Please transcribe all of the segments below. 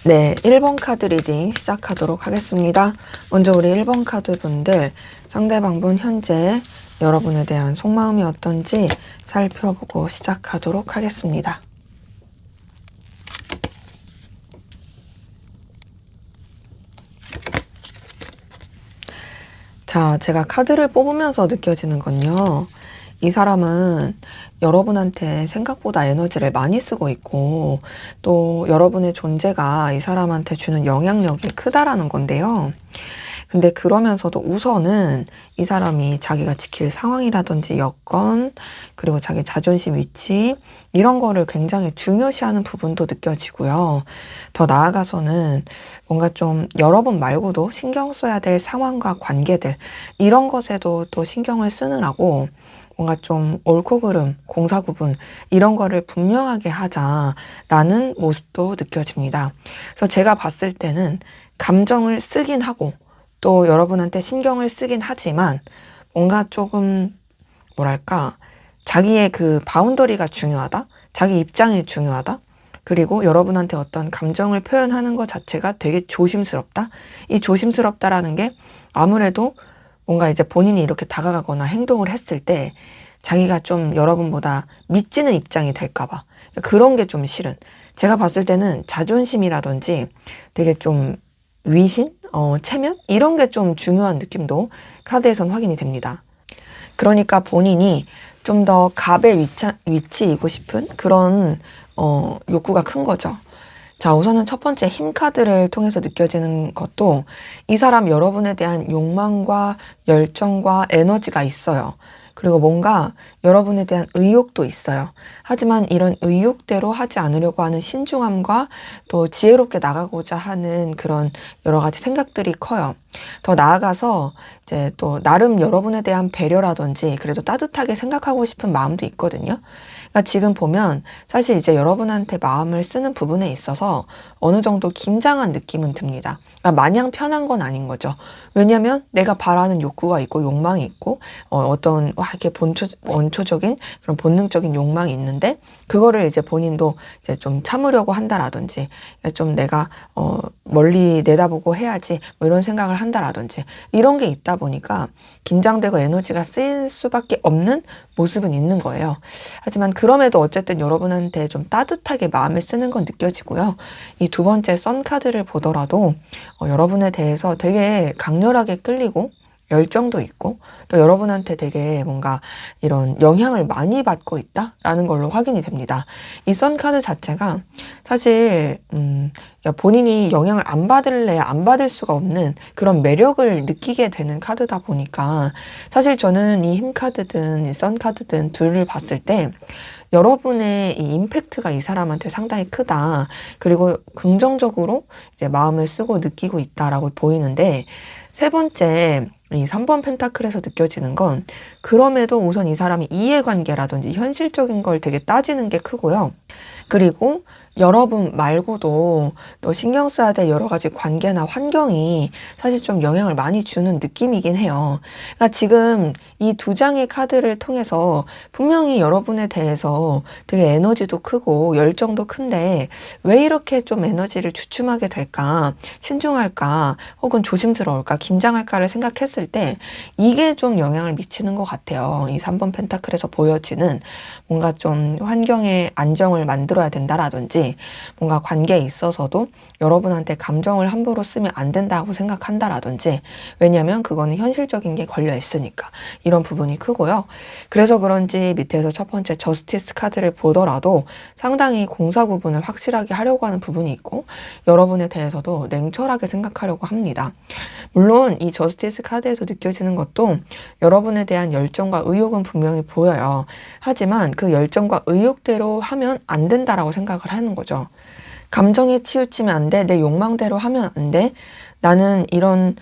네, 1번 카드 리딩 시작하도록 하겠습니다. 먼저 우리 1번 카드 분들, 상대방분 현재 여러분에 대한 속마음이 어떤지 살펴보고 시작하도록 하겠습니다. 자, 제가 카드를 뽑으면서 느껴지는 건요. 이 사람은 여러분한테 생각보다 에너지를 많이 쓰고 있고 또 여러분의 존재가 이 사람한테 주는 영향력이 크다라는 건데요. 근데 그러면서도 우선은 이 사람이 자기가 지킬 상황이라든지 여건, 그리고 자기 자존심 위치, 이런 거를 굉장히 중요시하는 부분도 느껴지고요. 더 나아가서는 뭔가 좀 여러분 말고도 신경 써야 될 상황과 관계들, 이런 것에도 또 신경을 쓰느라고 뭔가 좀 옳고 그름, 공사구분 이런 거를 분명하게 하자라는 모습도 느껴집니다. 그래서 제가 봤을 때는 감정을 쓰긴 하고 또 여러분한테 신경을 쓰긴 하지만 뭔가 조금 뭐랄까 자기의 그 바운더리가 중요하다? 자기 입장이 중요하다? 그리고 여러분한테 어떤 감정을 표현하는 것 자체가 되게 조심스럽다? 이 조심스럽다라는 게 아무래도 뭔가 이제 본인이 이렇게 다가가거나 행동을 했을 때 자기가 좀 여러분보다 미치는 입장이 될까봐 그런 게 좀 싫은, 제가 봤을 때는 자존심이라든지 되게 좀 위신? 체면? 이런 게 좀 중요한 느낌도 카드에선 확인이 됩니다. 그러니까 본인이 좀 더 갑의 위치이고 싶은 그런 욕구가 큰 거죠. 자, 우선은 첫 번째 힘 카드를 통해서 느껴지는 것도 이 사람 여러분에 대한 욕망과 열정과 에너지가 있어요. 그리고 뭔가 여러분에 대한 의욕도 있어요. 하지만 이런 의욕대로 하지 않으려고 하는 신중함과 또 지혜롭게 나가고자 하는 그런 여러 가지 생각들이 커요. 더 나아가서 이제 또 나름 여러분에 대한 배려라든지 그래도 따뜻하게 생각하고 싶은 마음도 있거든요. 그러니까 지금 보면 사실 이제 여러분한테 마음을 쓰는 부분에 있어서 어느 정도 긴장한 느낌은 듭니다. 그러니까 마냥 편한 건 아닌 거죠. 왜냐하면 내가 바라는 욕구가 있고 욕망이 있고 어떤 이렇게 원초적인 그런 본능적인 욕망이 있는데 그거를 이제 본인도 이제 좀 참으려고 한다라든지 좀 내가 멀리 내다보고 해야지 뭐 이런 생각을 한다라든지 이런 게 있다 보니까 긴장되고 에너지가 쓰일 수밖에 없는 모습은 있는 거예요. 하지만 그럼에도 어쨌든 여러분한테 좀 따뜻하게 마음을 쓰는 건 느껴지고요. 이 두 번째 선 카드를 보더라도 여러분에 대해서 되게 강렬하게 끌리고 열정도 있고 또 여러분한테 되게 뭔가 이런 영향을 많이 받고 있다라는 걸로 확인이 됩니다. 이 선 카드 자체가 사실 본인이 영향을 안 받을래야 안 받을 수가 없는 그런 매력을 느끼게 되는 카드다 보니까 사실 저는 이 힘 카드든 이 선 카드든 둘을 봤을 때 여러분의 이 임팩트가 이 사람한테 상당히 크다. 그리고 긍정적으로 이제 마음을 쓰고 느끼고 있다라고 보이는데 세 번째 이 3번 펜타클에서 느껴지는 건 그럼에도 우선 이 사람이 이해관계라든지 현실적인 걸 되게 따지는 게 크고요. 그리고 여러분 말고도 또 신경 써야 될 여러 가지 관계나 환경이 사실 좀 영향을 많이 주는 느낌이긴 해요. 그러니까 지금 이 두 장의 카드를 통해서 분명히 여러분에 대해서 되게 에너지도 크고 열정도 큰데 왜 이렇게 좀 에너지를 주춤하게 될까, 신중할까, 혹은 조심스러울까, 긴장할까를 생각했을 때 이게 좀 영향을 미치는 것 같아요. 이 3번 펜타클에서 보여지는 뭔가 좀 환경의 안정을 만들어야 된다라든지 뭔가 관계에 있어서도 여러분한테 감정을 함부로 쓰면 안 된다고 생각한다라든지 왜냐하면 그거는 현실적인 게 걸려 있으니까 이런 부분이 크고요. 그래서 그런지 밑에서 첫 번째 저스티스 카드를 보더라도 상당히 공사 구분을 확실하게 하려고 하는 부분이 있고 여러분에 대해서도 냉철하게 생각하려고 합니다. 물론 이 저스티스 카드에서 느껴지는 것도 여러분에 대한 열정과 의욕은 분명히 보여요. 하지만 그 열정과 의욕대로 하면 안 된다라고 생각을 하는 거죠. 감정에 치우치면 안 돼. 내 욕망대로 하면 안 돼. 나는 이런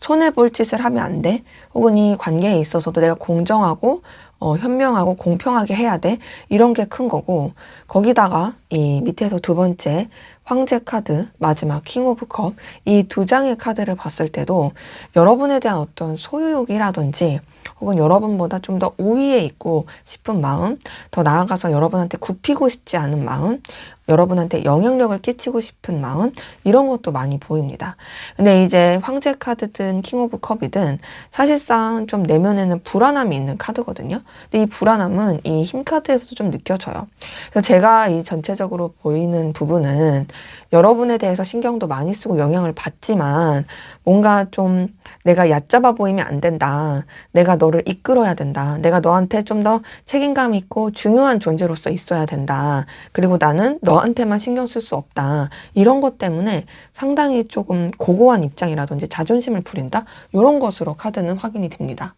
손해볼 짓을 하면 안 돼. 혹은 이 관계에 있어서도 내가 공정하고 현명하고 공평하게 해야 돼. 이런 게 큰 거고 거기다가 이 밑에서 두 번째 황제 카드, 마지막 킹 오브 컵 이 두 장의 카드를 봤을 때도 여러분에 대한 어떤 소유욕이라든지 혹은 여러분보다 좀 더 우위에 있고 싶은 마음, 더 나아가서 여러분한테 굽히고 싶지 않은 마음, 여러분한테 영향력을 끼치고 싶은 마음, 이런 것도 많이 보입니다. 근데 이제 황제 카드든 킹 오브 컵이든 사실상 좀 내면에는 불안함이 있는 카드거든요. 근데 이 불안함은 이 힘 카드에서도 좀 느껴져요. 그래서 제가 이 전체적으로 보이는 부분은 여러분에 대해서 신경도 많이 쓰고 영향을 받지만 뭔가 좀 내가 얕잡아 보이면 안 된다. 내가 너를 이끌어야 된다. 내가 너한테 좀 더 책임감 있고 중요한 존재로서 있어야 된다. 그리고 나는 너한테만 신경 쓸 수 없다. 이런 것 때문에 상당히 조금 고고한 입장이라든지 자존심을 부린다. 이런 것으로 카드는 확인이 됩니다.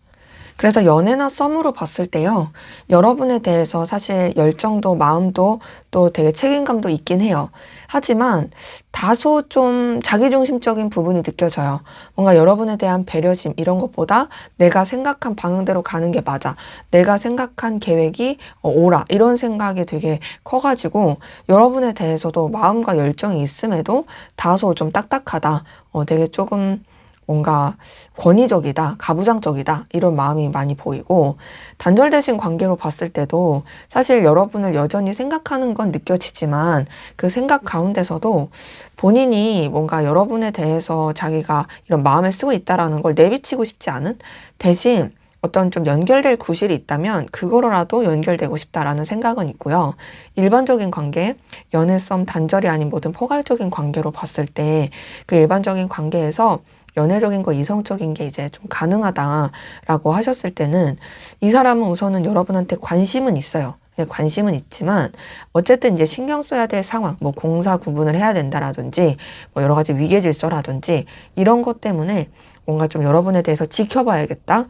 그래서 연애나 썸으로 봤을 때요, 여러분에 대해서 사실 열정도 마음도 또 되게 책임감도 있긴 해요. 하지만 다소 좀 자기중심적인 부분이 느껴져요. 뭔가 여러분에 대한 배려심 이런 것보다 내가 생각한 방향대로 가는 게 맞아. 내가 생각한 계획이 옳아. 이런 생각이 되게 커가지고 여러분에 대해서도 마음과 열정이 있음에도 다소 좀 딱딱하다. 되게 조금 뭔가 권위적이다, 가부장적이다, 이런 마음이 많이 보이고, 단절되신 관계로 봤을 때도 사실 여러분을 여전히 생각하는 건 느껴지지만 그 생각 가운데서도 본인이 뭔가 여러분에 대해서 자기가 이런 마음을 쓰고 있다라는 걸 내비치고 싶지 않은, 대신 어떤 좀 연결될 구실이 있다면 그거로라도 연결되고 싶다라는 생각은 있고요. 일반적인 관계, 연애 썸 단절이 아닌 모든 포괄적인 관계로 봤을 때 그 일반적인 관계에서 연애적인 거, 이성적인 게 이제 좀 가능하다라고 하셨을 때는 이 사람은 우선은 여러분한테 관심은 있어요. 관심은 있지만 어쨌든 이제 신경 써야 될 상황, 뭐 공사 구분을 해야 된다라든지 뭐 여러 가지 위계 질서라든지 이런 것 때문에 뭔가 좀 여러분에 대해서 지켜봐야겠다.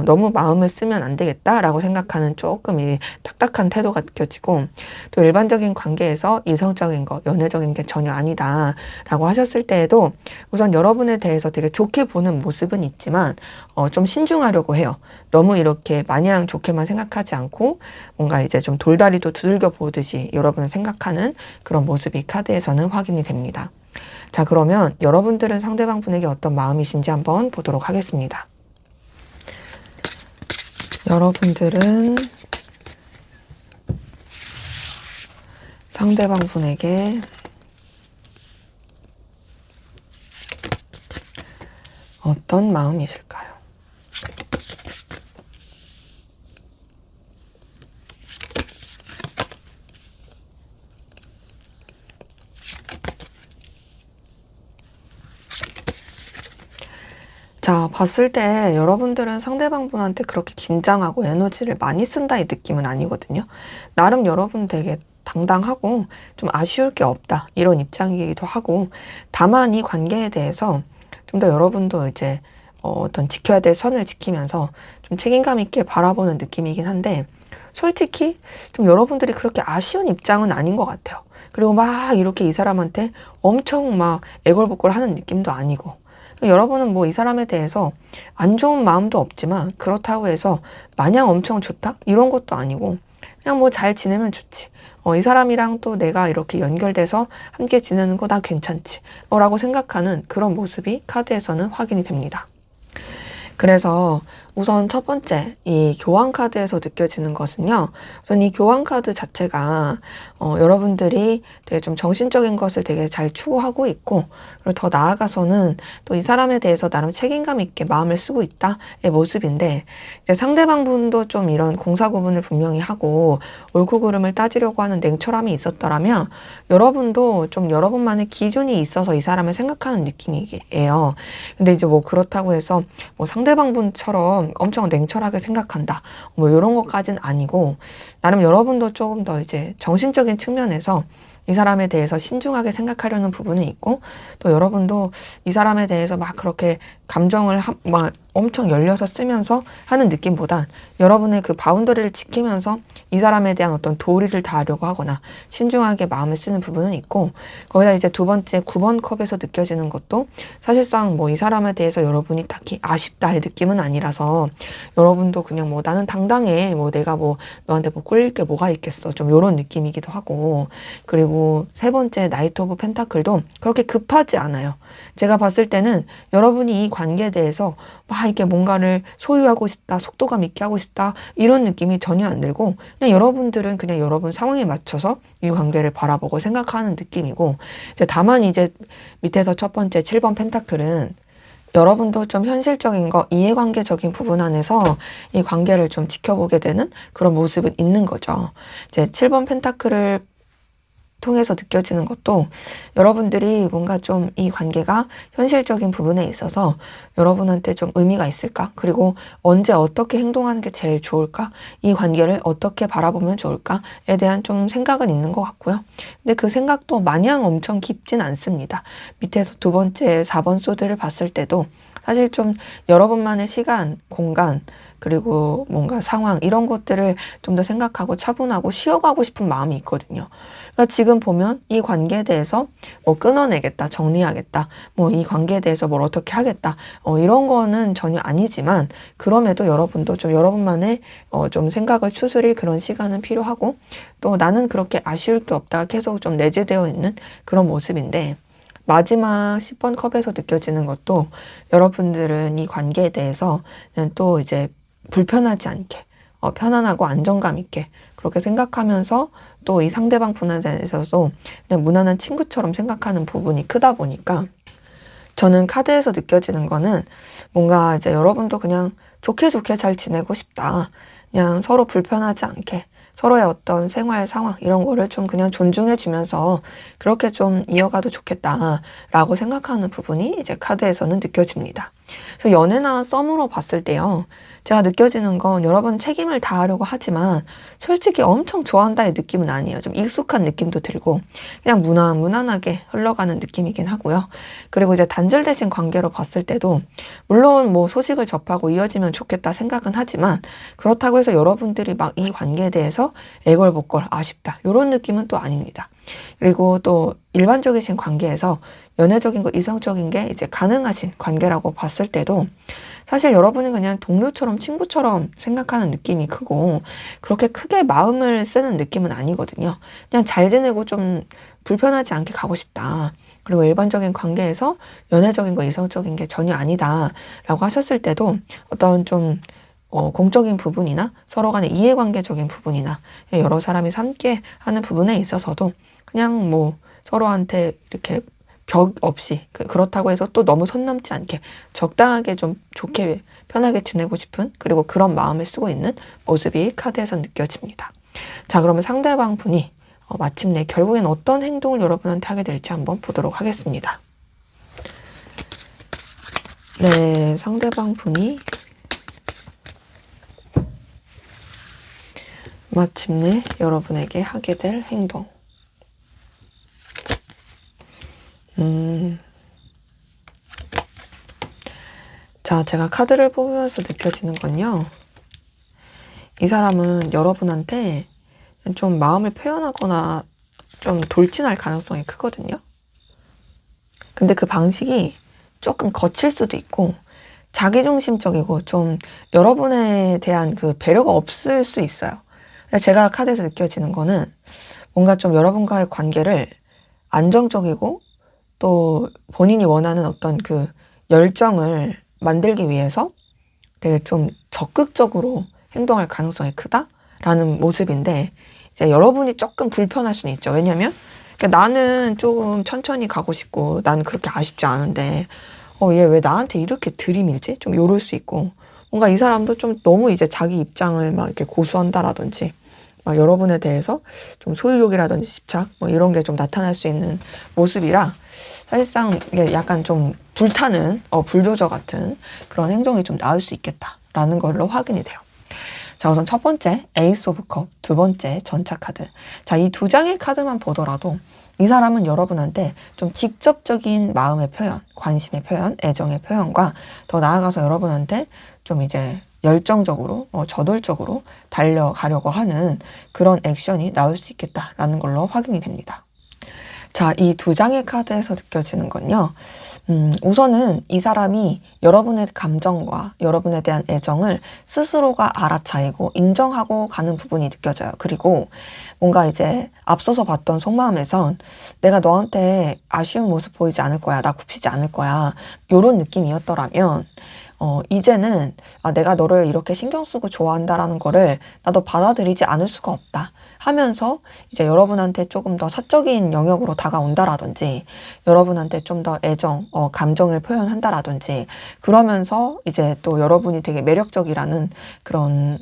너무 마음을 쓰면 안 되겠다라고 생각하는 조금 이 딱딱한 태도가 느껴지고, 또 일반적인 관계에서 이성적인 거, 연애적인 게 전혀 아니다라고 하셨을 때에도 우선 여러분에 대해서 되게 좋게 보는 모습은 있지만 좀 신중하려고 해요. 너무 이렇게 마냥 좋게만 생각하지 않고 뭔가 이제 좀 돌다리도 두들겨 보듯이 여러분을 생각하는 그런 모습이 카드에서는 확인이 됩니다. 자, 그러면 여러분들은 상대방 분에게 어떤 마음이신지 한번 보도록 하겠습니다. 여러분들은 상대방 분에게 어떤 마음이실까요? 자, 봤을 때 여러분들은 상대방 분한테 그렇게 긴장하고 에너지를 많이 쓴다의 느낌은 아니거든요. 나름 여러분 되게 당당하고 좀 아쉬울 게 없다, 이런 입장이기도 하고, 다만 이 관계에 대해서 좀 더 여러분도 이제 어떤 지켜야 될 선을 지키면서 좀 책임감 있게 바라보는 느낌이긴 한데, 솔직히 좀 여러분들이 그렇게 아쉬운 입장은 아닌 것 같아요. 그리고 막 이렇게 이 사람한테 엄청 막 애걸복걸 하는 느낌도 아니고, 여러분은 뭐 이 사람에 대해서 안 좋은 마음도 없지만 그렇다고 해서 마냥 엄청 좋다? 이런 것도 아니고 그냥 뭐 잘 지내면 좋지. 이 사람이랑 또 내가 이렇게 연결돼서 함께 지내는 거 나 괜찮지. 라고 생각하는 그런 모습이 카드에서는 확인이 됩니다. 그래서 우선 첫 번째, 이 교환 카드에서 느껴지는 것은요, 우선 이 교환 카드 자체가 여러분들이 되게 좀 정신적인 것을 되게 잘 추구하고 있고, 그리고 더 나아가서는 또 이 사람에 대해서 나름 책임감 있게 마음을 쓰고 있다의 모습인데, 이제 상대방 분도 좀 이런 공사 구분을 분명히 하고 옳고 그름을 따지려고 하는 냉철함이 있었더라면 여러분도 좀 여러분만의 기준이 있어서 이 사람을 생각하는 느낌이에요. 근데 이제 뭐 그렇다고 해서 뭐 상대방 분처럼 엄청 냉철하게 생각한다, 뭐 이런 것까지는 아니고, 나름 여러분도 조금 더 이제 정신적인 측면에서 이 사람에 대해서 신중하게 생각하려는 부분은 있고, 또 여러분도 이 사람에 대해서 막 그렇게 감정을 막 엄청 열려서 쓰면서 하는 느낌보단 여러분의 그 바운더리를 지키면서 이 사람에 대한 어떤 도리를 다하려고 하거나 신중하게 마음을 쓰는 부분은 있고, 거기다 이제 두 번째 9번 컵에서 느껴지는 것도 사실상 뭐 이 사람에 대해서 여러분이 딱히 아쉽다의 느낌은 아니라서 여러분도 그냥 뭐 나는 당당해, 뭐 내가 뭐 너한테 뭐 꿀릴 게 뭐가 있겠어, 좀 요런 느낌이기도 하고, 그리고 세 번째 나이트 오브 펜타클도 그렇게 급하지 않아요. 제가 봤을 때는 여러분이 이 관계에 대해서 막 이렇게 뭔가를 소유하고 싶다, 속도감 있게 하고 싶다, 이런 느낌이 전혀 안 들고, 그냥 여러분들은 그냥 여러분 상황에 맞춰서 이 관계를 바라보고 생각하는 느낌이고, 이제 다만 이제 밑에서 첫 번째 7번 펜타클은 여러분도 좀 현실적인 거, 이해관계적인 부분 안에서 이 관계를 좀 지켜보게 되는 그런 모습은 있는 거죠. 이제 7번 펜타클을 통해서 느껴지는 것도 여러분들이 뭔가 좀 이 관계가 현실적인 부분에 있어서 여러분한테 좀 의미가 있을까? 그리고 언제 어떻게 행동하는 게 제일 좋을까? 이 관계를 어떻게 바라보면 좋을까?에 대한 좀 생각은 있는 것 같고요. 근데 그 생각도 마냥 엄청 깊진 않습니다. 밑에서 두 번째 4번 소드를 봤을 때도 사실 좀 여러분만의 시간, 공간, 그리고 뭔가 상황 이런 것들을 좀 더 생각하고 차분하고 쉬어가고 싶은 마음이 있거든요. 그러니까 지금 보면 이 관계에 대해서 뭐 끊어내겠다, 정리하겠다, 뭐 이 관계에 대해서 뭘 어떻게 하겠다, 이런 거는 전혀 아니지만 그럼에도 여러분도 좀 여러분만의 좀 생각을 추스릴 그런 시간은 필요하고 또 나는 그렇게 아쉬울 게 없다가 계속 좀 내재되어 있는 그런 모습인데 마지막 10번 컵에서 느껴지는 것도 여러분들은 이 관계에 대해서 또 이제 불편하지 않게 편안하고 안정감 있게 그렇게 생각하면서 또 이 상대방 분에 대해서도 그냥 무난한 친구처럼 생각하는 부분이 크다 보니까 저는 카드에서 느껴지는 거는 뭔가 이제 여러분도 그냥 좋게 좋게 잘 지내고 싶다. 그냥 서로 불편하지 않게 서로의 어떤 생활 상황 이런 거를 좀 그냥 존중해 주면서 그렇게 좀 이어가도 좋겠다라고 생각하는 부분이 이제 카드에서는 느껴집니다. 그래서 연애나 썸으로 봤을 때요. 제가 느껴지는 건 여러분 책임을 다하려고 하지만 솔직히 엄청 좋아한다의 느낌은 아니에요. 좀 익숙한 느낌도 들고 그냥 무난하게 흘러가는 느낌이긴 하고요. 그리고 이제 단절되신 관계로 봤을 때도 물론 뭐 소식을 접하고 이어지면 좋겠다 생각은 하지만 그렇다고 해서 여러분들이 막 이 관계에 대해서 애걸복걸 아쉽다 이런 느낌은 또 아닙니다. 그리고 또 일반적이신 관계에서 연애적인 거 이성적인 게 이제 가능하신 관계라고 봤을 때도 사실 여러분은 그냥 동료처럼 친구처럼 생각하는 느낌이 크고 그렇게 크게 마음을 쓰는 느낌은 아니거든요. 그냥 잘 지내고 좀 불편하지 않게 가고 싶다. 그리고 일반적인 관계에서 연애적인 거 이성적인 게 전혀 아니다 라고 하셨을 때도 어떤 좀 공적인 부분이나 서로 간의 이해관계적인 부분이나 여러 사람이 함께 하는 부분에 있어서도 그냥 뭐 서로한테 이렇게 벽 없이 그렇다고 해서 또 너무 선 넘지 않게 적당하게 좀 좋게 편하게 지내고 싶은 그리고 그런 마음을 쓰고 있는 모습이 카드에서 느껴집니다. 자, 그러면 상대방 분이 마침내 결국엔 어떤 행동을 여러분한테 하게 될지 한번 보도록 하겠습니다. 네, 상대방 분이 마침내 여러분에게 하게 될 행동. 자, 제가 카드를 뽑으면서 느껴지는 건요. 이 사람은 여러분한테 좀 마음을 표현하거나 좀 돌진할 가능성이 크거든요. 근데 그 방식이 조금 거칠 수도 있고 자기중심적이고 좀 여러분에 대한 그 배려가 없을 수 있어요. 제가 카드에서 느껴지는 거는 뭔가 좀 여러분과의 관계를 안정적이고 또 본인이 원하는 어떤 그 열정을 만들기 위해서 되게 좀 적극적으로 행동할 가능성이 크다라는 모습인데 이제 여러분이 조금 불편할 수는 있죠. 왜냐면 나는 조금 천천히 가고 싶고 나는 그렇게 아쉽지 않은데 얘 왜 나한테 이렇게 들이밀지? 좀 요럴 수 있고 뭔가 이 사람도 좀 너무 이제 자기 입장을 막 이렇게 고수한다라든지 막 여러분에 대해서 좀 소유욕이라든지 집착 뭐 이런 게 좀 나타날 수 있는 모습이라 사실상 이게 약간 좀 불타는 불도저 같은 그런 행동이 좀 나올 수 있겠다라는 걸로 확인이 돼요. 자, 우선 첫 번째 에이스 오브 컵, 두 번째 전차 카드. 자, 이 두 장의 카드만 보더라도 이 사람은 여러분한테 좀 직접적인 마음의 표현, 관심의 표현, 애정의 표현과 더 나아가서 여러분한테 좀 이제 열정적으로, 저돌적으로 달려가려고 하는 그런 액션이 나올 수 있겠다라는 걸로 확인이 됩니다. 자, 이 두 장의 카드에서 느껴지는 건요. 우선은 이 사람이 여러분의 감정과 여러분에 대한 애정을 스스로가 알아차리고 인정하고 가는 부분이 느껴져요. 그리고 뭔가 이제 앞서서 봤던 속마음에선 내가 너한테 아쉬운 모습 보이지 않을 거야. 나 굽히지 않을 거야. 요런 느낌이었더라면 이제는 내가 너를 이렇게 신경 쓰고 좋아한다라는 거를 나도 받아들이지 않을 수가 없다 하면서 이제 여러분한테 조금 더 사적인 영역으로 다가온다라든지 여러분한테 좀 더 애정, 감정을 표현한다라든지 그러면서 이제 또 여러분이 되게 매력적이라는 그런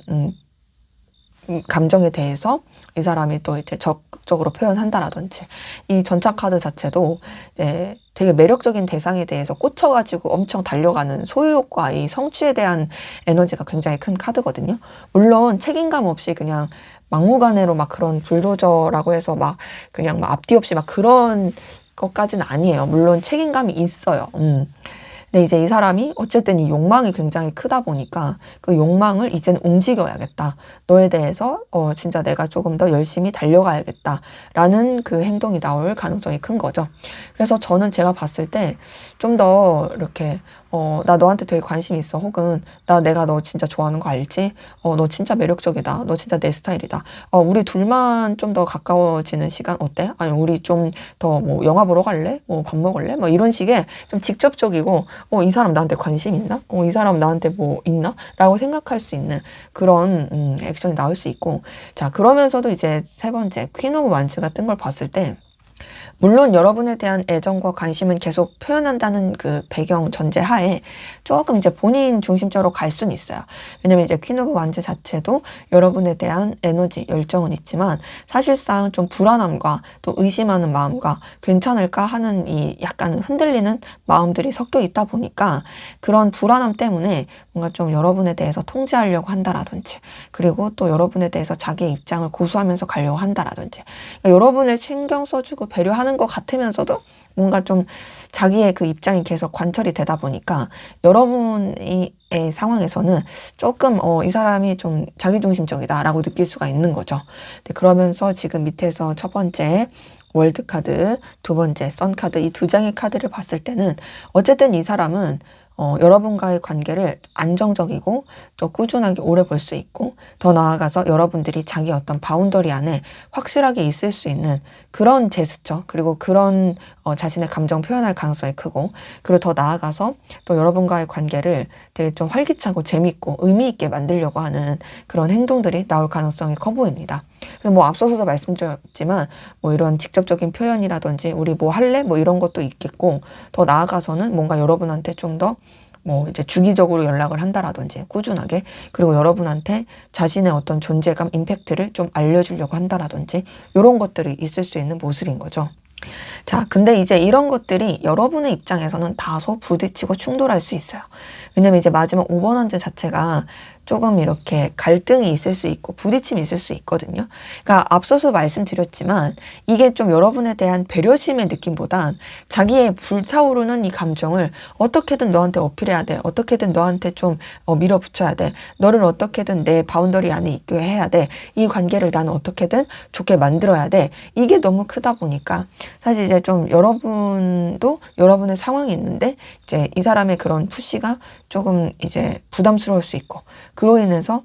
감정에 대해서 이 사람이 또 이제 적극적으로 표현한다라든지 이 전차 카드 자체도 이제 되게 매력적인 대상에 대해서 꽂혀가지고 엄청 달려가는 소유욕과 이 성취에 대한 에너지가 굉장히 큰 카드거든요. 물론 책임감 없이 그냥 막무가내로 막 그런 불도저라고 해서 막 그냥 막 앞뒤 없이 막 그런 것까지는 아니에요. 물론 책임감이 있어요. 근데 이제 이 사람이 어쨌든 이 욕망이 굉장히 크다 보니까 그 욕망을 이제는 움직여야겠다. 너에 대해서 진짜 내가 조금 더 열심히 달려가야겠다라는 그 행동이 나올 가능성이 큰 거죠. 그래서 저는 제가 봤을 때 좀 더 이렇게 나 너한테 되게 관심이 있어. 혹은 내가 너 진짜 좋아하는 거 알지? 너 진짜 매력적이다. 너 진짜 내 스타일이다. 우리 둘만 좀 더 가까워지는 시간 어때? 아니 우리 좀 더 뭐 영화 보러 갈래? 뭐 밥 먹을래? 뭐 이런 식의 좀 직접적이고 이 사람 나한테 관심 있나? 이 사람 나한테 뭐 있나? 라고 생각할 수 있는 그런 액션이 나올 수 있고 자 그러면서도 이제 세 번째 퀸 오브 완츠가 뜬 걸 봤을 때 물론 여러분에 대한 애정과 관심은 계속 표현한다는 그 배경 전제 하에 조금 이제 본인 중심적으로 갈 수는 있어요. 왜냐면 이제 퀸 오브 완즈 자체도 여러분에 대한 에너지, 열정은 있지만 사실상 좀 불안함과 또 의심하는 마음과 괜찮을까 하는 이 약간 흔들리는 마음들이 섞여 있다 보니까 그런 불안함 때문에 뭔가 좀 여러분에 대해서 통제하려고 한다라든지 그리고 또 여러분에 대해서 자기의 입장을 고수하면서 가려고 한다라든지 그러니까 여러분을 신경 써주고 배려하는 것 같으면서도 뭔가 좀 자기의 그 입장이 계속 관철이 되다 보니까 여러분의 상황에서는 조금 이 사람이 좀 자기중심적이다라고 느낄 수가 있는 거죠. 그러면서 지금 밑에서 첫 번째 월드 카드, 두 번째 선 카드 이 두 장의 카드를 봤을 때는 어쨌든 이 사람은 여러분과의 관계를 안정적이고 또 꾸준하게 오래 볼 수 있고 더 나아가서 여러분들이 자기 어떤 바운더리 안에 확실하게 있을 수 있는 그런 제스처 그리고 그런 자신의 감정 표현할 가능성이 크고 그리고 더 나아가서 또 여러분과의 관계를 되게 좀 활기차고 재밌고 의미 있게 만들려고 하는 그런 행동들이 나올 가능성이 커 보입니다. 그래서 뭐 앞서서도 말씀드렸지만 뭐 이런 직접적인 표현이라든지 우리 뭐 할래? 뭐 이런 것도 있겠고 더 나아가서는 뭔가 여러분한테 좀 더 뭐 이제 주기적으로 연락을 한다라든지 꾸준하게 그리고 여러분한테 자신의 어떤 존재감, 임팩트를 좀 알려주려고 한다라든지 이런 것들이 있을 수 있는 모습인 거죠. 자, 근데 이제 이런 것들이 여러분의 입장에서는 다소 부딪히고 충돌할 수 있어요. 왜냐면 이제 마지막 5번 원제 자체가 조금 이렇게 갈등이 있을 수 있고 부딪힘이 있을 수 있거든요. 그러니까 앞서서 말씀드렸지만 이게 좀 여러분에 대한 배려심의 느낌보단 자기의 불타오르는 이 감정을 어떻게든 너한테 어필해야 돼. 어떻게든 너한테 좀 밀어붙여야 돼. 너를 어떻게든 내 바운더리 안에 있게 해야 돼. 이 관계를 나는 어떻게든 좋게 만들어야 돼. 이게 너무 크다 보니까 사실 이제 좀 여러분도 여러분의 상황이 있는데 이제 이 사람의 그런 푸시가 조금 이제 부담스러울 수 있고 그로 인해서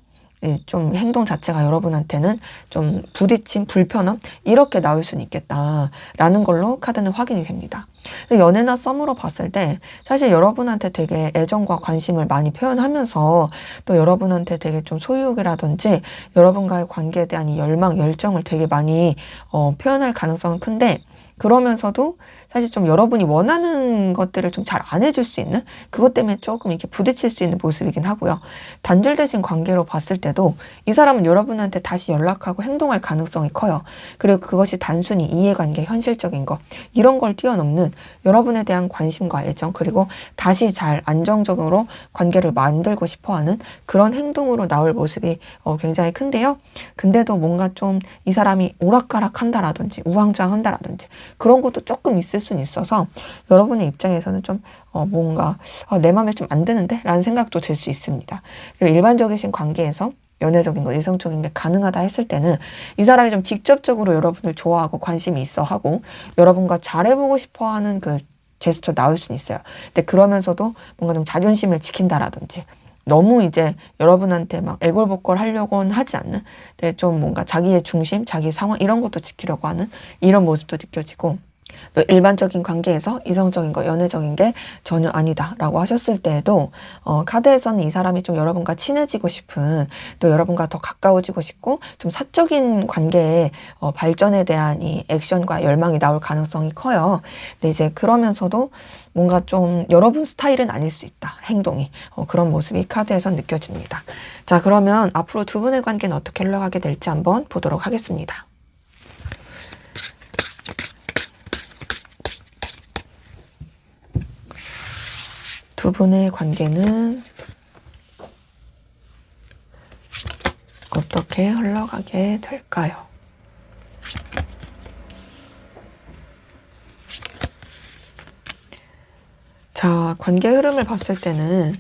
좀 행동 자체가 여러분한테는 좀 부딪힘, 불편함 이렇게 나올 수는 있겠다라는 걸로 카드는 확인이 됩니다. 연애나 썸으로 봤을 때 사실 여러분한테 되게 애정과 관심을 많이 표현하면서 또 여러분한테 되게 좀 소유욕이라든지 여러분과의 관계에 대한 이 열망, 열정을 되게 많이 표현할 가능성은 큰데 그러면서도 사실 좀 여러분이 원하는 것들을 좀 잘 안 해줄 수 있는 그것 때문에 조금 이렇게 부딪힐 수 있는 모습이긴 하고요. 단절되신 관계로 봤을 때도 이 사람은 여러분한테 다시 연락하고 행동할 가능성이 커요. 그리고 그것이 단순히 이해관계, 현실적인 거 이런 걸 뛰어넘는 여러분에 대한 관심과 애정 그리고 다시 잘 안정적으로 관계를 만들고 싶어하는 그런 행동으로 나올 모습이 굉장히 큰데요. 근데도 뭔가 좀 이 사람이 오락가락 한다라든지 우왕좌왕한다라든지 그런 것도 조금 있을 수는 있어서 여러분의 입장에서는 좀 뭔가 내 맘에 좀 안 드는데? 라는 생각도 들 수 있습니다. 그리고 일반적이신 관계에서 연애적인 거, 이성적인 게 가능하다 했을 때는 이 사람이 좀 직접적으로 여러분을 좋아하고 관심이 있어 하고 여러분과 잘해보고 싶어 하는 그 제스처 나올 수는 있어요. 근데 그러면서도 뭔가 좀 자존심을 지킨다라든지 너무 이제 여러분한테 막 애걸복걸 하려고는 하지 않는, 근데 좀 뭔가 자기의 중심, 자기 상황 이런 것도 지키려고 하는 이런 모습도 느껴지고, 또 일반적인 관계에서 이성적인 거, 연애적인 게 전혀 아니다라고 하셨을 때에도 카드에서는 이 사람이 좀 여러분과 친해지고 싶은, 또 여러분과 더 가까워지고 싶고 좀 사적인 관계의 발전에 대한 이 액션과 열망이 나올 가능성이 커요. 근데 이제 그러면서도 뭔가 좀 여러분 스타일은 아닐 수 있다, 행동이. 그런 모습이 카드에선 느껴집니다. 자, 그러면 앞으로 두 분의 관계는 어떻게 흘러가게 될지 한번 보도록 하겠습니다. 두 분의 관계는 어떻게 흘러가게 될까요? 자, 관계 흐름을 봤을 때는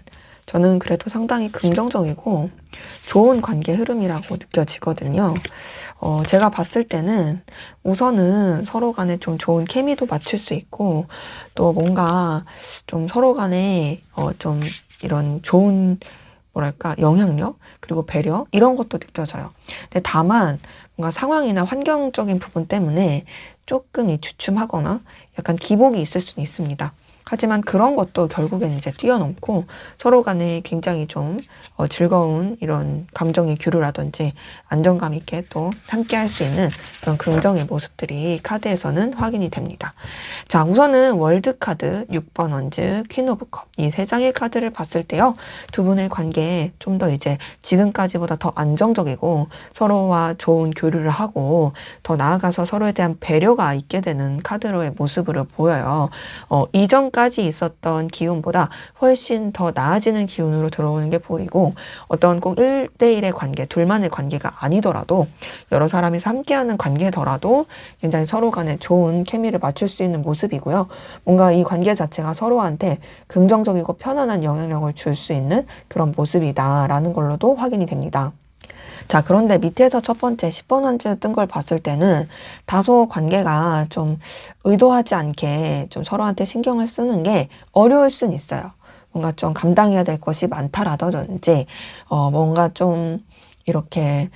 저는 그래도 상당히 긍정적이고 좋은 관계 흐름이라고 느껴지거든요. 제가 봤을 때는 우선은 서로 간에 좀 좋은 케미도 맞출 수 있고, 또 뭔가 좀 서로 간에 좀 이런 좋은 뭐랄까 영향력 그리고 배려 이런 것도 느껴져요. 근데 다만 뭔가 상황이나 환경적인 부분 때문에 조금 주춤하거나 약간 기복이 있을 수는 있습니다. 하지만 그런 것도 결국엔 이제 뛰어넘고 서로 간에 굉장히 좀 즐거운 이런 감정의 교류라든지 안정감 있게 또 함께 할 수 있는 그런 긍정의 모습들이 카드에서는 확인이 됩니다. 자, 우선은 월드카드, 6번 원즈, 퀸 오브 컵 이 세 장의 카드를 봤을 때요. 두 분의 관계에 좀 더 이제 지금까지보다 더 안정적이고 서로와 좋은 교류를 하고 더 나아가서 서로에 대한 배려가 있게 되는 카드로의 모습으로 보여요. 이전까지 있었던 기운보다 훨씬 더 나아지는 기운으로 들어오는 게 보이고, 어떤 꼭 1대1의 관계, 둘만의 관계가 아니더라도 여러 사람이서 함께하는 관계더라도 굉장히 서로 간에 좋은 케미를 맞출 수 있는 모습이고요. 뭔가 이 관계 자체가 서로한테 긍정적이고 편안한 영향력을 줄 수 있는 그런 모습이다라는 걸로도 확인이 됩니다. 자, 그런데 밑에서 첫 번째 10번 원즈 뜬 걸 봤을 때는 다소 관계가 좀 의도하지 않게 좀 서로한테 신경을 쓰는 게 어려울 순 있어요. 뭔가 좀 감당해야 될 것이 많다라든지, 뭔가 좀 이렇게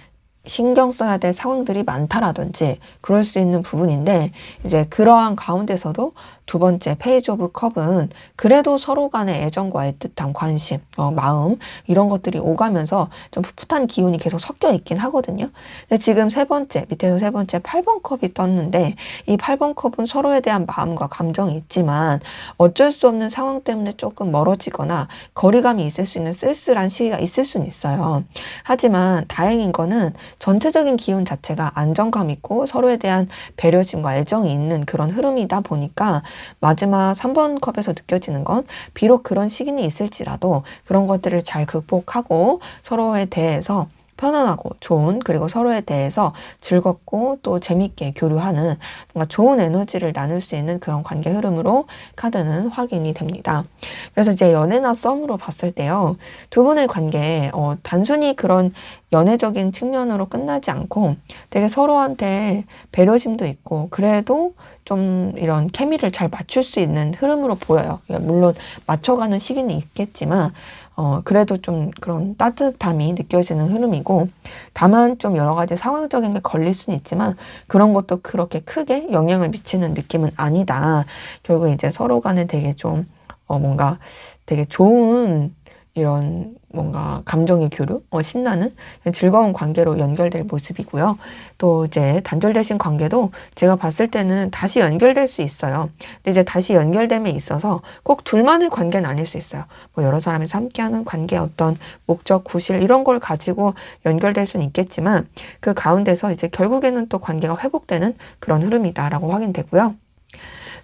신경 써야 될 상황들이 많다라든지 그럴 수 있는 부분인데, 이제 그러한 가운데서도 두 번째 페이지 오브 컵은 그래도 서로 간의 애정과 애틋함, 관심, 마음 이런 것들이 오가면서 좀 풋풋한 기운이 계속 섞여 있긴 하거든요. 근데 지금 세 번째, 밑에서 세 번째 8번 컵이 떴는데, 이 8번 컵은 서로에 대한 마음과 감정이 있지만 어쩔 수 없는 상황 때문에 조금 멀어지거나 거리감이 있을 수 있는 쓸쓸한 시기가 있을 수는 있어요. 하지만 다행인 거는 전체적인 기운 자체가 안정감 있고 서로에 대한 배려심과 애정이 있는 그런 흐름이다 보니까 마지막 3번 컵에서 느껴지는 건 비록 그런 시기는 있을지라도 그런 것들을 잘 극복하고 서로에 대해서 편안하고 좋은, 그리고 서로에 대해서 즐겁고 또 재밌게 교류하는 뭔가 좋은 에너지를 나눌 수 있는 그런 관계 흐름으로 카드는 확인이 됩니다. 그래서 이제 연애나 썸으로 봤을 때요, 두 분의 관계 단순히 그런 연애적인 측면으로 끝나지 않고 되게 서로한테 배려심도 있고 그래도 좀 이런 케미를 잘 맞출 수 있는 흐름으로 보여요. 물론 맞춰가는 시기는 있겠지만 그래도 좀 그런 따뜻함이 느껴지는 흐름이고, 다만 좀 여러 가지 상황적인 게 걸릴 수는 있지만 그런 것도 그렇게 크게 영향을 미치는 느낌은 아니다. 결국 이제 서로 간에 되게 좀 뭔가 되게 좋은 이런 뭔가 감정의 교류, 신나는 즐거운 관계로 연결될 모습이고요. 또 이제 단절되신 관계도 제가 봤을 때는 다시 연결될 수 있어요. 근데 이제 다시 연결됨에 있어서 꼭 둘만의 관계는 아닐 수 있어요. 뭐 여러 사람이서 함께하는 관계, 어떤 목적, 구실 이런 걸 가지고 연결될 수는 있겠지만 그 가운데서 이제 결국에는 또 관계가 회복되는 그런 흐름이다라고 확인되고요.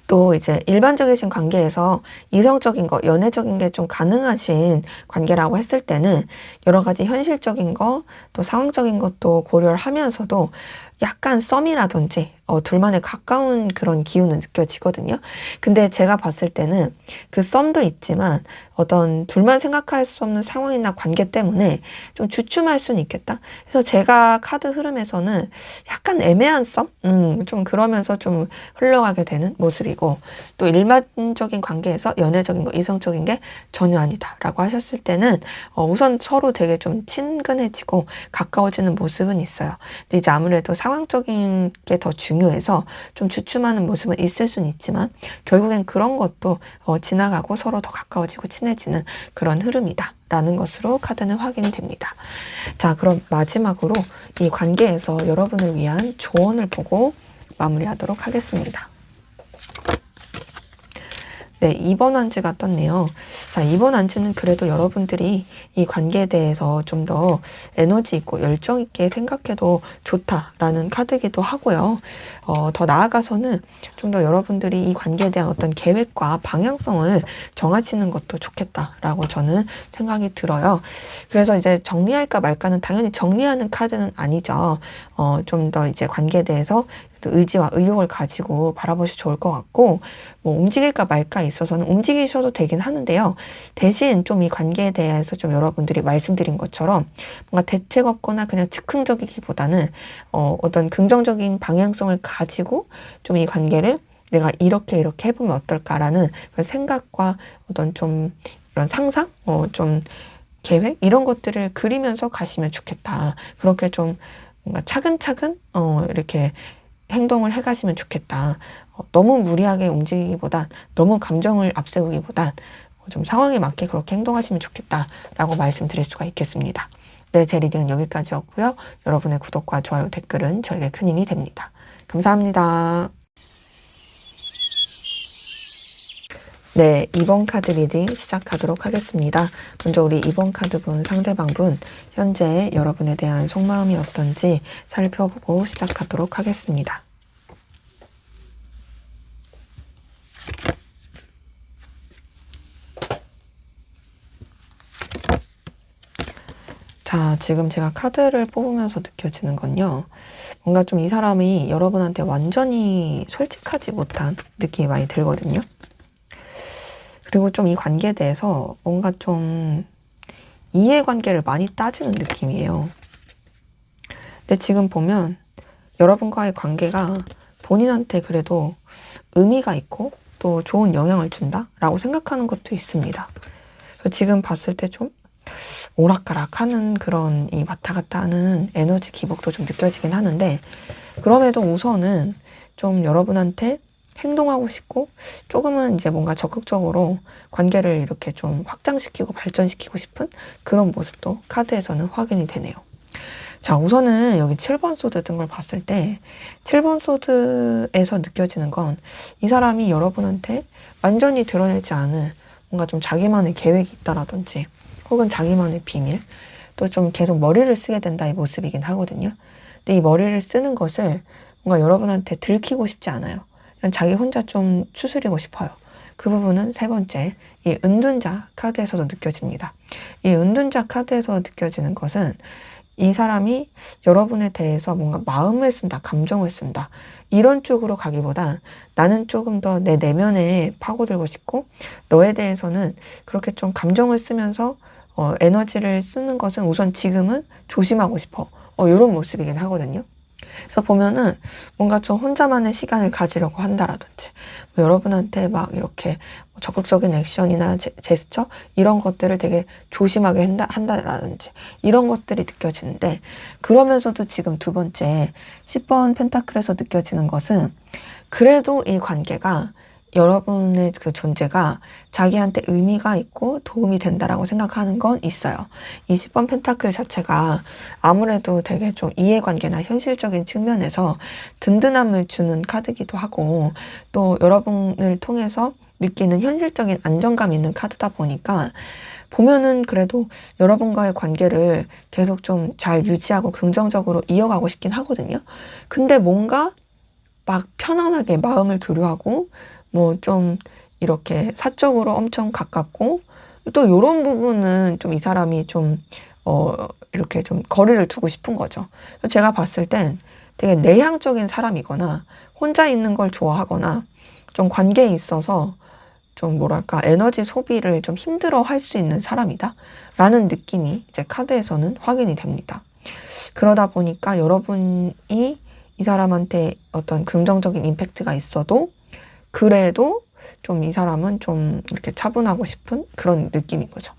또 이제 일반적이신 관계에서 이성적인 거, 연애적인 게 좀 가능하신 관계라고 했을 때는 여러 가지 현실적인 거, 또 상황적인 것도 고려를 하면서도 약간 썸이라든지 둘만의 가까운 그런 기운은 느껴지거든요. 근데 제가 봤을 때는 그 썸도 있지만 어떤 둘만 생각할 수 없는 상황이나 관계 때문에 좀 주춤할 수는 있겠다. 그래서 제가 카드 흐름에서는 약간 애매한 썸? 좀 그러면서 좀 흘러가게 되는 모습이고, 또 일반적인 관계에서 연애적인 거, 이성적인 게 전혀 아니다 라고 하셨을 때는 우선 서로 되게 좀 친근해지고 가까워지는 모습은 있어요. 근데 이제 아무래도 상황적인 게 더 중요해서 좀 주춤하는 모습은 있을 수는 있지만, 결국엔 그런 것도 지나가고 서로 더 가까워지고 친해지는 그런 흐름이다 라는 것으로 카드는 확인이 됩니다. 자, 그럼 마지막으로 이 관계에서 여러분을 위한 조언을 보고 마무리하도록 하겠습니다. 네, 2번 안지가 떴네요. 자, 2번 안지는 그래도 여러분들이 이 관계에 대해서 좀 더 에너지 있고 열정 있게 생각해도 좋다라는 카드이기도 하고요. 더 나아가서는 좀 더 여러분들이 이 관계에 대한 어떤 계획과 방향성을 정하시는 것도 좋겠다라고 저는 생각이 들어요. 그래서 이제 정리할까 말까는 당연히 정리하는 카드는 아니죠. 좀 더 이제 관계에 대해서 의지와 의욕을 가지고 바라보시 좋을 것 같고, 뭐 움직일까 말까에 있어서는 움직이셔도 되긴 하는데요. 대신 좀 이 관계에 대해서 좀 여러분들이 말씀드린 것처럼 뭔가 대책 없거나 그냥 즉흥적이기보다는 어떤 긍정적인 방향성을 가지고 좀 이 관계를 내가 이렇게 해보면 어떨까라는 그런 생각과 어떤 좀 이런 상상, 좀 계획 이런 것들을 그리면서 가시면 좋겠다. 그렇게 좀 뭔가 차근차근 이렇게 행동을 해가시면 좋겠다. 너무 무리하게 움직이기보단, 너무 감정을 앞세우기보단 좀 상황에 맞게 그렇게 행동하시면 좋겠다라고 말씀드릴 수가 있겠습니다. 네, 제 리딩은 여기까지였고요. 여러분의 구독과 좋아요, 댓글은 저에게 큰 힘이 됩니다. 감사합니다. 네, 2번 카드 리딩 시작하도록 하겠습니다. 먼저 우리 2번 카드분 상대방분 현재 여러분에 대한 속마음이 어떤지 살펴보고 시작하도록 하겠습니다. 자, 지금 제가 카드를 뽑으면서 느껴지는 건요. 뭔가 좀 이 사람이 여러분한테 완전히 솔직하지 못한 느낌이 많이 들거든요. 그리고 좀 이 관계에 대해서 뭔가 좀 이해관계를 많이 따지는 느낌이에요. 근데 지금 보면 여러분과의 관계가 본인한테 그래도 의미가 있고 또 좋은 영향을 준다라고 생각하는 것도 있습니다. 지금 봤을 때 좀 오락가락하는 그런 이 왔다 갔다 하는 에너지 기복도 좀 느껴지긴 하는데, 그럼에도 우선은 좀 여러분한테 행동하고 싶고 조금은 이제 뭔가 적극적으로 관계를 이렇게 좀 확장시키고 발전시키고 싶은 그런 모습도 카드에서는 확인이 되네요. 자, 우선은 여기 7번 소드 든 걸 봤을 때 7번 소드에서 느껴지는 건 이 사람이 여러분한테 완전히 드러내지 않은 뭔가 좀 자기만의 계획이 있다라든지 혹은 자기만의 비밀, 또 좀 계속 머리를 쓰게 된다 이 모습이긴 하거든요. 근데 이 머리를 쓰는 것을 뭔가 여러분한테 들키고 싶지 않아요. 그냥 자기 혼자 좀 추스리고 싶어요. 그 부분은 세 번째, 이 은둔자 카드에서도 느껴집니다. 이 은둔자 카드에서 느껴지는 것은 이 사람이 여러분에 대해서 뭔가 마음을 쓴다, 감정을 쓴다, 이런 쪽으로 가기보다 나는 조금 더 내 내면에 파고들고 싶고 너에 대해서는 그렇게 좀 감정을 쓰면서 에너지를 쓰는 것은 우선 지금은 조심하고 싶어. 이런 모습이긴 하거든요. 그래서 보면은 뭔가 좀 혼자만의 시간을 가지려고 한다라든지, 뭐 여러분한테 막 이렇게 적극적인 액션이나 제스처 이런 것들을 되게 조심하게 한다라든지 이런 것들이 느껴지는데, 그러면서도 지금 두 번째 10번 펜타클에서 느껴지는 것은 그래도 이 관계가 여러분의 그 존재가 자기한테 의미가 있고 도움이 된다라고 생각하는 건 있어요. 이 10번 펜타클 자체가 아무래도 되게 좀 이해관계나 현실적인 측면에서 든든함을 주는 카드기도 하고, 또 여러분을 통해서 느끼는 현실적인 안정감 있는 카드다 보니까 보면은 그래도 여러분과의 관계를 계속 좀 잘 유지하고 긍정적으로 이어가고 싶긴 하거든요. 근데 뭔가 막 편안하게 마음을 교류하고 뭐 좀 이렇게 사적으로 엄청 가깝고 또 요런 부분은 좀 이 사람이 좀 이렇게 좀 거리를 두고 싶은 거죠. 제가 봤을 땐 되게 내향적인 사람이거나 혼자 있는 걸 좋아하거나 좀 관계에 있어서 좀 뭐랄까 에너지 소비를 좀 힘들어 할 수 있는 사람이다 라는 느낌이 이제 카드에서는 확인이 됩니다. 그러다 보니까 여러분이 이 사람한테 어떤 긍정적인 임팩트가 있어도 그래도 좀 이 사람은 좀 이렇게 차분하고 싶은 그런 느낌인 거죠.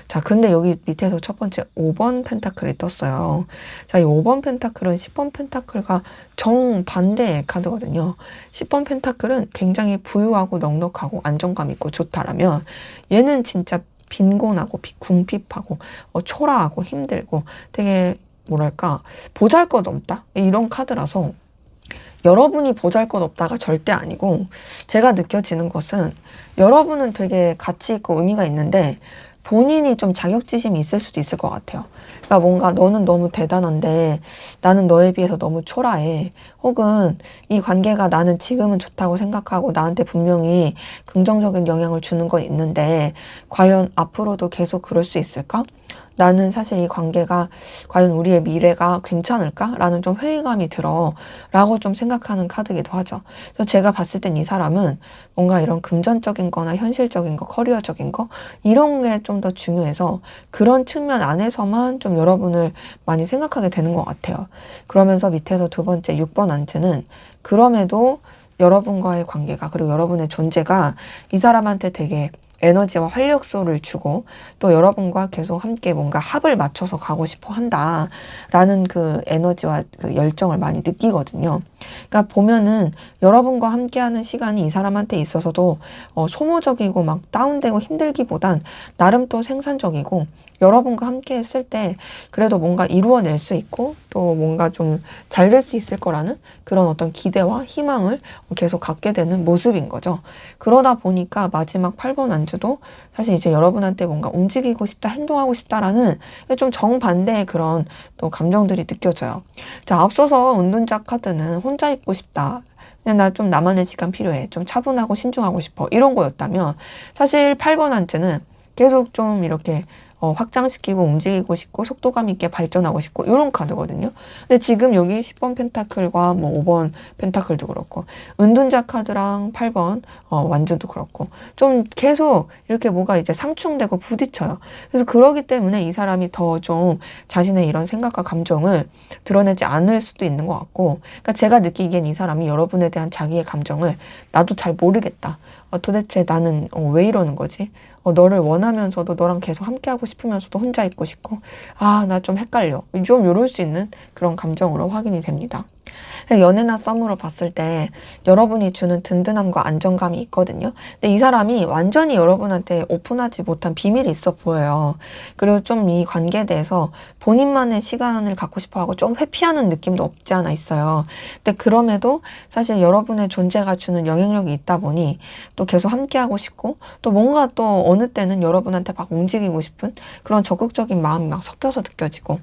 자, 근데 여기 밑에서 첫 번째 5번 펜타클이 떴어요. 자, 이 5번 펜타클은 10번 펜타클과 정반대의 카드거든요. 10번 펜타클은 굉장히 부유하고 넉넉하고 안정감 있고 좋다라면 얘는 진짜 빈곤하고 궁핍하고 초라하고 힘들고 되게 뭐랄까 보잘것없다 이런 카드라서 여러분이 보잘것없다가 절대 아니고 제가 느껴지는 것은 여러분은 되게 가치 있고 의미가 있는데 본인이 좀 자격지심이 있을 수도 있을 것 같아요. 그러니까 뭔가 너는 너무 대단한데 나는 너에 비해서 너무 초라해. 혹은 이 관계가 나는 지금은 좋다고 생각하고 나한테 분명히 긍정적인 영향을 주는 건 있는데 과연 앞으로도 계속 그럴 수 있을까? 나는 사실 이 관계가 과연 우리의 미래가 괜찮을까? 라는 좀 회의감이 들어 라고 좀 생각하는 카드이기도 하죠. 그래서 제가 봤을 땐 이 사람은 뭔가 이런 금전적인 거나 현실적인 거, 커리어적인 거 이런 게 좀 더 중요해서 그런 측면 안에서만 좀 여러분을 많이 생각하게 되는 것 같아요. 그러면서 밑에서 두 번째 6번 안트는 그럼에도 여러분과의 관계가 그리고 여러분의 존재가 이 사람한테 되게 에너지와 활력소를 주고 또 여러분과 계속 함께 뭔가 합을 맞춰서 가고 싶어 한다라는 그 에너지와 그 열정을 많이 느끼거든요. 그러니까 보면은 여러분과 함께하는 시간이 이 사람한테 있어서도 소모적이고 막 다운되고 힘들기보단 나름 또 생산적이고 여러분과 함께 했을 때 그래도 뭔가 이루어낼 수 있고 또 뭔가 좀 잘 될 수 있을 거라는 그런 어떤 기대와 희망을 계속 갖게 되는 모습인 거죠. 그러다 보니까 마지막 8번 안주도 사실 이제 여러분한테 뭔가 움직이고 싶다, 행동하고 싶다라는 좀 정반대의 그런 또 감정들이 느껴져요. 자, 앞서서 은둔자 카드는 혼자 있고 싶다. 그냥 나 좀 나만의 시간 필요해. 좀 차분하고 신중하고 싶어. 이런 거였다면 사실 8번 안주는 계속 좀 이렇게 확장시키고 움직이고 싶고 속도감 있게 발전하고 싶고 이런 카드거든요. 근데 지금 여기 10번 펜타클과 뭐 5번 펜타클도 그렇고 은둔자 카드랑 8번 완주도 그렇고 좀 계속 이렇게 뭐가 이제 상충되고 부딪혀요. 그래서 그러기 때문에 이 사람이 더 좀 자신의 이런 생각과 감정을 드러내지 않을 수도 있는 것 같고 그러니까 제가 느끼기엔 이 사람이 여러분에 대한 자기의 감정을 나도 잘 모르겠다. 도대체 나는 왜 이러는 거지? 너를 원하면서도 너랑 계속 함께하고 싶으면서도 혼자 있고 싶고 나 좀 헷갈려. 좀 이럴 수 있는 그런 감정으로 확인이 됩니다. 연애나 썸으로 봤을 때 여러분이 주는 든든함과 안정감이 있거든요. 근데 이 사람이 완전히 여러분한테 오픈하지 못한 비밀이 있어 보여요. 그리고 좀 이 관계에 대해서 본인만의 시간을 갖고 싶어하고 좀 회피하는 느낌도 없지 않아 있어요. 근데 그럼에도 사실 여러분의 존재가 주는 영향력이 있다 보니 또 계속 함께하고 싶고 또 뭔가 또 어느 때는 여러분한테 막 움직이고 싶은 그런 적극적인 마음이 막 섞여서 느껴지고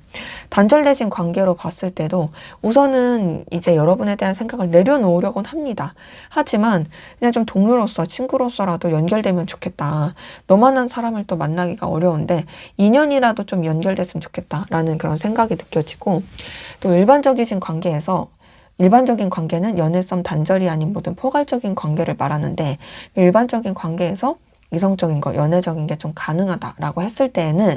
단절되신 관계로 봤을 때도 우선은 이제 여러분에 대한 생각을 내려놓으려고는 합니다. 하지만 그냥 좀 동료로서 친구로서라도 연결되면 좋겠다. 너만한 사람을 또 만나기가 어려운데 인연이라도 좀 연결됐으면 좋겠다라는 그런 생각이 느껴지고 또 일반적인 관계는 연애썸 단절이 아닌 모든 포괄적인 관계를 말하는데 일반적인 관계에서 이성적인 거, 연애적인 게 좀 가능하다라고 했을 때에는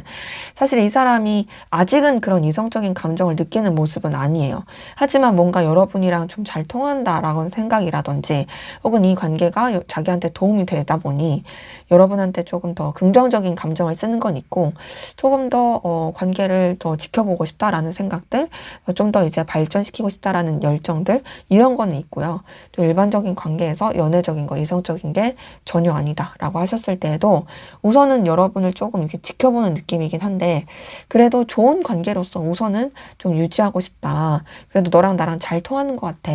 사실 이 사람이 아직은 그런 이성적인 감정을 느끼는 모습은 아니에요. 하지만 뭔가 여러분이랑 좀 잘 통한다라는 생각이라든지 혹은 이 관계가 자기한테 도움이 되다 보니 여러분한테 조금 더 긍정적인 감정을 쓰는 건 있고 조금 더 관계를 더 지켜보고 싶다라는 생각들, 좀 더 이제 발전시키고 싶다라는 열정들 이런 거는 있고요. 또 일반적인 관계에서 연애적인 거, 이성적인 게 전혀 아니다라고 하셨을 때에도 우선은 여러분을 조금 이렇게 지켜보는 느낌이긴 한데 그래도 좋은 관계로서 우선은 좀 유지하고 싶다. 그래도 너랑 나랑 잘 통하는 것 같아.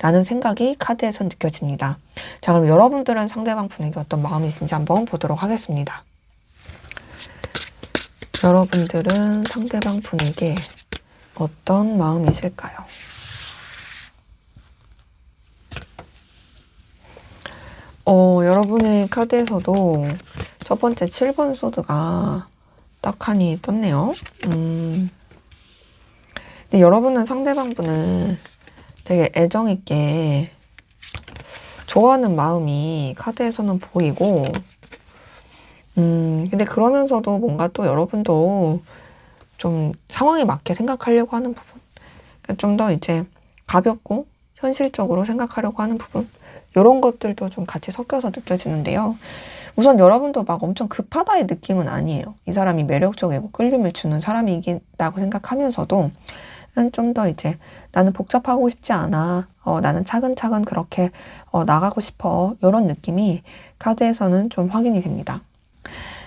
라는 생각이 카드에서 느껴집니다. 자, 그럼 여러분들은 상대방 분에게 어떤 마음이신지 한번 보도록 하겠습니다. 여러분들은 상대방 분에게 어떤 마음이실까요? 여러분의 카드에서도 첫 번째 7번 소드가 딱하니 떴네요. 근데 여러분은 상대방 분을 되게 애정 있게 좋아하는 마음이 카드에서는 보이고, 근데 그러면서도 뭔가 또 여러분도 좀 상황에 맞게 생각하려고 하는 부분, 좀 더 이제 가볍고 현실적으로 생각하려고 하는 부분, 이런 것들도 좀 같이 섞여서 느껴지는데요. 우선 여러분도 막 엄청 급하다의 느낌은 아니에요. 이 사람이 매력적이고 끌림을 주는 사람이다고 생각하면서도 좀 더 이제 나는 복잡하고 싶지 않아. 나는 차근차근 그렇게 나가고 싶어. 이런 느낌이 카드에서는 좀 확인이 됩니다.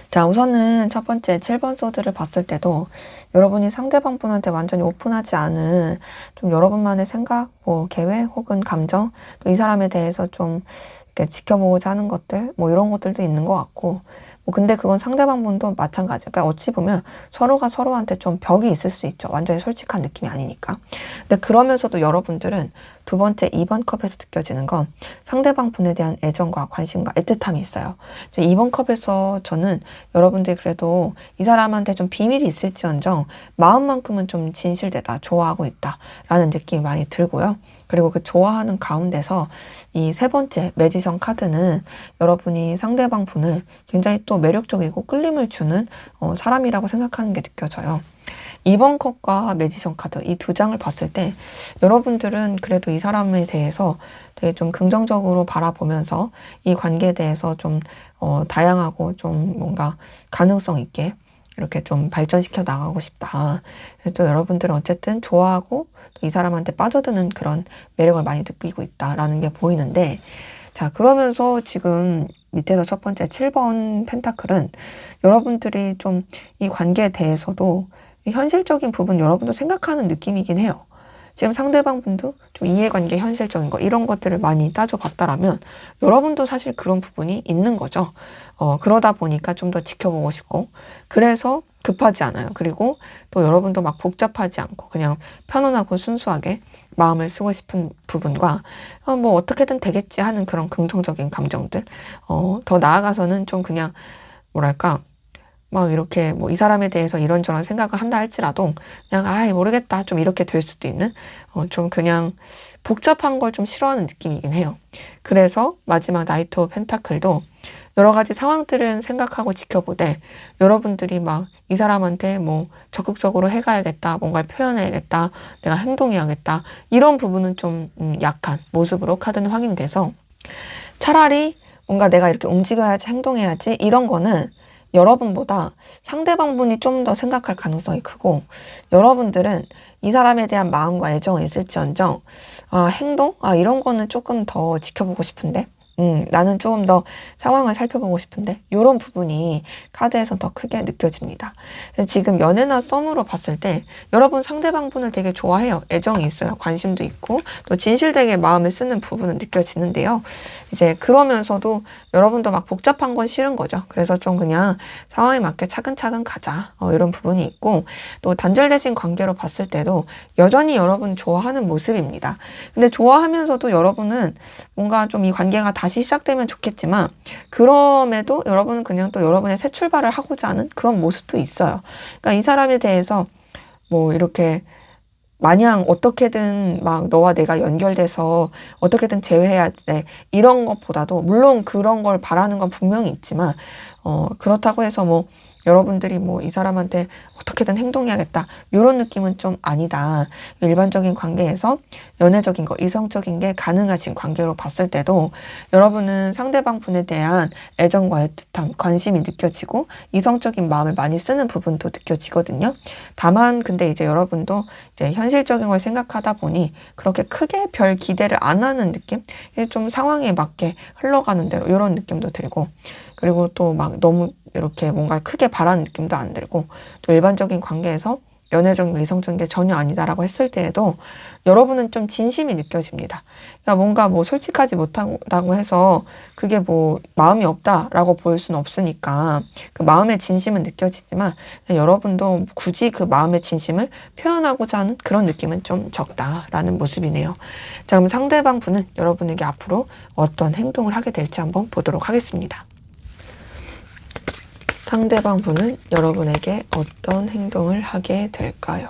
자, 우선은 첫 번째 7번 소드를 봤을 때도 여러분이 상대방 분한테 완전히 오픈하지 않은 좀 여러분만의 생각, 뭐 계획 혹은 감정, 또 이 사람에 대해서 좀 이렇게 지켜보고자 하는 것들, 뭐 이런 것들도 있는 것 같고, 뭐 근데 그건 상대방 분도 마찬가지. 그러니까 어찌 보면 서로가 서로한테 좀 벽이 있을 수 있죠. 완전히 솔직한 느낌이 아니니까. 근데 그러면서도 여러분들은 두 번째 2번 컵에서 느껴지는 건 상대방 분에 대한 애정과 관심과 애틋함이 있어요. 2번 컵에서 저는 여러분들이 그래도 이 사람한테 좀 비밀이 있을지언정 마음만큼은 좀 진실되다, 좋아하고 있다라는 느낌이 많이 들고요. 그리고 그 좋아하는 가운데서 이 세 번째 매지션 카드는 여러분이 상대방 분을 굉장히 또 매력적이고 끌림을 주는 사람이라고 생각하는 게 느껴져요. 2번 컵과 매지션 카드 이 두 장을 봤을 때 여러분들은 그래도 이 사람에 대해서 되게 좀 긍정적으로 바라보면서 이 관계에 대해서 좀 다양하고 좀 뭔가 가능성 있게 이렇게 좀 발전시켜 나가고 싶다. 또 여러분들은 어쨌든 좋아하고 또 이 사람한테 빠져드는 그런 매력을 많이 느끼고 있다라는 게 보이는데, 자, 그러면서 지금 밑에서 첫 번째 7번 펜타클은 여러분들이 좀 이 관계에 대해서도 현실적인 부분 여러분도 생각하는 느낌이긴 해요. 지금 상대방 분도 좀 이해관계 현실적인 거 이런 것들을 많이 따져봤다라면 여러분도 사실 그런 부분이 있는 거죠. 그러다 보니까 좀 더 지켜보고 싶고, 그래서 급하지 않아요. 그리고 또 여러분도 막 복잡하지 않고 그냥 편안하고 순수하게 마음을 쓰고 싶은 부분과 뭐 어떻게든 되겠지 하는 그런 긍정적인 감정들, 더 나아가서는 좀 그냥 뭐랄까 막 이렇게 뭐 이 사람에 대해서 이런저런 생각을 한다 할지라도 그냥 아이 모르겠다 좀 이렇게 될 수도 있는 좀 그냥 복잡한 걸 좀 싫어하는 느낌이긴 해요. 그래서 마지막 나이트 오브 펜타클도 여러 가지 상황들은 생각하고 지켜보되 여러분들이 막 이 사람한테 뭐 적극적으로 해가야겠다, 뭔가를 표현해야겠다, 내가 행동해야겠다 이런 부분은 좀 약한 모습으로 카드는 확인돼서 차라리 뭔가 내가 이렇게 움직여야지, 행동해야지 이런 거는 여러분보다 상대방 분이 좀 더 생각할 가능성이 크고, 여러분들은 이 사람에 대한 마음과 애정은 있을지언정 행동? 이런 거는 조금 더 지켜보고 싶은데, 나는 조금 더 상황을 살펴보고 싶은데 이런 부분이 카드에서 더 크게 느껴집니다. 지금 연애나 썸으로 봤을 때 여러분 상대방 분을 되게 좋아해요. 애정이 있어요. 관심도 있고 또 진실되게 마음을 쓰는 부분은 느껴지는데요. 이제 그러면서도 여러분도 막 복잡한 건 싫은 거죠. 그래서 좀 그냥 상황에 맞게 차근차근 가자, 이런 부분이 있고, 또 단절되신 관계로 봤을 때도 여전히 여러분 좋아하는 모습입니다. 근데 좋아하면서도 여러분은 뭔가 좀 이 관계가 다시 시작되면 좋겠지만 그럼에도 여러분은 그냥 또 여러분의 새 출발을 하고자 하는 그런 모습도 있어요. 그러니까 이 사람에 대해서 뭐 이렇게 마냥 어떻게든 막 너와 내가 연결돼서 어떻게든 제외해야 돼 이런 것보다도 물론 그런 걸 바라는 건 분명히 있지만 그렇다고 해서 뭐 여러분들이 뭐 이 사람한테 어떻게든 행동해야겠다 이런 느낌은 좀 아니다. 일반적인 관계에서 연애적인 거, 이성적인 게 가능하신 관계로 봤을 때도 여러분은 상대방 분에 대한 애정과 애틋함, 관심이 느껴지고 이성적인 마음을 많이 쓰는 부분도 느껴지거든요. 다만 근데 이제 여러분도 이제 현실적인 걸 생각하다 보니 그렇게 크게 별 기대를 안 하는 느낌? 좀 상황에 맞게 흘러가는 대로 이런 느낌도 들고, 그리고 또 막 너무 이렇게 뭔가 크게 바라는 느낌도 안 들고, 또 일반적인 관계에서 연애적인 이성적인 게 전혀 아니다라고 했을 때에도 여러분은 좀 진심이 느껴집니다. 그러니까 뭔가 뭐 솔직하지 못하다고 해서 그게 뭐 마음이 없다라고 보일 수는 없으니까 그 마음의 진심은 느껴지지만 여러분도 굳이 그 마음의 진심을 표현하고자 하는 그런 느낌은 좀 적다라는 모습이네요. 자, 그럼 상대방 분은 여러분에게 앞으로 어떤 행동을 하게 될지 한번 보도록 하겠습니다. 상대방 분은 여러분에게 어떤 행동을 하게 될까요?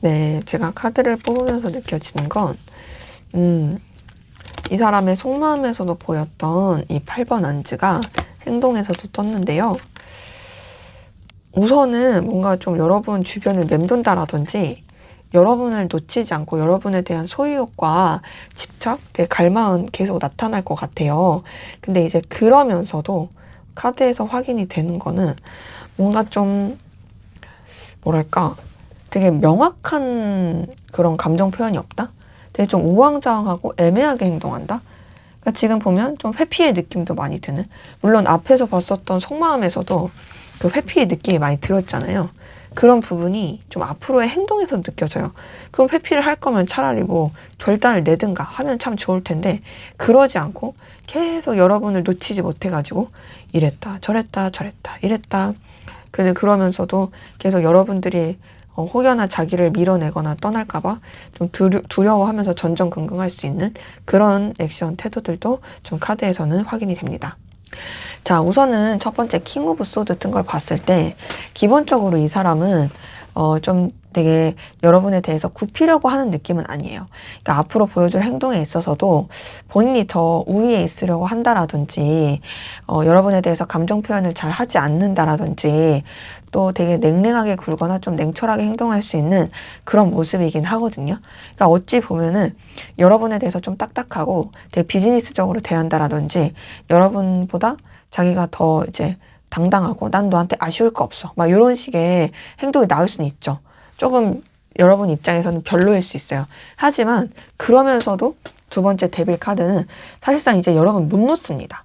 네, 제가 카드를 뽑으면서 느껴지는 건, 이 사람의 속마음에서도 보였던 이 8번 안즈가 행동에서도 떴는데요. 우선은 뭔가 좀 여러분 주변을 맴돈다라든지 여러분을 놓치지 않고 여러분에 대한 소유욕과 집착, 갈망은 계속 나타날 것 같아요. 근데 이제 그러면서도 카드에서 확인이 되는 거는 뭔가 좀 뭐랄까 되게 명확한 그런 감정 표현이 없다? 되게 좀 우왕좌왕하고 애매하게 행동한다? 그러니까 지금 보면 좀 회피의 느낌도 많이 드는, 물론 앞에서 봤었던 속마음에서도 그 회피의 느낌이 많이 들었잖아요. 그런 부분이 좀 앞으로의 행동에서 느껴져요. 그럼 회피를 할 거면 차라리 뭐 결단을 내든가 하면 참 좋을 텐데 그러지 않고 계속 여러분을 놓치지 못해가지고 이랬다 저랬다 이랬다. 근데 그러면서도 계속 여러분들이 혹여나 자기를 밀어내거나 떠날까봐 좀 두려워하면서 전전긍긍할 수 있는 그런 액션 태도들도 좀 카드에서는 확인이 됩니다. 자, 우선은 첫 번째 킹 오브 소드 뜬 걸 봤을 때 기본적으로 이 사람은 좀 되게 여러분에 대해서 굽히려고 하는 느낌은 아니에요. 그러니까 앞으로 보여줄 행동에 있어서도 본인이 더 우위에 있으려고 한다라든지 여러분에 대해서 감정 표현을 잘 하지 않는다라든지 또 되게 냉랭하게 굴거나 좀 냉철하게 행동할 수 있는 그런 모습이긴 하거든요. 그러니까 어찌 보면은 여러분에 대해서 좀 딱딱하고 되게 비즈니스적으로 대한다라든지 여러분보다 자기가 더 이제 당당하고 난 너한테 아쉬울 거 없어 막 이런 식의 행동이 나올 수는 있죠. 조금 여러분 입장에서는 별로일 수 있어요. 하지만 그러면서도 두 번째 데빌 카드는 사실상 이제 여러분 못 놓습니다.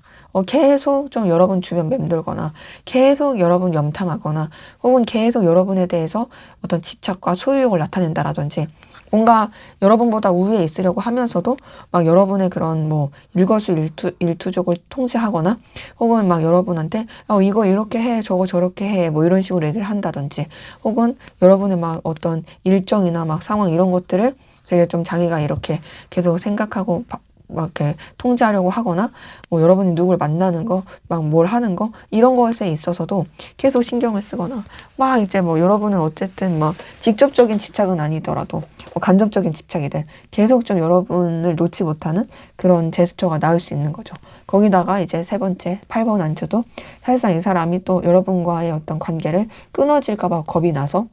계속 좀 여러분 주변 맴돌거나 계속 여러분 염탐하거나 혹은 계속 여러분에 대해서 어떤 집착과 소유욕을 나타낸다라든지 뭔가 여러분보다 우위에 있으려고 하면서도 막 여러분의 그런 뭐 일거수일투족을 통제하거나 혹은 막 여러분한테 이거 이렇게 해 저거 저렇게 해 뭐 이런 식으로 얘기를 한다든지 혹은 여러분의 막 어떤 일정이나 막 상황 이런 것들을 되게 좀 자기가 이렇게 계속 생각하고 막 이렇게 통제하려고 하거나 뭐 여러분이 누굴 만나는 거 막 뭘 하는 거 이런 것에 있어서도 계속 신경을 쓰거나 막 이제 뭐 여러분은 어쨌든 막 직접적인 집착은 아니더라도 뭐 간접적인 집착이든 계속 좀 여러분을 놓지 못하는 그런 제스처가 나올 수 있는 거죠. 거기다가 이제 세 번째 8번 안주도 사실상 이 사람이 또 여러분과의 어떤 관계를 끊어질까봐 겁이 나서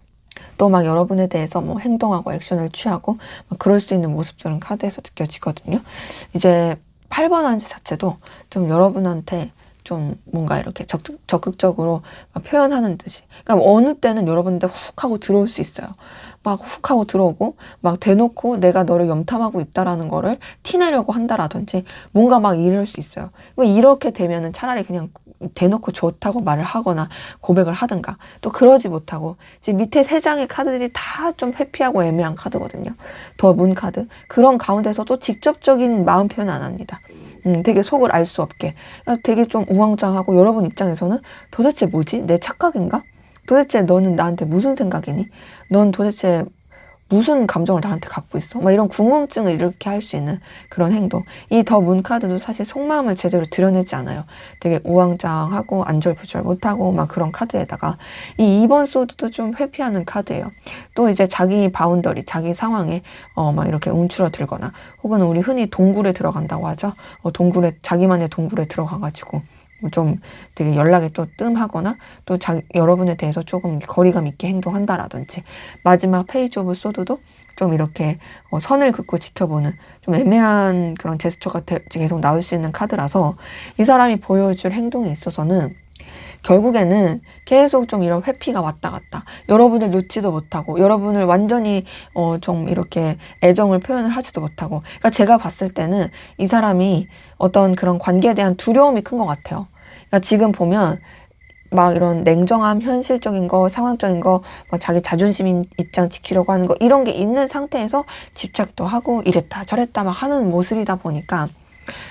또 막 여러분에 대해서 뭐 행동하고 액션을 취하고 막 그럴 수 있는 모습들은 카드에서 느껴지거든요. 이제 8번 안지 자체도 좀 여러분한테 좀 뭔가 이렇게 적극적으로 막 표현하는 듯이. 그러니까 어느 때는 여러분한테 훅 하고 들어올 수 있어요. 막 훅 하고 들어오고 막 대놓고 내가 너를 염탐하고 있다라는 거를 티내려고 한다라든지 뭔가 막 이럴 수 있어요. 이렇게 되면은 차라리 그냥 대놓고 좋다고 말을 하거나 고백을 하든가 또 그러지 못하고 지금 밑에 세 장의 카드들이 다 좀 회피하고 애매한 카드거든요. 더 문 카드 그런 가운데서도 직접적인 마음 표현 안 합니다. 되게 속을 알 수 없게 되게 좀 우왕좌왕하고 여러분 입장에서는 도대체 뭐지? 내 착각인가? 도대체 너는 나한테 무슨 생각이니? 넌 도대체 무슨 감정을 나한테 갖고 있어? 막 이런 궁금증을 이렇게 할 수 있는 그런 행동. 이 더 문 카드도 사실 속마음을 제대로 드러내지 않아요. 되게 우왕좌왕하고 안절부절 못하고 막 그런 카드에다가 이 2번 소드도 좀 회피하는 카드예요. 또 이제 자기 바운더리, 자기 상황에 막 이렇게 움츠러들거나 혹은 우리 흔히 동굴에 들어간다고 하죠. 자기만의 동굴에 들어가가지고 좀 되게 연락이 또 뜸하거나 또 여러분에 대해서 조금 거리감 있게 행동한다라든지 마지막 페이지 오브 소드도 좀 이렇게 선을 긋고 지켜보는 좀 애매한 그런 제스처가 계속 나올 수 있는 카드라서 이 사람이 보여줄 행동에 있어서는 결국에는 계속 좀 이런 회피가 왔다 갔다 여러분을 놓지도 못하고 여러분을 완전히 좀 이렇게 애정을 표현을 하지도 못하고 그러니까 제가 봤을 때는 이 사람이 어떤 그런 관계에 대한 두려움이 큰 것 같아요. 그러니까 지금 보면 막 이런 냉정함, 현실적인 거, 상황적인 거, 막 자기 자존심 입장 지키려고 하는 거 이런 게 있는 상태에서 집착도 하고 이랬다 저랬다 막 하는 모습이다 보니까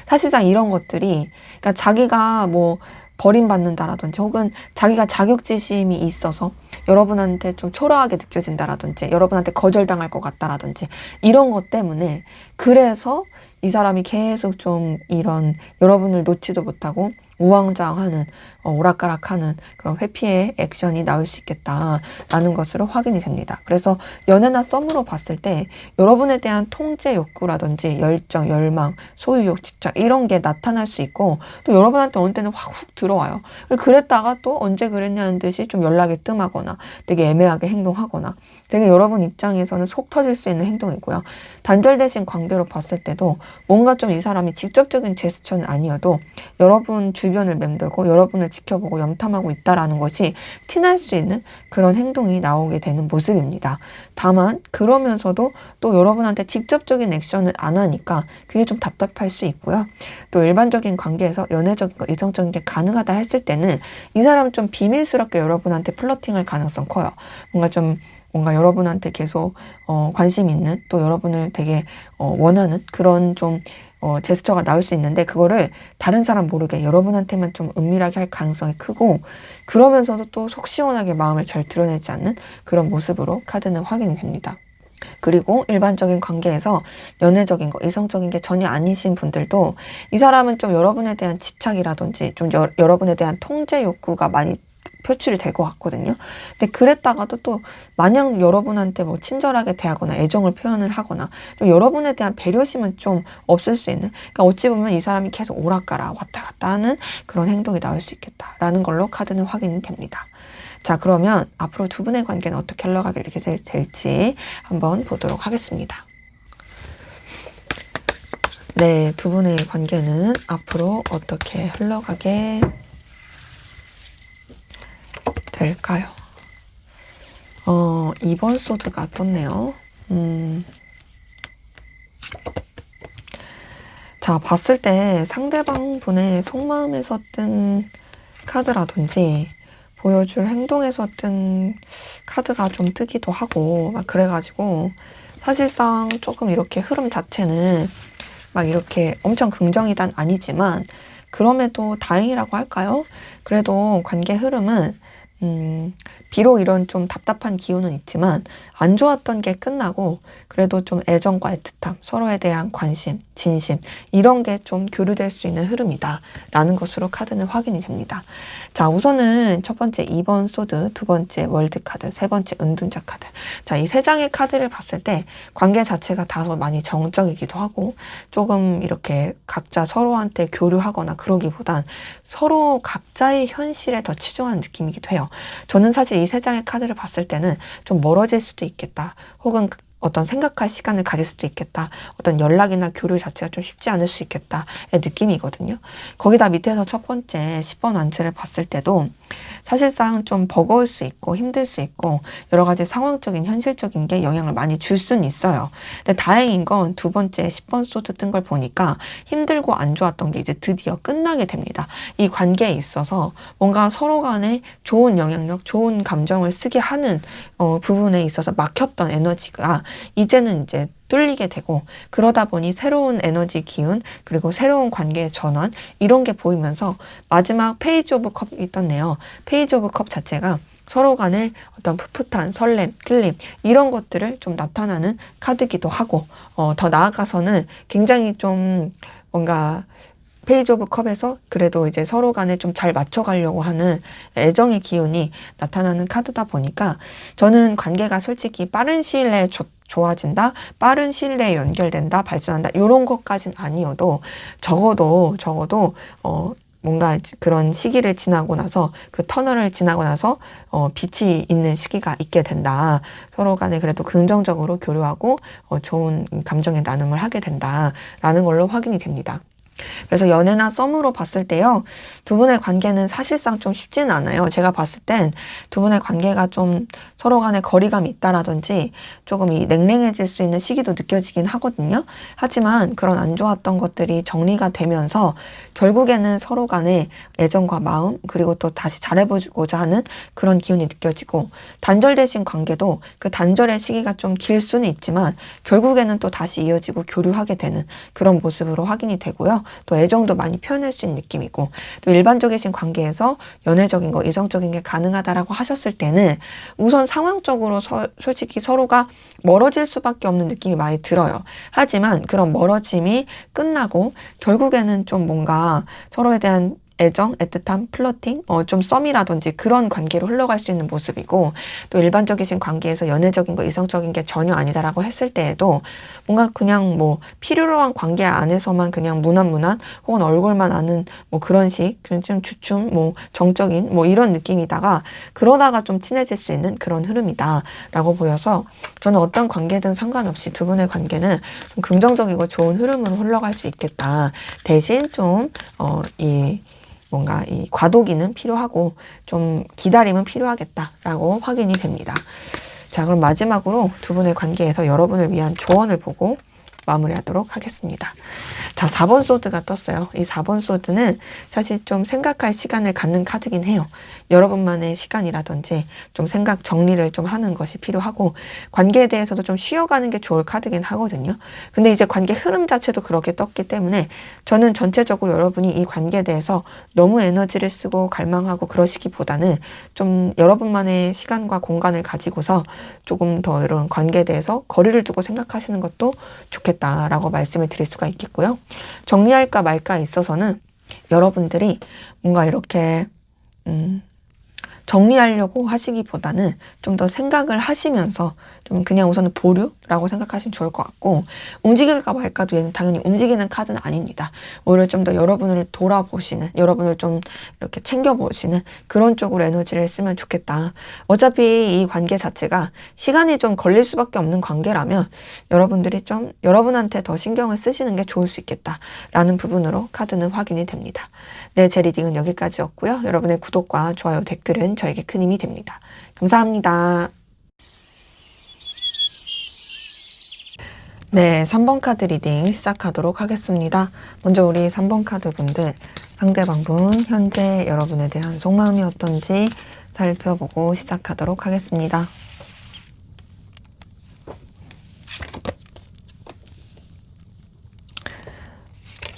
사실상 이런 것들이 그러니까 자기가 뭐 버림받는다라든지 혹은 자기가 자격지심이 있어서 여러분한테 좀 초라하게 느껴진다라든지 여러분한테 거절당할 것 같다라든지 이런 것 때문에 그래서 이 사람이 계속 좀 이런 여러분을 놓지도 못하고 우왕좌왕하는 오락가락하는 그런 회피의 액션이 나올 수 있겠다라는 것으로 확인이 됩니다. 그래서 연애나 썸으로 봤을 때 여러분에 대한 통제 욕구라든지 열정, 열망, 소유욕, 집착 이런 게 나타날 수 있고 또 여러분한테 어느 때는 확 훅 들어와요. 그랬다가 또 언제 그랬냐는 듯이 좀 연락이 뜸하거나 되게 애매하게 행동하거나 되게 여러분 입장에서는 속 터질 수 있는 행동이고요. 단절되신 관계로 봤을 때도 뭔가 좀 이 사람이 직접적인 제스처는 아니어도 여러분 주변을 맴돌고 여러분을 지켜보고 염탐하고 있다라는 것이 티날 수 있는 그런 행동이 나오게 되는 모습입니다. 다만 그러면서도 또 여러분한테 직접적인 액션을 안 하니까 그게 좀 답답할 수 있고요. 또 일반적인 관계에서 연애적인 거, 이성적인 게 가능하다 했을 때는 이 사람 좀 비밀스럽게 여러분한테 플러팅할 가능성 커요. 뭔가 여러분한테 계속 관심 있는 또 여러분을 되게 원하는 그런 좀 제스처가 나올 수 있는데 그거를 다른 사람 모르게 여러분한테만 좀 은밀하게 할 가능성이 크고 그러면서도 또 속 시원하게 마음을 잘 드러내지 않는 그런 모습으로 카드는 확인이 됩니다. 그리고 일반적인 관계에서 연애적인 거, 이성적인 게 전혀 아니신 분들도 이 사람은 좀 여러분에 대한 집착이라든지 좀 여러분에 대한 통제 욕구가 많이 표출이 될 것 같거든요. 근데 그랬다가도 또 마냥 여러분한테 뭐 친절하게 대하거나 애정을 표현을 하거나 좀 여러분에 대한 배려심은 좀 없을 수 있는, 그러니까 어찌 보면 이 사람이 계속 오락가락 왔다 갔다 하는 그런 행동이 나올 수 있겠다라는 걸로 카드는 확인이 됩니다. 자, 그러면 앞으로 두 분의 관계는 어떻게 흘러가게 될지 한번 보도록 하겠습니다. 네, 두 분의 관계는 앞으로 어떻게 흘러가게 될까요? 2번 소드가 떴네요. 자, 봤을 때 상대방 분의 속마음에서 뜬 카드라든지 보여줄 행동에서 뜬 카드가 좀 뜨기도 하고 막 그래가지고 사실상 조금 이렇게 흐름 자체는 막 이렇게 엄청 긍정이단 아니지만 그럼에도 다행이라고 할까요? 그래도 관계 흐름은 비록 이런 좀 답답한 기운은 있지만 안 좋았던 게 끝나고 그래도 좀 애정과 애틋함, 서로에 대한 관심, 진심 이런 게 좀 교류될 수 있는 흐름이다 라는 것으로 카드는 확인이 됩니다. 자, 우선은 첫 번째 2번 소드, 두 번째 월드 카드, 세 번째 은둔자 카드. 자, 이 세 장의 카드를 봤을 때 관계 자체가 다소 많이 정적이기도 하고 조금 이렇게 각자 서로한테 교류하거나 그러기보단 서로 각자의 현실에 더 치중하는 느낌이기도 해요. 저는 사실 이 세 장의 카드를 봤을 때는 좀 멀어질 수도 있겠다. 혹은 어떤 생각할 시간을 가질 수도 있겠다. 어떤 연락이나 교류 자체가 좀 쉽지 않을 수 있겠다의 느낌이거든요. 거기다 밑에서 첫 번째 10번 완체를 봤을 때도 사실상 좀 버거울 수 있고 힘들 수 있고 여러 가지 상황적인 현실적인 게 영향을 많이 줄 수는 있어요. 근데 다행인 건 두 번째 10번 소드 뜬 걸 보니까 힘들고 안 좋았던 게 이제 드디어 끝나게 됩니다. 이 관계에 있어서 뭔가 서로 간에 좋은 영향력, 좋은 감정을 쓰게 하는 부분에 있어서 막혔던 에너지가 이제는 이제 뚫리게 되고 그러다 보니 새로운 에너지 기운 그리고 새로운 관계의 전환 이런 게 보이면서 마지막 페이지 오브 컵이 떴네요. 페이지 오브 컵 자체가 서로 간의 어떤 풋풋한 설렘, 끌림 이런 것들을 좀 나타나는 카드기도 하고 더 나아가서는 굉장히 좀 뭔가 페이지 오브 컵에서 그래도 이제 서로 간에 좀 잘 맞춰가려고 하는 애정의 기운이 나타나는 카드다 보니까 저는 관계가 솔직히 빠른 시일 내에 좋아진다, 빠른 시일 내에 연결된다, 발전한다 이런 것까진 아니어도 적어도 뭔가 그런 시기를 지나고 나서 그 터널을 지나고 나서 빛이 있는 시기가 있게 된다. 서로 간에 그래도 긍정적으로 교류하고 좋은 감정의 나눔을 하게 된다라는 걸로 확인이 됩니다. 그래서 연애나 썸으로 봤을 때요, 두 분의 관계는 사실상 좀 쉽지는 않아요. 제가 봤을 땐 두 분의 관계가 좀 서로 간에 거리감이 있다라든지 조금 이 냉랭해질 수 있는 시기도 느껴지긴 하거든요. 하지만 그런 안 좋았던 것들이 정리가 되면서 결국에는 서로 간에 애정과 마음 그리고 또 다시 잘해보고자 하는 그런 기운이 느껴지고 단절되신 관계도 그 단절의 시기가 좀 길 수는 있지만 결국에는 또 다시 이어지고 교류하게 되는 그런 모습으로 확인이 되고요. 또 애정도 많이 표현할 수 있는 느낌이고 또 일반적이신 관계에서 연애적인 거, 이성적인 게 가능하다라고 하셨을 때는 우선 상황적으로 솔직히 서로가 멀어질 수밖에 없는 느낌이 많이 들어요. 하지만 그런 멀어짐이 끝나고 결국에는 좀 뭔가 서로에 대한 애정, 애틋함, 플러팅, 좀 썸이라든지 그런 관계로 흘러갈 수 있는 모습이고, 또 일반적이신 관계에서 연애적인 거, 이성적인 게 전혀 아니다라고 했을 때에도 뭔가 그냥 뭐 필요로 한 관계 안에서만 그냥 무난무난 혹은 얼굴만 아는 뭐 그런 식, 그냥 좀 주춤, 뭐 정적인 뭐 이런 느낌이다가 그러다가 좀 친해질 수 있는 그런 흐름이다라고 보여서 저는 어떤 관계든 상관없이 두 분의 관계는 좀 긍정적이고 좋은 흐름으로 흘러갈 수 있겠다. 대신 좀, 뭔가 이 과도기는 필요하고 좀 기다림은 필요하겠다라고 확인이 됩니다. 자, 그럼 마지막으로 두 분의 관계에서 여러분을 위한 조언을 보고 마무리하도록 하겠습니다. 자, 4번 소드가 떴어요. 이 4번 소드는 사실 좀 생각할 시간을 갖는 카드긴 해요. 여러분만의 시간이라든지 좀 생각 정리를 좀 하는 것이 필요하고 관계에 대해서도 좀 쉬어가는 게 좋을 카드긴 하거든요. 근데 이제 관계 흐름 자체도 그렇게 떴기 때문에 저는 전체적으로 여러분이 이 관계에 대해서 너무 에너지를 쓰고 갈망하고 그러시기보다는 좀 여러분만의 시간과 공간을 가지고서 조금 더 이런 관계에 대해서 거리를 두고 생각하시는 것도 좋겠다라고 말씀을 드릴 수가 있겠고요. 정리할까 말까에 있어서는 여러분들이 뭔가 이렇게 정리하려고 하시기보다는 좀 더 생각을 하시면서 좀 그냥 우선은 보류라고 생각하시면 좋을 것 같고, 움직일까 말까도 얘는 당연히 움직이는 카드는 아닙니다. 오히려 좀 더 여러분을 돌아보시는, 여러분을 좀 이렇게 챙겨보시는 그런 쪽으로 에너지를 쓰면 좋겠다. 어차피 이 관계 자체가 시간이 좀 걸릴 수밖에 없는 관계라면 여러분들이 좀 여러분한테 더 신경을 쓰시는 게 좋을 수 있겠다라는 부분으로 카드는 확인이 됩니다. 네, 제 리딩은 여기까지였고요. 여러분의 구독과 좋아요, 댓글은 저에게 큰 힘이 됩니다. 감사합니다. 네, 3번 카드 리딩 시작하도록 하겠습니다. 먼저 우리 3번 카드 분들, 상대방분 현재 여러분에 대한 속마음이 어떤지 살펴보고 시작하도록 하겠습니다.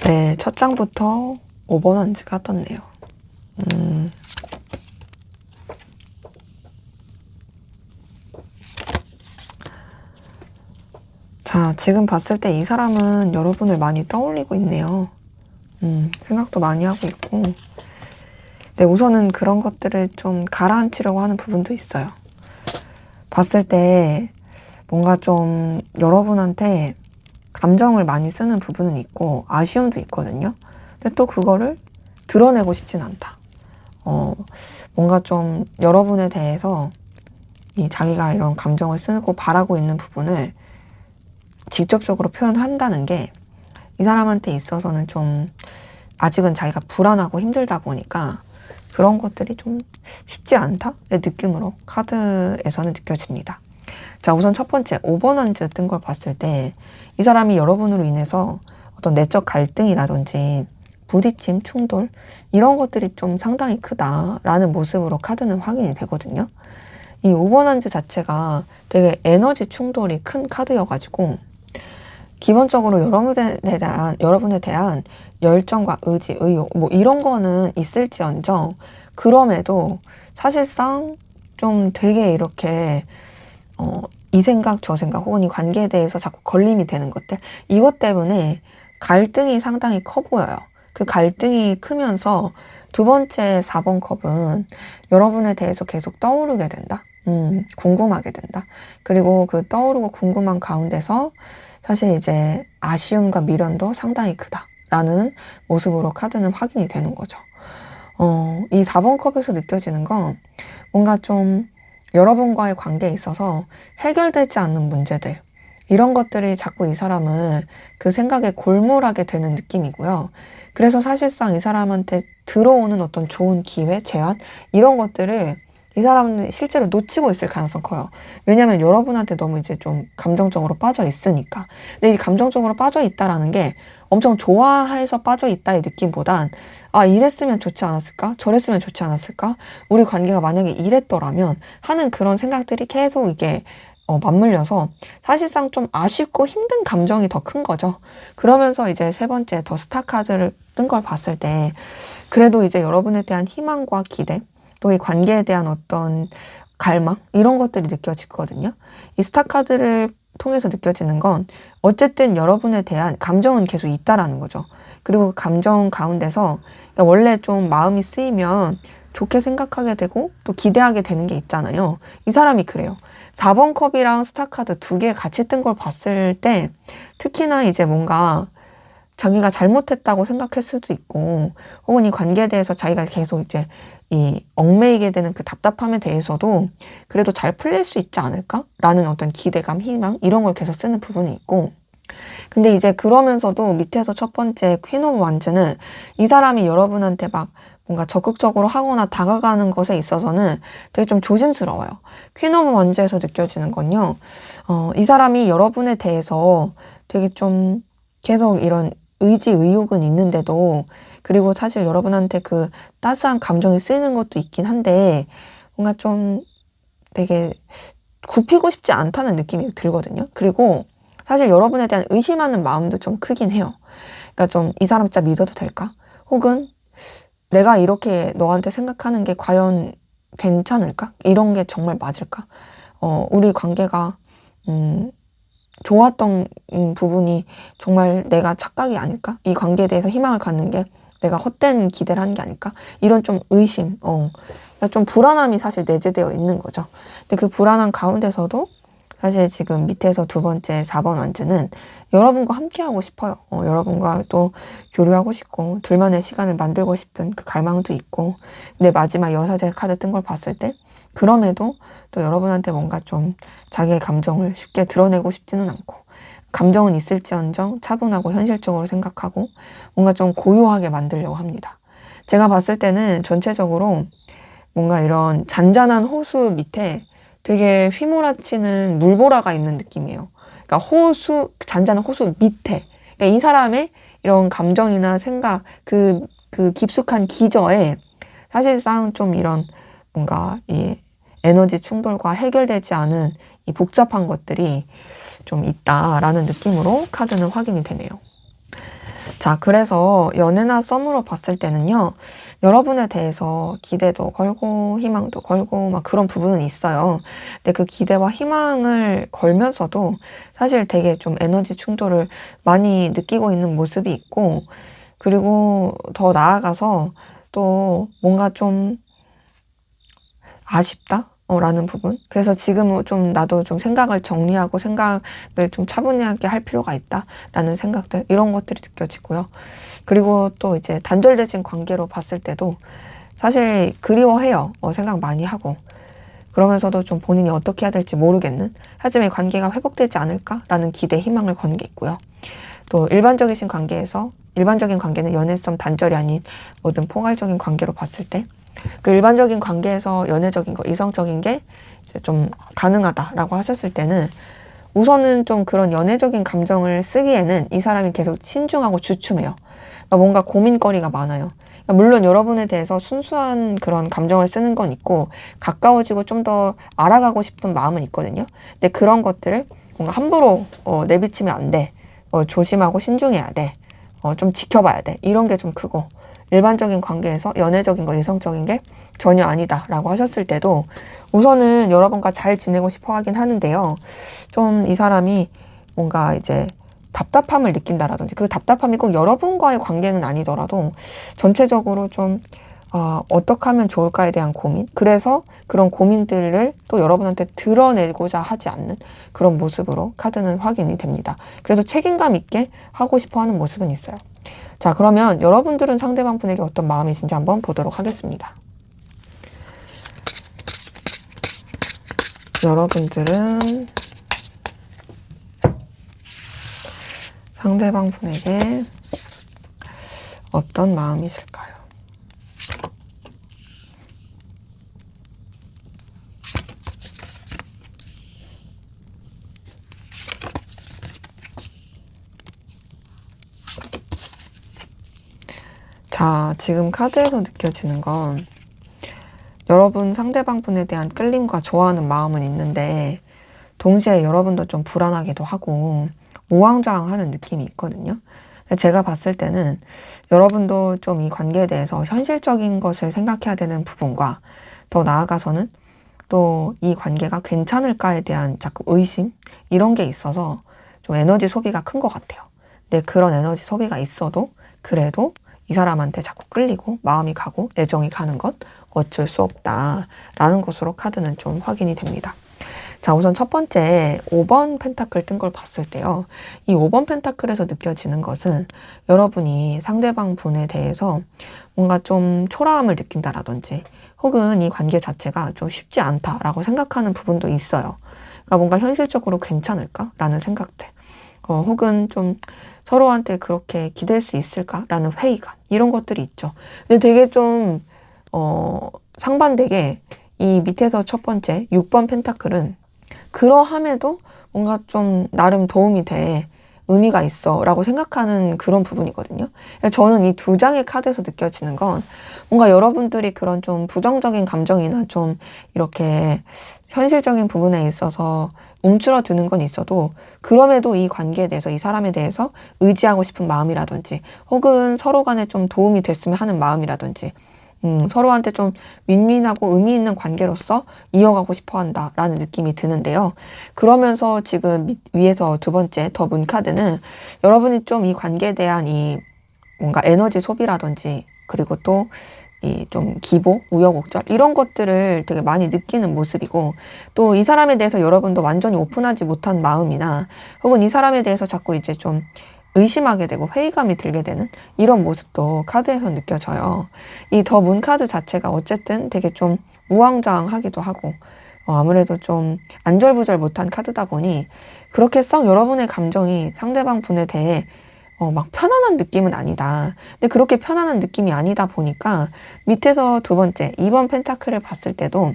네, 첫 장부터 5번 원지가 떴네요. 자, 지금 봤을 때 이 사람은 여러분을 많이 떠올리고 있네요. 생각도 많이 하고 있고. 네, 우선은 그런 것들을 좀 가라앉히려고 하는 부분도 있어요. 봤을 때 뭔가 좀 여러분한테 감정을 많이 쓰는 부분은 있고 아쉬움도 있거든요. 근데 또 그거를 드러내고 싶진 않다. 뭔가 좀 여러분에 대해서 자기가 이런 감정을 쓰고 바라고 있는 부분을 직접적으로 표현한다는 게 이 사람한테 있어서는 좀 아직은 자기가 불안하고 힘들다 보니까 그런 것들이 좀 쉽지 않다의 느낌으로 카드에서는 느껴집니다. 자, 우선 첫 번째 5번 원즈 뜬 걸 봤을 때 이 사람이 여러분으로 인해서 어떤 내적 갈등이라든지 부딪힘, 충돌 이런 것들이 좀 상당히 크다라는 모습으로 카드는 확인이 되거든요. 이 5번 원즈 자체가 되게 에너지 충돌이 큰 카드여가지고 기본적으로 여러분에 대한 열정과 의지, 의욕 뭐 이런 거는 있을지언정 그럼에도 사실상 좀 되게 이렇게 이 생각 저 생각 혹은 이 관계에 대해서 자꾸 걸림이 되는 것들 이것 때문에 갈등이 상당히 커 보여요. 그 갈등이 크면서 두 번째 4번 컵은 여러분에 대해서 계속 떠오르게 된다. 궁금하게 된다. 그리고 그 떠오르고 궁금한 가운데서 사실 이제 아쉬움과 미련도 상당히 크다라는 모습으로 카드는 확인이 되는 거죠. 이 4번 컵에서 느껴지는 건 뭔가 좀 여러분과의 관계에 있어서 해결되지 않는 문제들 이런 것들이 자꾸 이 사람을 그 생각에 골몰하게 되는 느낌이고요. 그래서 사실상 이 사람한테 들어오는 어떤 좋은 기회, 제안 이런 것들을 이 사람은 실제로 놓치고 있을 가능성이 커요. 왜냐하면 여러분한테 너무 이제 좀 감정적으로 빠져 있으니까. 근데 이 감정적으로 빠져 있다라는 게 엄청 좋아해서 빠져 있다의 느낌보단 아, 이랬으면 좋지 않았을까? 저랬으면 좋지 않았을까? 우리 관계가 만약에 이랬더라면 하는 그런 생각들이 계속 이게 맞물려서 사실상 좀 아쉽고 힘든 감정이 더 큰 거죠. 그러면서 이제 세 번째 더 스타 카드를 뜬 걸 봤을 때 그래도 이제 여러분에 대한 희망과 기대 또 이 관계에 대한 어떤 갈망 이런 것들이 느껴지거든요. 이 스타 카드를 통해서 느껴지는 건 어쨌든 여러분에 대한 감정은 계속 있다라는 거죠. 그리고 그 감정 가운데서 원래 좀 마음이 쓰이면 좋게 생각하게 되고 또 기대하게 되는 게 있잖아요. 이 사람이 그래요. 4번 컵이랑 스타카드 두 개 같이 뜬 걸 봤을 때 특히나 이제 뭔가 자기가 잘못했다고 생각할 수도 있고 혹은 이 관계에 대해서 자기가 계속 이제 이 얽매이게 되는 그 답답함에 대해서도 그래도 잘 풀릴 수 있지 않을까라는 어떤 기대감, 희망 이런 걸 계속 쓰는 부분이 있고 근데 이제 그러면서도 밑에서 첫 번째 퀸 오브 완즈는 이 사람이 여러분한테 막 뭔가 적극적으로 하거나 다가가는 것에 있어서는 되게 좀 조심스러워요. 퀸 오브 완즈에서 느껴지는 건요. 이 사람이 여러분에 대해서 되게 좀 계속 이런 의지, 의욕은 있는데도 그리고 사실 여러분한테 그 따스한 감정이 쓰이는 것도 있긴 한데 뭔가 좀 되게 굽히고 싶지 않다는 느낌이 들거든요. 그리고 사실 여러분에 대한 의심하는 마음도 좀 크긴 해요. 그러니까 좀 이 사람 진짜 믿어도 될까? 혹은 내가 이렇게 너한테 생각하는 게 과연 괜찮을까? 이런 게 정말 맞을까? 우리 관계가 좋았던 부분이 정말 내가 착각이 아닐까? 이 관계에 대해서 희망을 갖는 게 내가 헛된 기대를 하는 게 아닐까? 이런 좀 의심, 좀 불안함이 사실 내재되어 있는 거죠. 근데 그 불안함 가운데서도 사실 지금 밑에서 두 번째 4번 완즈는 여러분과 함께 하고 싶어요. 여러분과 또 교류하고 싶고 둘만의 시간을 만들고 싶은 그 갈망도 있고 근데 마지막 여사제 카드 뜬 걸 봤을 때 그럼에도 또 여러분한테 뭔가 좀 자기의 감정을 쉽게 드러내고 싶지는 않고 감정은 있을지언정 차분하고 현실적으로 생각하고 뭔가 좀 고요하게 만들려고 합니다. 제가 봤을 때는 전체적으로 뭔가 이런 잔잔한 호수 밑에 되게 휘몰아치는 물보라가 있는 느낌이에요. 그러니까 잔잔한 호수 밑에. 그러니까 이 사람의 이런 감정이나 생각, 그 깊숙한 기저에 사실상 좀 이런 뭔가 이 에너지 충돌과 해결되지 않은 이 복잡한 것들이 좀 있다라는 느낌으로 카드는 확인이 되네요. 자, 그래서 연애나 썸으로 봤을 때는요, 여러분에 대해서 기대도 걸고 희망도 걸고 막 그런 부분은 있어요. 근데 그 기대와 희망을 걸면서도 사실 되게 좀 에너지 충돌을 많이 느끼고 있는 모습이 있고, 그리고 더 나아가서 또 뭔가 좀 아쉽다? 라는 부분. 그래서 지금은 좀 나도 좀 생각을 정리하고 생각을 좀 차분하게 할 필요가 있다라는 생각들, 이런 것들이 느껴지고요. 그리고 또 이제 단절되신 관계로 봤을 때도 사실 그리워해요. 생각 많이 하고. 그러면서도 좀 본인이 어떻게 해야 될지 모르겠는. 하지만 이 관계가 회복되지 않을까라는 기대, 희망을 거는 게 있고요. 또 일반적인 관계는 연애성 단절이 아닌 모든 포괄적인 관계로 봤을 때 그 일반적인 관계에서 연애적인 거, 이성적인 게 이제 좀 가능하다라고 하셨을 때는 우선은 좀 그런 연애적인 감정을 쓰기에는 이 사람이 계속 신중하고 주춤해요. 그러니까 뭔가 고민거리가 많아요. 그러니까 물론 여러분에 대해서 순수한 그런 감정을 쓰는 건 있고 가까워지고 좀 더 알아가고 싶은 마음은 있거든요. 근데 그런 것들을 뭔가 함부로 내비치면 안 돼. 조심하고 신중해야 돼. 좀 지켜봐야 돼. 이런 게 좀 크고 일반적인 관계에서 연애적인 거, 이성적인 게 전혀 아니다라고 하셨을 때도 우선은 여러분과 잘 지내고 싶어 하긴 하는데요. 좀 이 사람이 뭔가 이제 답답함을 느낀다라든지 그 답답함이 꼭 여러분과의 관계는 아니더라도 전체적으로 좀 어떻게 하면 좋을까에 대한 고민, 그래서 그런 고민들을 또 여러분한테 드러내고자 하지 않는 그런 모습으로 카드는 확인이 됩니다. 그래도 책임감 있게 하고 싶어 하는 모습은 있어요. 자, 그러면 여러분들은 상대방 분에게 어떤 마음이신지 한번 보도록 하겠습니다. 여러분들은 상대방 분에게 어떤 마음이실까요? 자, 지금 카드에서 느껴지는 건 여러분 상대방 분에 대한 끌림과 좋아하는 마음은 있는데 동시에 여러분도 좀 불안하기도 하고 우왕좌왕하는 느낌이 있거든요. 제가 봤을 때는 여러분도 좀 이 관계에 대해서 현실적인 것을 생각해야 되는 부분과 더 나아가서는 또 이 관계가 괜찮을까에 대한 자꾸 의심 이런 게 있어서 좀 에너지 소비가 큰 것 같아요. 근데 그런 에너지 소비가 있어도 그래도 이 사람한테 자꾸 끌리고 마음이 가고 애정이 가는 것 어쩔 수 없다라는 것으로 카드는 좀 확인이 됩니다. 자, 우선 첫 번째 5번 펜타클 뜬 걸 봤을 때요. 이 5번 펜타클에서 느껴지는 것은 여러분이 상대방 분에 대해서 뭔가 좀 초라함을 느낀다라든지 혹은 이 관계 자체가 좀 쉽지 않다라고 생각하는 부분도 있어요. 그러니까 뭔가 현실적으로 괜찮을까라는 생각들. 혹은 좀 서로한테 그렇게 기댈 수 있을까라는 회의감. 이런 것들이 있죠. 근데 되게 좀 상반되게 이 밑에서 첫 번째 6번 펜타클은 그러함에도 뭔가 좀 나름 도움이 돼, 의미가 있어 라고 생각하는 그런 부분이거든요. 저는 이 두 장의 카드에서 느껴지는 건 뭔가 여러분들이 그런 좀 부정적인 감정이나 좀 이렇게 현실적인 부분에 있어서 움츠러드는 건 있어도 그럼에도 이 관계에 대해서 이 사람에 대해서 의지하고 싶은 마음이라든지 혹은 서로 간에 좀 도움이 됐으면 하는 마음이라든지 서로한테 좀 윈윈하고 의미 있는 관계로서 이어가고 싶어 한다라는 느낌이 드는데요. 그러면서 지금 위에서 두 번째 더 문 카드는 여러분이 좀 이 관계에 대한 이 뭔가 에너지 소비라든지 그리고 또 이 좀 기복, 우여곡절 이런 것들을 되게 많이 느끼는 모습이고 또 이 사람에 대해서 여러분도 완전히 오픈하지 못한 마음이나 혹은 이 사람에 대해서 자꾸 이제 좀 의심하게 되고 회의감이 들게 되는 이런 모습도 카드에서 느껴져요. 이 더 문 카드 자체가 어쨌든 되게 좀 우왕좌왕하기도 하고 아무래도 좀 안절부절 못한 카드다 보니 그렇게 썩 여러분의 감정이 상대방 분에 대해 막 편안한 느낌은 아니다. 근데 그렇게 편안한 느낌이 아니다 보니까 밑에서 두 번째 2번 펜타클을 봤을 때도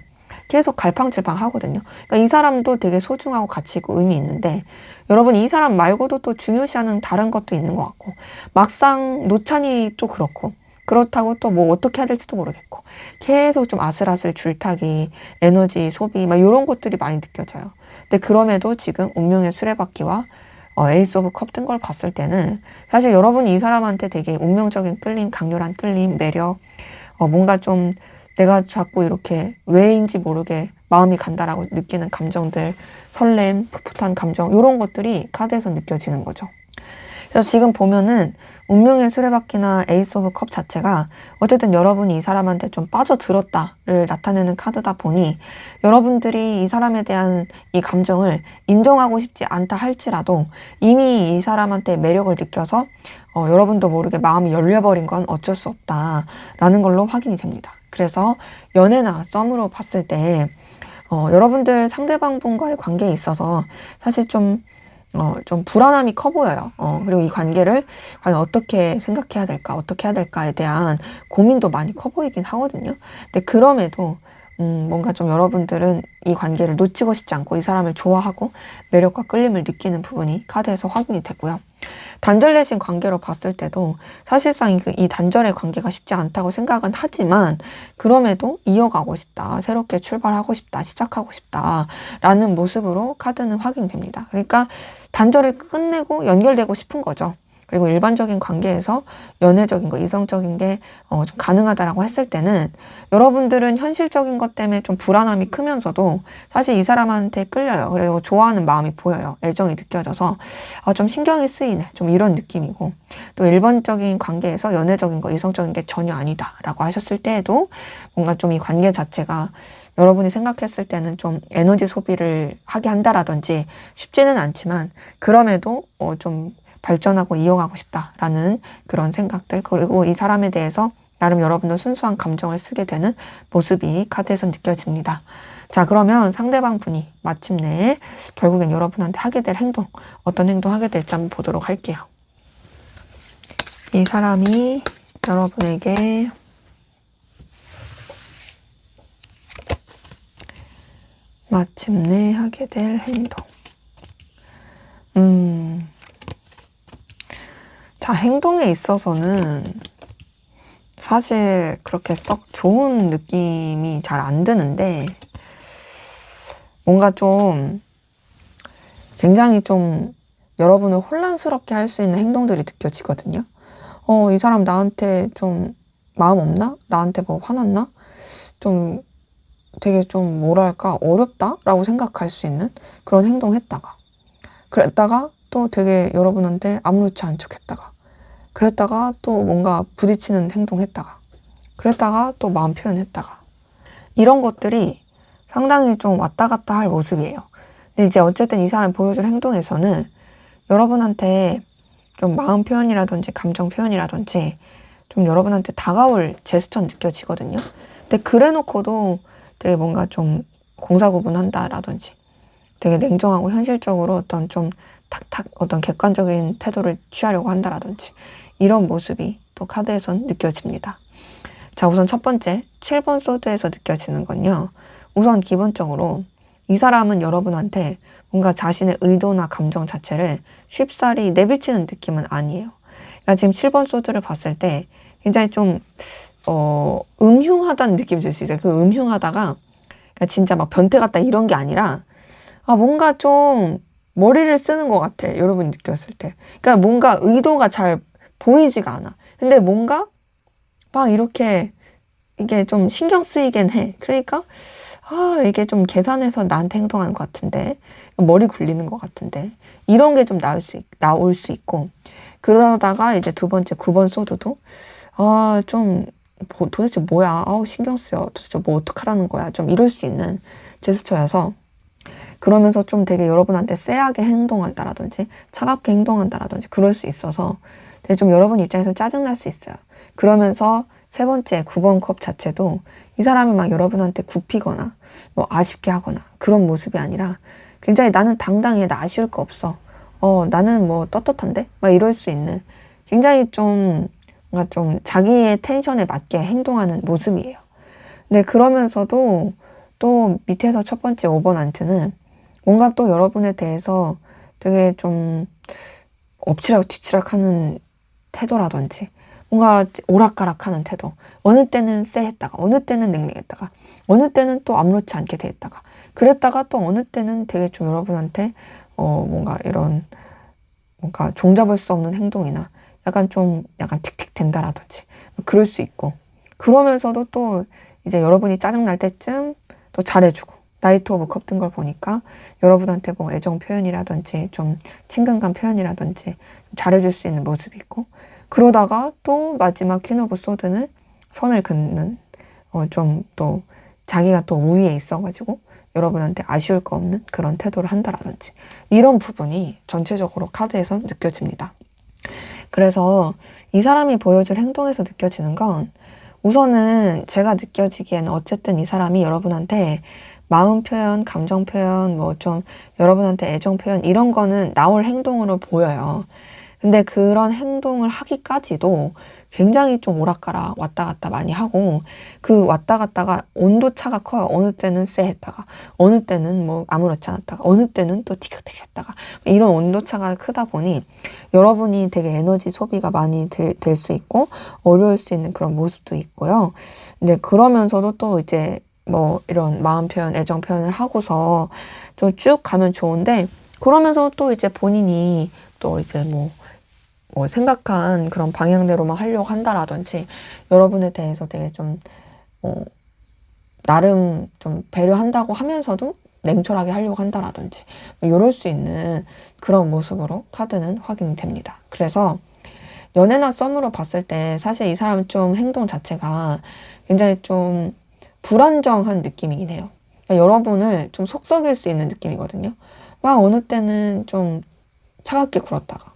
계속 갈팡질팡 하거든요. 그러니까 이 사람도 되게 소중하고 가치 있고 의미 있는데 여러분 이 사람 말고도 또 중요시하는 다른 것도 있는 것 같고 막상 놓자니 또 그렇고 그렇다고 또 뭐 어떻게 해야 될지도 모르겠고 계속 좀 아슬아슬 줄타기, 에너지 소비 막 이런 것들이 많이 느껴져요. 근데 그럼에도 지금 운명의 수레바퀴와 에이스 오브 컵 뜬 걸 봤을 때는 사실 여러분이 이 사람한테 되게 운명적인 끌림, 강렬한 끌림, 매력 뭔가 좀 내가 자꾸 이렇게 왜인지 모르게 마음이 간다라고 느끼는 감정들, 설렘, 풋풋한 감정 이런 것들이 카드에서 느껴지는 거죠. 그래서 지금 보면은 운명의 수레바퀴나 에이스 오브 컵 자체가 어쨌든 여러분이 이 사람한테 좀 빠져들었다를 나타내는 카드다 보니 여러분들이 이 사람에 대한 이 감정을 인정하고 싶지 않다 할지라도 이미 이 사람한테 매력을 느껴서 여러분도 모르게 마음이 열려버린 건 어쩔 수 없다라는 걸로 확인이 됩니다. 그래서 연애나 썸으로 봤을 때 여러분들 상대방 분과의 관계에 있어서 사실 좀 불안함이 커 보여요. 그리고 이 관계를 과연 어떻게 생각해야 될까, 어떻게 해야 될까에 대한 고민도 많이 커 보이긴 하거든요. 근데 그럼에도, 뭔가 좀 여러분들은 이 관계를 놓치고 싶지 않고 이 사람을 좋아하고 매력과 끌림을 느끼는 부분이 카드에서 확인이 되고요. 단절되신 관계로 봤을 때도 사실상 이 단절의 관계가 쉽지 않다고 생각은 하지만 그럼에도 이어가고 싶다, 새롭게 출발하고 싶다, 시작하고 싶다 라는 모습으로 카드는 확인됩니다. 그러니까 단절을 끝내고 연결되고 싶은 거죠. 그리고 일반적인 관계에서 연애적인 거, 이성적인 게 좀 가능하다라고 했을 때는 여러분들은 현실적인 것 때문에 좀 불안함이 크면서도 사실 이 사람한테 끌려요. 그리고 좋아하는 마음이 보여요. 애정이 느껴져서 좀 신경이 쓰이네. 좀 이런 느낌이고 또 일반적인 관계에서 연애적인 거, 이성적인 게 전혀 아니다라고 하셨을 때에도 뭔가 좀 이 관계 자체가 여러분이 생각했을 때는 좀 에너지 소비를 하게 한다라든지 쉽지는 않지만 그럼에도 좀 발전하고 이어가고 싶다라는 그런 생각들 그리고 이 사람에 대해서 나름 여러분도 순수한 감정을 쓰게 되는 모습이 카드에서 느껴집니다. 자, 그러면 상대방 분이 마침내 결국엔 여러분한테 하게 될 행동 어떤 행동 하게 될지 한번 보도록 할게요. 이 사람이 여러분에게 마침내 하게 될 행동 자, 행동에 있어서는 사실 그렇게 썩 좋은 느낌이 잘 안 드는데 뭔가 좀 굉장히 좀 여러분을 혼란스럽게 할 수 있는 행동들이 느껴지거든요. 이 사람 나한테 좀 마음 없나? 나한테 뭐 화났나? 좀 되게 좀 뭐랄까 어렵다? 라고 생각할 수 있는 그런 행동 했다가 그랬다가 또 되게 여러분한테 아무렇지 않은 척 했다가 그랬다가 또 뭔가 부딪히는 행동했다가, 그랬다가 또 마음 표현했다가, 이런 것들이 상당히 좀 왔다 갔다 할 모습이에요. 근데 이제 어쨌든 이 사람이 보여줄 행동에서는 여러분한테 좀 마음 표현이라든지 감정 표현이라든지 좀 여러분한테 다가올 제스처는 느껴지거든요. 근데 그래 놓고도 되게 뭔가 좀 공사구분한다라든지 되게 냉정하고 현실적으로 어떤 좀 탁탁 어떤 객관적인 태도를 취하려고 한다라든지 이런 모습이 또 카드에선 느껴집니다. 자, 우선 첫 번째 7번 소드에서 느껴지는 건요. 우선 기본적으로 이 사람은 여러분한테 뭔가 자신의 의도나 감정 자체를 쉽사리 내비치는 느낌은 아니에요. 그러니까 지금 7번 소드를 봤을 때 굉장히 좀 음흉하다는 느낌이 들 수 있어요. 그 음흉하다가 그러니까 진짜 막 변태 같다 이런 게 아니라 뭔가 좀 머리를 쓰는 것 같아. 여러분이 느꼈을 때. 그러니까 뭔가 의도가 잘 보이지가 않아. 근데 뭔가 막 이렇게 이게 좀 신경 쓰이긴 해. 그러니까 이게 좀 계산해서 나한테 행동하는 것 같은데 머리 굴리는 것 같은데 이런 게 좀 나올 수 있고 그러다가 이제 두 번째 9번 소드도 좀 도대체 뭐야? 신경 쓰여. 도대체 뭐 어떡하라는 거야? 좀 이럴 수 있는 제스처여서 그러면서 좀 되게 여러분한테 쎄하게 행동한다라든지 차갑게 행동한다라든지 그럴 수 있어서 되게 좀 여러분 입장에서 짜증날 수 있어요. 그러면서 세 번째 9번 컵 자체도 이 사람이 막 여러분한테 굽히거나 뭐 아쉽게 하거나 그런 모습이 아니라 굉장히 나는 당당해. 나 아쉬울 거 없어. 나는 뭐 떳떳한데? 막 이럴 수 있는 굉장히 좀 뭔가 좀 자기의 텐션에 맞게 행동하는 모습이에요. 근데 그러면서도 또 밑에서 첫 번째 5번 안트는 뭔가 또 여러분에 대해서 되게 좀 엎치락 뒤치락 하는 태도라든지 뭔가 오락가락하는 태도. 어느 때는 쎄했다가 어느 때는 냉랭했다가 어느 때는 또 아무렇지 않게 대했다가 그랬다가 또 어느 때는 되게 좀 여러분한테 뭔가 이런 뭔가 종잡을 수 없는 행동이나 약간 틱틱 된다라든지 그럴 수 있고 그러면서도 또 이제 여러분이 짜증날 때쯤 또 잘해주고 나이트 오브 컵 든 걸 보니까 여러분한테 뭐 애정 표현이라든지 좀 친근감 표현이라든지 잘해줄 수 있는 모습이 있고 그러다가 또 마지막 퀸 오브 소드는 선을 긋는 좀 또 자기가 또 우위에 있어가지고 여러분한테 아쉬울 거 없는 그런 태도를 한다라든지 이런 부분이 전체적으로 카드에선 느껴집니다. 그래서 이 사람이 보여줄 행동에서 느껴지는 건 우선은 제가 느껴지기에는 어쨌든 이 사람이 여러분한테 마음 표현, 감정 표현, 뭐 좀 여러분한테 애정 표현 이런 거는 나올 행동으로 보여요. 근데 그런 행동을 하기까지도 굉장히 좀 오락가락 왔다 갔다 많이 하고 그 왔다 갔다가 온도차가 커요. 어느 때는 쎄했다가 어느 때는 뭐 아무렇지 않았다가 어느 때는 또 티격태격했다가 이런 온도차가 크다 보니 여러분이 되게 에너지 소비가 많이 될 수 있고 어려울 수 있는 그런 모습도 있고요. 근데 그러면서도 또 이제 뭐 이런 마음 표현, 애정 표현을 하고서 좀 쭉 가면 좋은데 그러면서 또 이제 본인이 또 이제 뭐 생각한 그런 방향대로만 하려고 한다라든지 여러분에 대해서 되게 좀 나름 좀 배려한다고 하면서도 냉철하게 하려고 한다라든지 이럴 수 있는 그런 모습으로 카드는 확인이 됩니다. 그래서 연애나 썸으로 봤을 때 사실 이 사람 좀 행동 자체가 굉장히 좀 불안정한 느낌이긴 해요. 그러니까 여러분을 좀 속썩일 수 있는 느낌이거든요. 막 어느 때는 좀 차갑게 굴었다가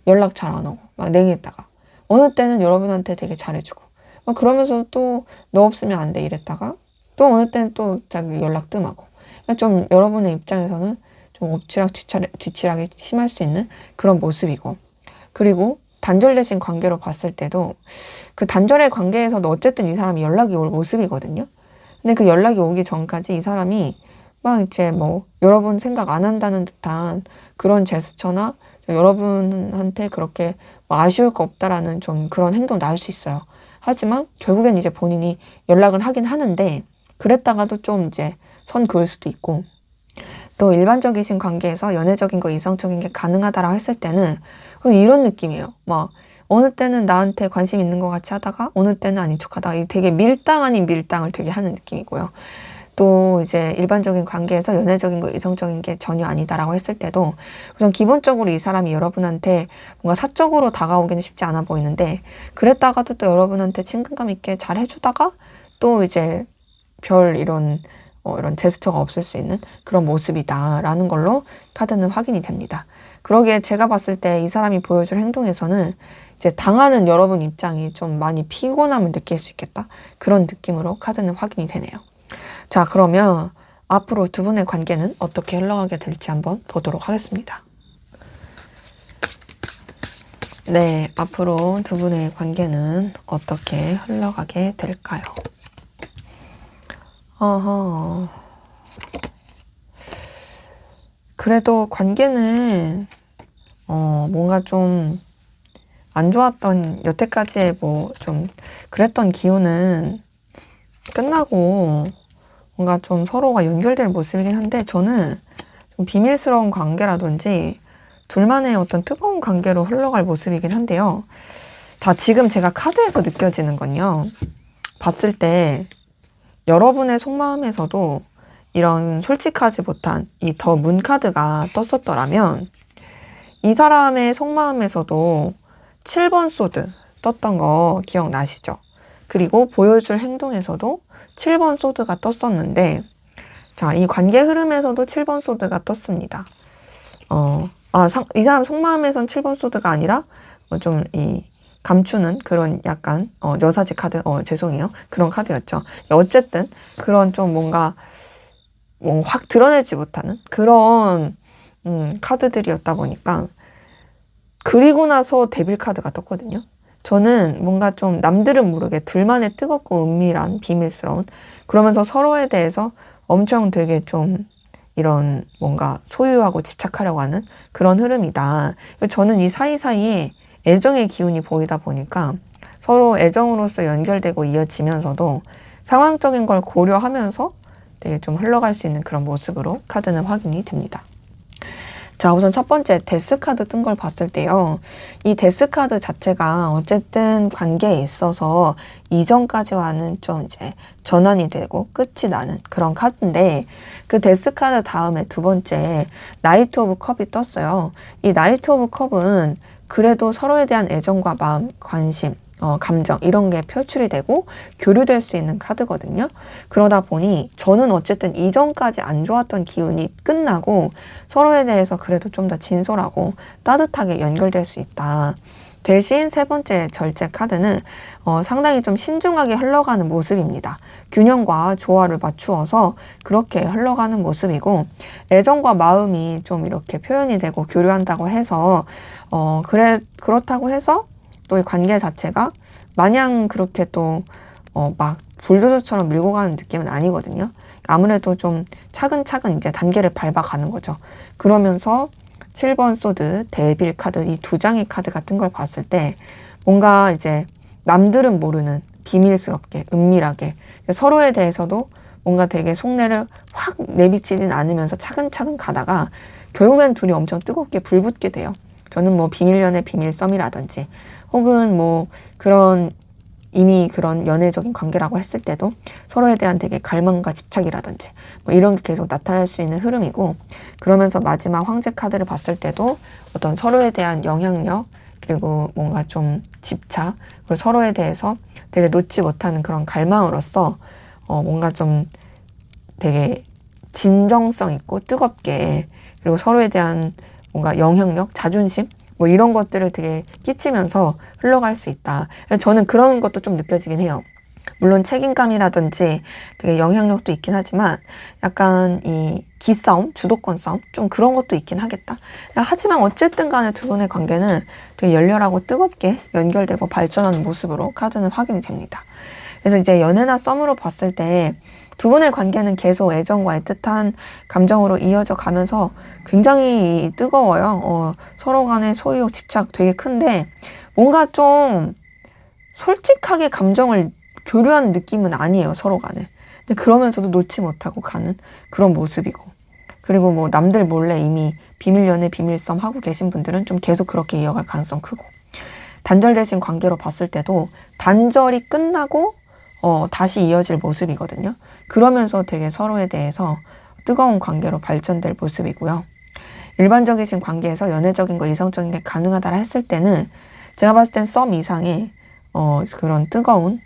연락 잘 안 오고 막 냉했다가 어느 때는 여러분한테 되게 잘해주고 막 그러면서 또 너 없으면 안 돼 이랬다가 또 어느 때는 또 자기 연락 뜸하고 그러니까 좀 여러분의 입장에서는 좀 엎치락 뒤치락이 심할 수 있는 그런 모습이고 그리고 단절되신 관계로 봤을 때도 그 단절의 관계에서도 어쨌든 이 사람이 연락이 올 모습이거든요. 근데 그 연락이 오기 전까지 이 사람이 막 이제 뭐 여러분 생각 안 한다는 듯한 그런 제스처나 여러분한테 그렇게 뭐 아쉬울 거 없다라는 좀 그런 행동 나올 수 있어요. 하지만 결국엔 이제 본인이 연락을 하긴 하는데 그랬다가도 좀 이제 선 그을 수도 있고 또 일반적이신 관계에서 연애적인 거 이성적인 게 가능하다라고 했을 때는 이런 느낌이에요. 막 어느 때는 나한테 관심 있는 것 같이 하다가 어느 때는 아닌 척 하다가 되게 밀당 아닌 밀당을 되게 하는 느낌이고요. 또 이제 일반적인 관계에서 연애적인 거, 이성적인 게 전혀 아니다라고 했을 때도 우선 기본적으로 이 사람이 여러분한테 뭔가 사적으로 다가오기는 쉽지 않아 보이는데, 그랬다가도 또 여러분한테 친근감 있게 잘 해주다가 또 이제 별 이런 제스처가 없을 수 있는 그런 모습이다라는 걸로 카드는 확인이 됩니다. 그러기에 제가 봤을 때 이 사람이 보여줄 행동에서는 이제 당하는 여러분 입장이 좀 많이 피곤함을 느낄 수 있겠다, 그런 느낌으로 카드는 확인이 되네요. 자, 그러면 앞으로 두 분의 관계는 어떻게 흘러가게 될지 한번 보도록 하겠습니다. 네, 앞으로 두 분의 관계는 어떻게 흘러가게 될까요? 그래도 관계는 뭔가 좀 안 좋았던, 여태까지의 뭐 좀 그랬던 기운은 끝나고 뭔가 좀 서로가 연결될 모습이긴 한데, 저는 좀 비밀스러운 관계라든지 둘만의 어떤 뜨거운 관계로 흘러갈 모습이긴 한데요. 자, 지금 제가 카드에서 느껴지는 건요, 봤을 때 여러분의 속마음에서도 이런 솔직하지 못한 이 더 문 카드가 떴었더라면, 이 사람의 속마음에서도 7번 소드 떴던 거 기억나시죠? 그리고 보여줄 행동에서도 7번 소드가 떴었는데, 자, 이 관계 흐름에서도 7번 소드가 떴습니다. 이 사람 속마음에선 7번 소드가 아니라 좀 감추는 그런 약간 여사지 카드, 죄송해요, 그런 카드였죠. 어쨌든 그런 좀 뭔가 확 드러내지 못하는 그런 카드들이었다 보니까, 그리고 나서 데빌 카드가 떴거든요. 저는 뭔가 좀 남들은 모르게 둘만의 뜨겁고 은밀한 비밀스러운, 그러면서 서로에 대해서 엄청 되게 좀 이런 뭔가 소유하고 집착하려고 하는 그런 흐름이다. 저는 이 사이사이에 애정의 기운이 보이다 보니까 서로 애정으로서 연결되고 이어지면서도 상황적인 걸 고려하면서 되게 좀 흘러갈 수 있는 그런 모습으로 카드는 확인이 됩니다. 자, 우선 첫 번째 데스카드 뜬 걸 봤을 때요, 이 데스카드 자체가 어쨌든 관계에 있어서 이전까지와는 좀 이제 전환이 되고 끝이 나는 그런 카드인데, 그 데스카드 다음에 두 번째 나이트 오브 컵이 떴어요. 이 나이트 오브 컵은 그래도 서로에 대한 애정과 마음, 관심, 감정 이런 게 표출이 되고 교류될 수 있는 카드거든요. 그러다 보니 저는 어쨌든 이전까지 안 좋았던 기운이 끝나고 서로에 대해서 그래도 좀 더 진솔하고 따뜻하게 연결될 수 있다. 대신 세 번째 절제 카드는 상당히 좀 신중하게 흘러가는 모습입니다. 균형과 조화를 맞추어서 그렇게 흘러가는 모습이고, 애정과 마음이 좀 이렇게 표현이 되고 교류한다고 해서 그렇다고 해서 또 이 관계 자체가 마냥 그렇게 또 막 불도저처럼 밀고 가는 느낌은 아니거든요. 아무래도 좀 차근차근 이제 단계를 밟아가는 거죠. 그러면서 7번 소드, 데빌 카드, 이 두 장의 카드 같은 걸 봤을 때 뭔가 이제 남들은 모르는 비밀스럽게 은밀하게 서로에 대해서도 뭔가 되게 속내를 확 내비치진 않으면서 차근차근 가다가 결국엔 둘이 엄청 뜨겁게 불붙게 돼요. 저는 뭐 비밀연애, 비밀썸이라든지 혹은 뭐 그런 이미 그런 연애적인 관계라고 했을 때도 서로에 대한 되게 갈망과 집착이라든지 뭐 이런 게 계속 나타날 수 있는 흐름이고, 그러면서 마지막 황제 카드를 봤을 때도 어떤 서로에 대한 영향력, 그리고 뭔가 좀 집착, 그리고 서로에 대해서 되게 놓지 못하는 그런 갈망으로서 뭔가 좀 되게 진정성 있고 뜨겁게, 그리고 서로에 대한 뭔가 영향력, 자존심 뭐 이런 것들을 되게 끼치면서 흘러갈 수 있다. 저는 그런 것도 좀 느껴지긴 해요. 물론 책임감이라든지 되게 영향력도 있긴 하지만 약간 이 기싸움, 주도권 싸움 좀 그런 것도 있긴 하겠다. 하지만 어쨌든 간에 두 분의 관계는 되게 열렬하고 뜨겁게 연결되고 발전하는 모습으로 카드는 확인이 됩니다. 그래서 이제 연애나 썸으로 봤을 때 두 분의 관계는 계속 애정과 애틋한 감정으로 이어져 가면서 굉장히 뜨거워요. 서로 간의 소유욕, 집착 되게 큰데 뭔가 좀 솔직하게 감정을 교류하는 느낌은 아니에요, 서로 간에. 근데 그러면서도 놓지 못하고 가는 그런 모습이고, 그리고 뭐 남들 몰래 이미 비밀 연애, 비밀썸 하고 계신 분들은 좀 계속 그렇게 이어갈 가능성 크고, 단절되신 관계로 봤을 때도 단절이 끝나고 다시 이어질 모습이거든요. 그러면서 되게 서로에 대해서 뜨거운 관계로 발전될 모습이고요. 일반적이신 관계에서 연애적인 거, 이성적인 게 가능하다라 했을 때는 제가 봤을 땐 썸 이상의 그런 뜨거운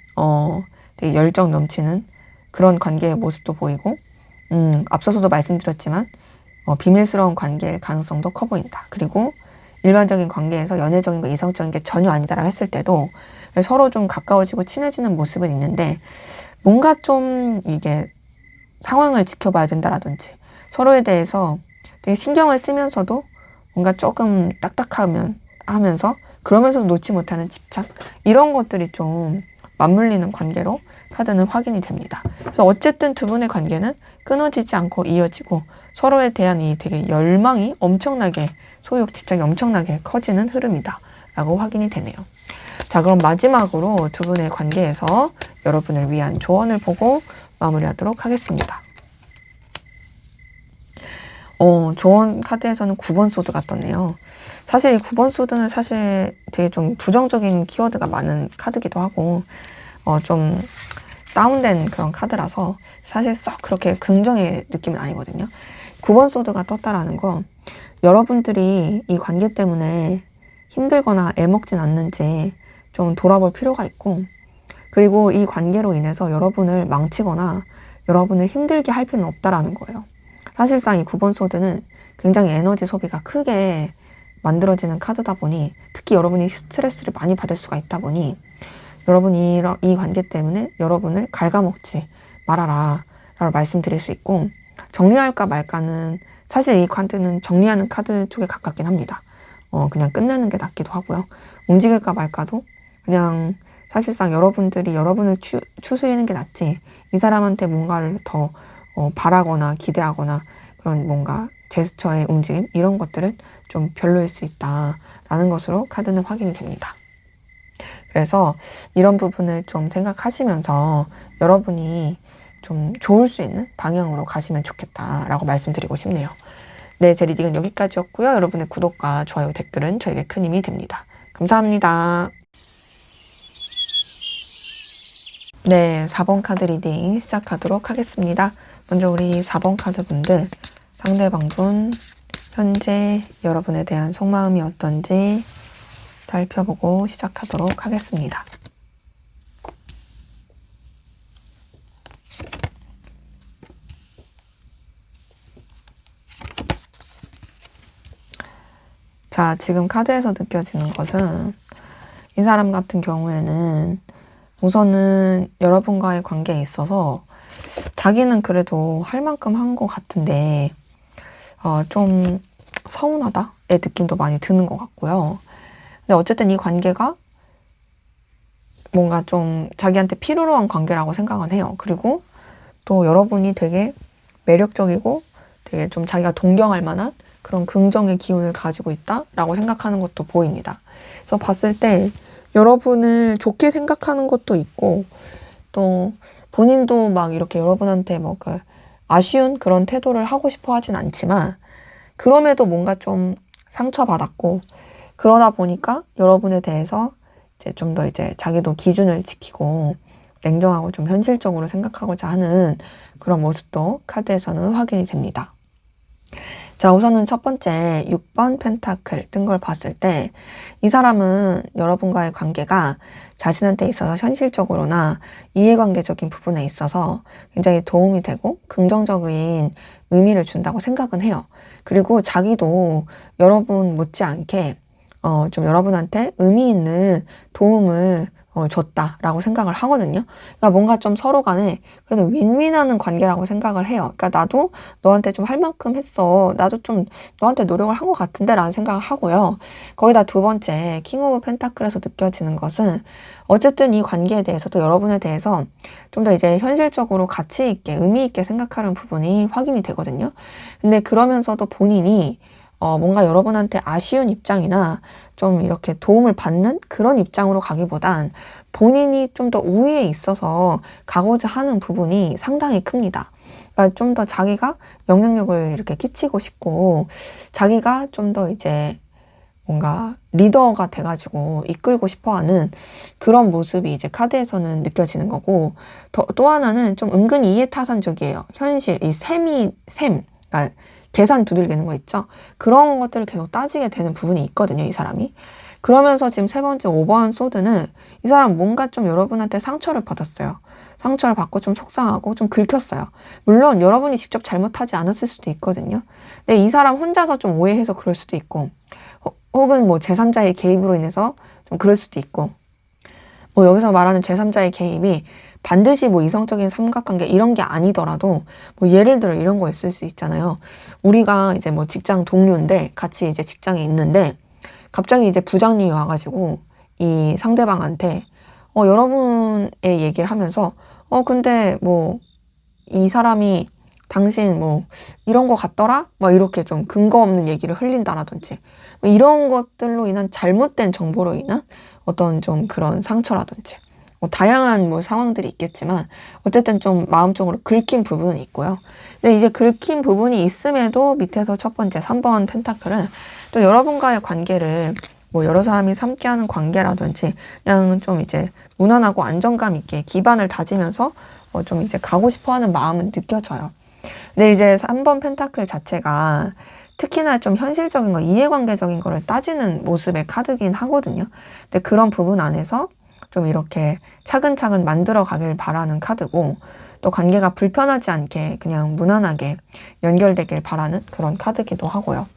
되게 열정 넘치는 그런 관계의 모습도 보이고 앞서서도 말씀드렸지만 비밀스러운 관계일 가능성도 커 보인다. 그리고 일반적인 관계에서 연애적인 거, 이성적인 게 전혀 아니다라고 했을 때도 서로 좀 가까워지고 친해지는 모습은 있는데 뭔가 좀 이게 상황을 지켜봐야 된다라든지 서로에 대해서 되게 신경을 쓰면서도 뭔가 조금 하면서 그러면서도 놓지 못하는 집착 이런 것들이 좀 맞물리는 관계로 카드는 확인이 됩니다. 그래서 어쨌든 두 분의 관계는 끊어지지 않고 이어지고 서로에 대한 이 되게 열망이 엄청나게 소유욕 집착이 엄청나게 커지는 흐름이다 라고 확인이 되네요. 자, 그럼 마지막으로 두 분의 관계에서 여러분을 위한 조언을 보고 마무리하도록 하겠습니다. 조언 카드에서는 9번 소드가 떴네요. 사실 이 9번 소드는 사실 되게 좀 부정적인 키워드가 많은 카드기도 하고 좀 다운된 그런 카드라서 사실 썩 그렇게 긍정의 느낌은 아니거든요. 9번 소드가 떴다라는 건 여러분들이 이 관계 때문에 힘들거나 애먹진 않는지 좀 돌아볼 필요가 있고, 그리고 이 관계로 인해서 여러분을 망치거나 여러분을 힘들게 할 필요는 없다라는 거예요. 사실상 이 9번 소드는 굉장히 에너지 소비가 크게 만들어지는 카드다 보니, 특히 여러분이 스트레스를 많이 받을 수가 있다 보니 여러분이 이 관계 때문에 여러분을 갉아먹지 말아라 라고 말씀드릴 수 있고, 정리할까 말까는 사실 이 카드는 정리하는 카드 쪽에 가깝긴 합니다. 그냥 끝내는 게 낫기도 하고요. 움직일까 말까도 그냥 사실상 여러분들이 여러분을 추스리는 게 낫지 이 사람한테 뭔가를 더 바라거나 기대하거나 그런 뭔가 제스처의 움직임 이런 것들은 좀 별로일 수 있다라는 것으로 카드는 확인이 됩니다. 그래서 이런 부분을 좀 생각하시면서 여러분이 좀 좋을 수 있는 방향으로 가시면 좋겠다라고 말씀드리고 싶네요. 네, 제 리딩은 여기까지였고요. 여러분의 구독과 좋아요, 댓글은 저에게 큰 힘이 됩니다. 감사합니다. 네, 4번 카드 리딩 시작하도록 하겠습니다. 먼저 우리 4번 카드 분들, 상대방분 현재 여러분에 대한 속마음이 어떤지 살펴보고 시작하도록 하겠습니다. 자, 지금 카드에서 느껴지는 것은 이 사람 같은 경우에는 우선은 여러분과의 관계에 있어서 자기는 그래도 할 만큼 한 것 같은데 좀 서운하다의 느낌도 많이 드는 것 같고요. 근데 어쨌든 이 관계가 뭔가 좀 자기한테 필요로 한 관계라고 생각은 해요. 그리고 또 여러분이 되게 매력적이고 되게 좀 자기가 동경할 만한 그런 긍정의 기운을 가지고 있다라고 생각하는 것도 보입니다. 그래서 봤을 때 여러분을 좋게 생각하는 것도 있고 또 본인도 막 이렇게 여러분한테 뭐 그 아쉬운 그런 태도를 하고 싶어 하진 않지만 그럼에도 뭔가 좀 상처받았고 그러다 보니까 여러분에 대해서 이제 좀 더 이제 자기도 기준을 지키고 냉정하고 좀 현실적으로 생각하고자 하는 그런 모습도 카드에서는 확인이 됩니다. 자, 우선은 첫 번째 6번 펜타클 뜬 걸 봤을 때 이 사람은 여러분과의 관계가 자신한테 있어서 현실적으로나 이해관계적인 부분에 있어서 굉장히 도움이 되고 긍정적인 의미를 준다고 생각은 해요. 그리고 자기도 여러분 못지않게 좀 여러분한테 의미 있는 도움을 줬다라고 생각을 하거든요. 그러니까 뭔가 좀 서로 간에 그래도 윈윈하는 관계라고 생각을 해요. 그러니까 나도 너한테 좀 할 만큼 했어. 나도 좀 너한테 노력을 한 것 같은데 라는 생각을 하고요. 거기다 두 번째 킹 오브 펜타클에서 느껴지는 것은 어쨌든 이 관계에 대해서도 여러분에 대해서 좀 더 이제 현실적으로 가치 있게 의미 있게 생각하는 부분이 확인이 되거든요. 근데 그러면서도 본인이 뭔가 여러분한테 아쉬운 입장이나 좀 이렇게 도움을 받는 그런 입장으로 가기보단 본인이 좀 더 우위에 있어서 가고자 하는 부분이 상당히 큽니다. 그러니까 좀 더 자기가 영향력을 이렇게 끼치고 싶고 자기가 좀 더 이제 뭔가 리더가 돼가지고 이끌고 싶어하는 그런 모습이 이제 카드에서는 느껴지는 거고, 또 하나는 좀 은근히 이해타산적이에요. 현실, 이 그러니까 계산 두들기는 거 있죠? 그런 것들을 계속 따지게 되는 부분이 있거든요, 이 사람이. 그러면서 지금 세 번째 5번 소드는 이 사람 뭔가 좀 여러분한테 상처를 받았어요. 상처를 받고 좀 속상하고 좀 긁혔어요. 물론 여러분이 직접 잘못하지 않았을 수도 있거든요. 근데 이 사람 혼자서 좀 오해해서 그럴 수도 있고, 혹은 뭐 제3자의 개입으로 인해서 좀 그럴 수도 있고, 뭐 여기서 말하는 제3자의 개입이 반드시 뭐 이성적인 삼각관계 이런 게 아니더라도, 뭐 예를 들어 이런 거 있을 수 있잖아요. 우리가 이제 뭐 직장 동료인데 같이 이제 직장에 있는데 갑자기 이제 부장님이 와가지고 이 상대방한테 여러분의 얘기를 하면서 근데 뭐 이 사람이 당신 뭐 이런 거 같더라? 막 이렇게 좀 근거 없는 얘기를 흘린다라든지, 뭐 이런 것들로 인한 잘못된 정보로 인한 어떤 좀 그런 상처라든지, 뭐 다양한 뭐 상황들이 있겠지만 어쨌든 좀 마음적으로 긁힌 부분은 있고요. 근데 이제 긁힌 부분이 있음에도 밑에서 첫 번째 3번 펜타클은 또 여러분과의 관계를 뭐 여러 사람이 함께하는 관계라든지 그냥 좀 이제 무난하고 안정감 있게 기반을 다지면서 좀 이제 가고 싶어 하는 마음은 느껴져요. 근데 이제 3번 펜타클 자체가 특히나 좀 현실적인 거, 이해관계적인 거를 따지는 모습의 카드긴 하거든요. 근데 그런 부분 안에서 좀 이렇게 차근차근 만들어 가길 바라는 카드고, 또 관계가 불편하지 않게 그냥 무난하게 연결되길 바라는 그런 카드기도 하고요.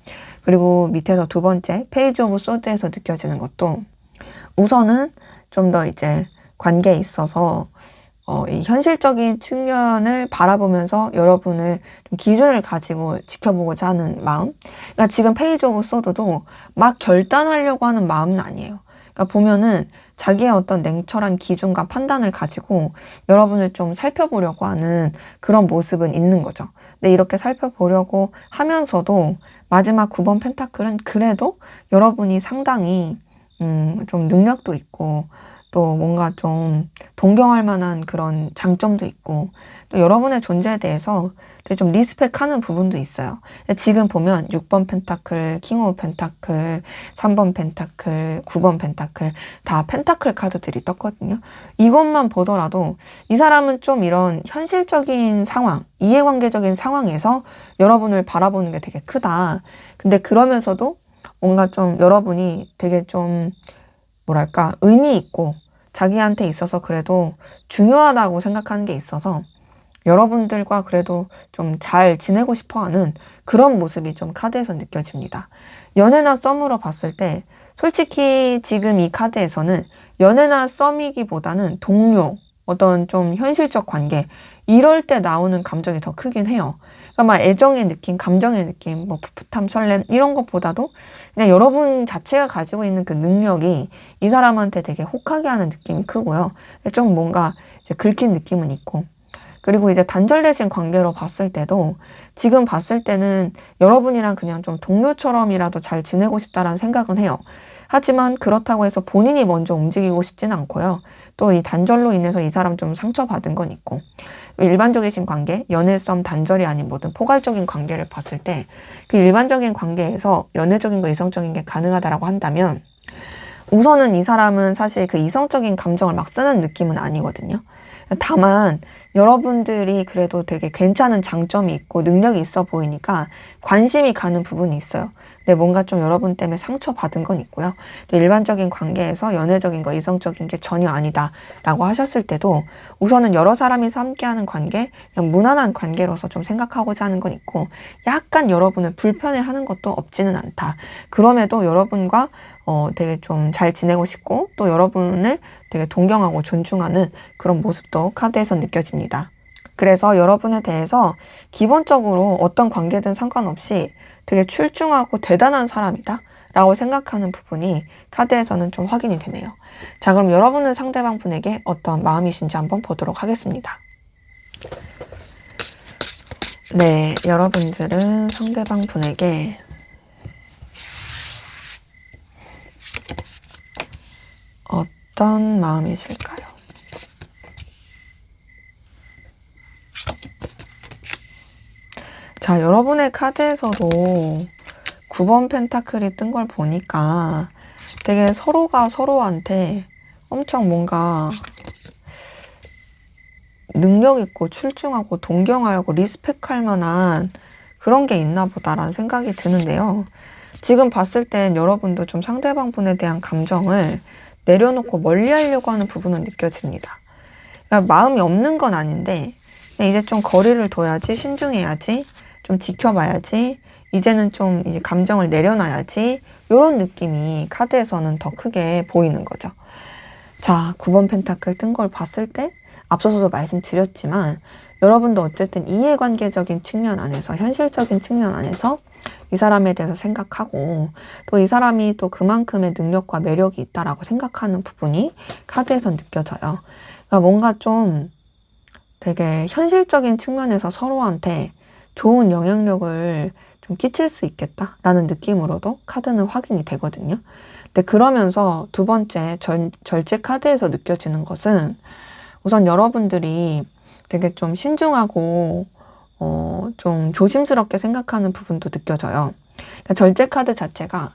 그리고 밑에서 두 번째 페이지 오브 소드에서 느껴지는 것도 우선은 좀 더 이제 관계에 있어서 이 현실적인 측면을 바라보면서 여러분을 좀 기준을 가지고 지켜보고자 하는 마음. 그러니까 지금 페이지 오브 소드도 막 결단하려고 하는 마음은 아니에요. 그러니까 보면은 자기의 어떤 냉철한 기준과 판단을 가지고 여러분을 좀 살펴보려고 하는 그런 모습은 있는 거죠. 근데 이렇게 살펴보려고 하면서도 마지막 9번 펜타클은 그래도 여러분이 상당히 좀 능력도 있고 또 뭔가 좀 동경할 만한 그런 장점도 있고, 또 여러분의 존재에 대해서 되게 좀 리스펙하는 부분도 있어요. 지금 보면 6번 펜타클, 킹 오브 펜타클, 3번 펜타클, 9번 펜타클 다 펜타클 카드들이 떴거든요. 이것만 보더라도 이 사람은 좀 이런 현실적인 상황, 이해관계적인 상황에서 여러분을 바라보는 게 되게 크다. 근데 그러면서도 뭔가 좀 여러분이 되게 좀 뭐랄까 의미 있고 자기한테 있어서 그래도 중요하다고 생각하는 게 있어서 여러분들과 그래도 좀 잘 지내고 싶어 하는 그런 모습이 좀 카드에서 느껴집니다. 연애나 썸으로 봤을 때 솔직히 지금 이 카드에서는 연애나 썸이기보다는 동료, 어떤 좀 현실적 관계, 이럴 때 나오는 감정이 더 크긴 해요. 그러니까 막 애정의 느낌, 감정의 느낌, 뭐 풋풋함, 설렘 이런 것보다도 그냥 여러분 자체가 가지고 있는 그 능력이 이 사람한테 되게 혹하게 하는 느낌이 크고요. 좀 뭔가 이제 긁힌 느낌은 있고. 그리고 이제 단절되신 관계로 봤을 때도 지금 봤을 때는 여러분이랑 그냥 좀 동료처럼이라도 잘 지내고 싶다라는 생각은 해요. 하지만 그렇다고 해서 본인이 먼저 움직이고 싶지는 않고요. 또 이 단절로 인해서 이 사람 좀 상처받은 건 있고. 일반적이신 관계, 연애, 썸, 단절이 아닌 모든 포괄적인 관계를 봤을 때 그 일반적인 관계에서 연애적인 거, 이성적인 게 가능하다라고 한다면 우선은 이 사람은 사실 그 이성적인 감정을 막 쓰는 느낌은 아니거든요. 다만 여러분들이 그래도 되게 괜찮은 장점이 있고 능력이 있어 보이니까 관심이 가는 부분이 있어요. 근데 뭔가 좀 여러분 때문에 상처받은 건 있고요. 또 일반적인 관계에서 연애적인 거, 이성적인 게 전혀 아니다라고 하셨을 때도 우선은 여러 사람이서 함께하는 관계, 그냥 무난한 관계로서 좀 생각하고자 하는 건 있고, 약간 여러분을 불편해하는 것도 없지는 않다. 그럼에도 여러분과 되게 좀 잘 지내고 싶고 또 여러분을 되게 동경하고 존중하는 그런 모습도 카드에서 느껴집니다. 그래서 여러분에 대해서 기본적으로 어떤 관계든 상관없이 되게 출중하고 대단한 사람이다 라고 생각하는 부분이 카드에서는 좀 확인이 되네요. 자, 그럼 여러분은 상대방 분에게 어떤 마음이신지 한번 보도록 하겠습니다. 네, 여러분들은 상대방 분에게 어떤 마음이실까요? 자, 여러분의 카드에서도 9번 펜타클이 뜬 걸 보니까 되게 서로가 서로한테 엄청 뭔가 능력 있고 출중하고 동경하고 리스펙할 만한 그런 게 있나 보다라는 생각이 드는데요. 지금 봤을 땐 여러분도 좀 상대방 분에 대한 감정을 내려놓고 멀리 하려고 하는 부분은 느껴집니다. 그러니까 마음이 없는 건 아닌데 이제 좀 거리를 둬야지, 신중해야지, 좀 지켜봐야지, 이제는 좀 이제 감정을 내려놔야지, 이런 느낌이 카드에서는 더 크게 보이는 거죠. 자, 9번 펜타클 뜬 걸 봤을 때 앞서서도 말씀드렸지만 여러분도 어쨌든 이해관계적인 측면 안에서, 현실적인 측면 안에서 이 사람에 대해서 생각하고 또 이 사람이 또 그만큼의 능력과 매력이 있다라고 생각하는 부분이 카드에서 느껴져요. 그러니까 뭔가 좀 되게 현실적인 측면에서 서로한테 좋은 영향력을 좀 끼칠 수 있겠다라는 느낌으로도 카드는 확인이 되거든요. 근데 그러면서 두 번째 절제 카드에서 느껴지는 것은 우선 여러분들이 되게 좀 신중하고 좀 조심스럽게 생각하는 부분도 느껴져요. 그러니까 절제 카드 자체가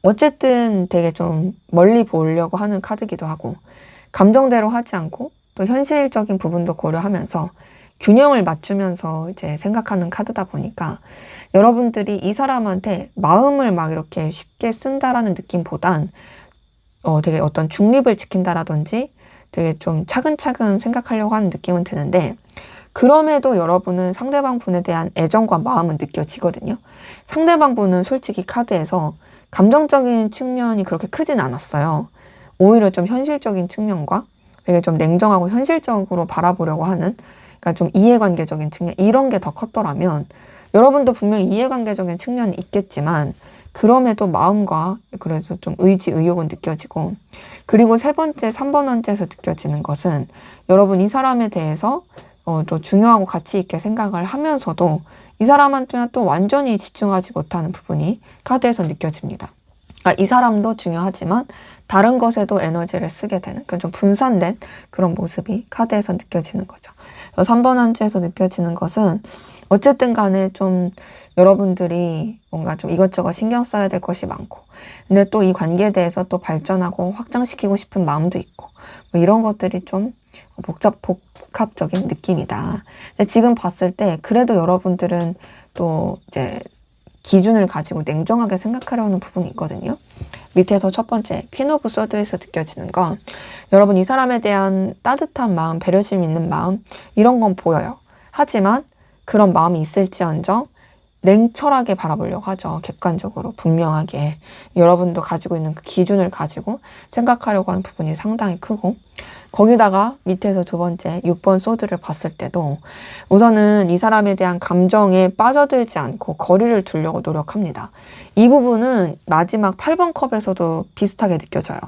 어쨌든 되게 좀 멀리 보려고 하는 카드기도 하고 감정대로 하지 않고 또 현실적인 부분도 고려하면서 균형을 맞추면서 이제 생각하는 카드다 보니까 여러분들이 이 사람한테 마음을 막 이렇게 쉽게 쓴다라는 느낌보단 되게 어떤 중립을 지킨다라든지 되게 좀 차근차근 생각하려고 하는 느낌은 드는데 그럼에도 여러분은 상대방 분에 대한 애정과 마음은 느껴지거든요. 상대방 분은 솔직히 카드에서 감정적인 측면이 그렇게 크진 않았어요. 오히려 좀 현실적인 측면과 되게 좀 냉정하고 현실적으로 바라보려고 하는 그러니까 좀 이해관계적인 측면 이런 게 더 컸더라면 여러분도 분명히 이해관계적인 측면이 있겠지만 그럼에도 마음과 그래서 좀 의지, 의욕은 느껴지고 그리고 세 번째, 3번 원지에서 느껴지는 것은 여러분 이 사람에 대해서 또 중요하고 가치 있게 생각을 하면서도 이 사람한테는 또 완전히 집중하지 못하는 부분이 카드에서 느껴집니다. 이 사람도 중요하지만 다른 것에도 에너지를 쓰게 되는 그런 좀 분산된 그런 모습이 카드에서 느껴지는 거죠. 3번 한지에서 느껴지는 것은 어쨌든 간에 좀 여러분들이 뭔가 좀 이것저것 신경 써야 될 것이 많고 근데 또 이 관계에 대해서 또 발전하고 확장시키고 싶은 마음도 있고 뭐 이런 것들이 좀 복합적인 느낌이다. 근데 지금 봤을 때 그래도 여러분들은 또 이제 기준을 가지고 냉정하게 생각하려는 부분이 있거든요. 밑에서 첫 번째 퀸 오브 소드에서 느껴지는 건 여러분 이 사람에 대한 따뜻한 마음, 배려심 있는 마음 이런 건 보여요. 하지만 그런 마음이 있을지언정 냉철하게 바라보려고 하죠. 객관적으로 분명하게 여러분도 가지고 있는 그 기준을 가지고 생각하려고 하는 부분이 상당히 크고 거기다가 밑에서 두 번째 6번 소드를 봤을 때도 우선은 이 사람에 대한 감정에 빠져들지 않고 거리를 두려고 노력합니다. 이 부분은 마지막 8번 컵에서도 비슷하게 느껴져요.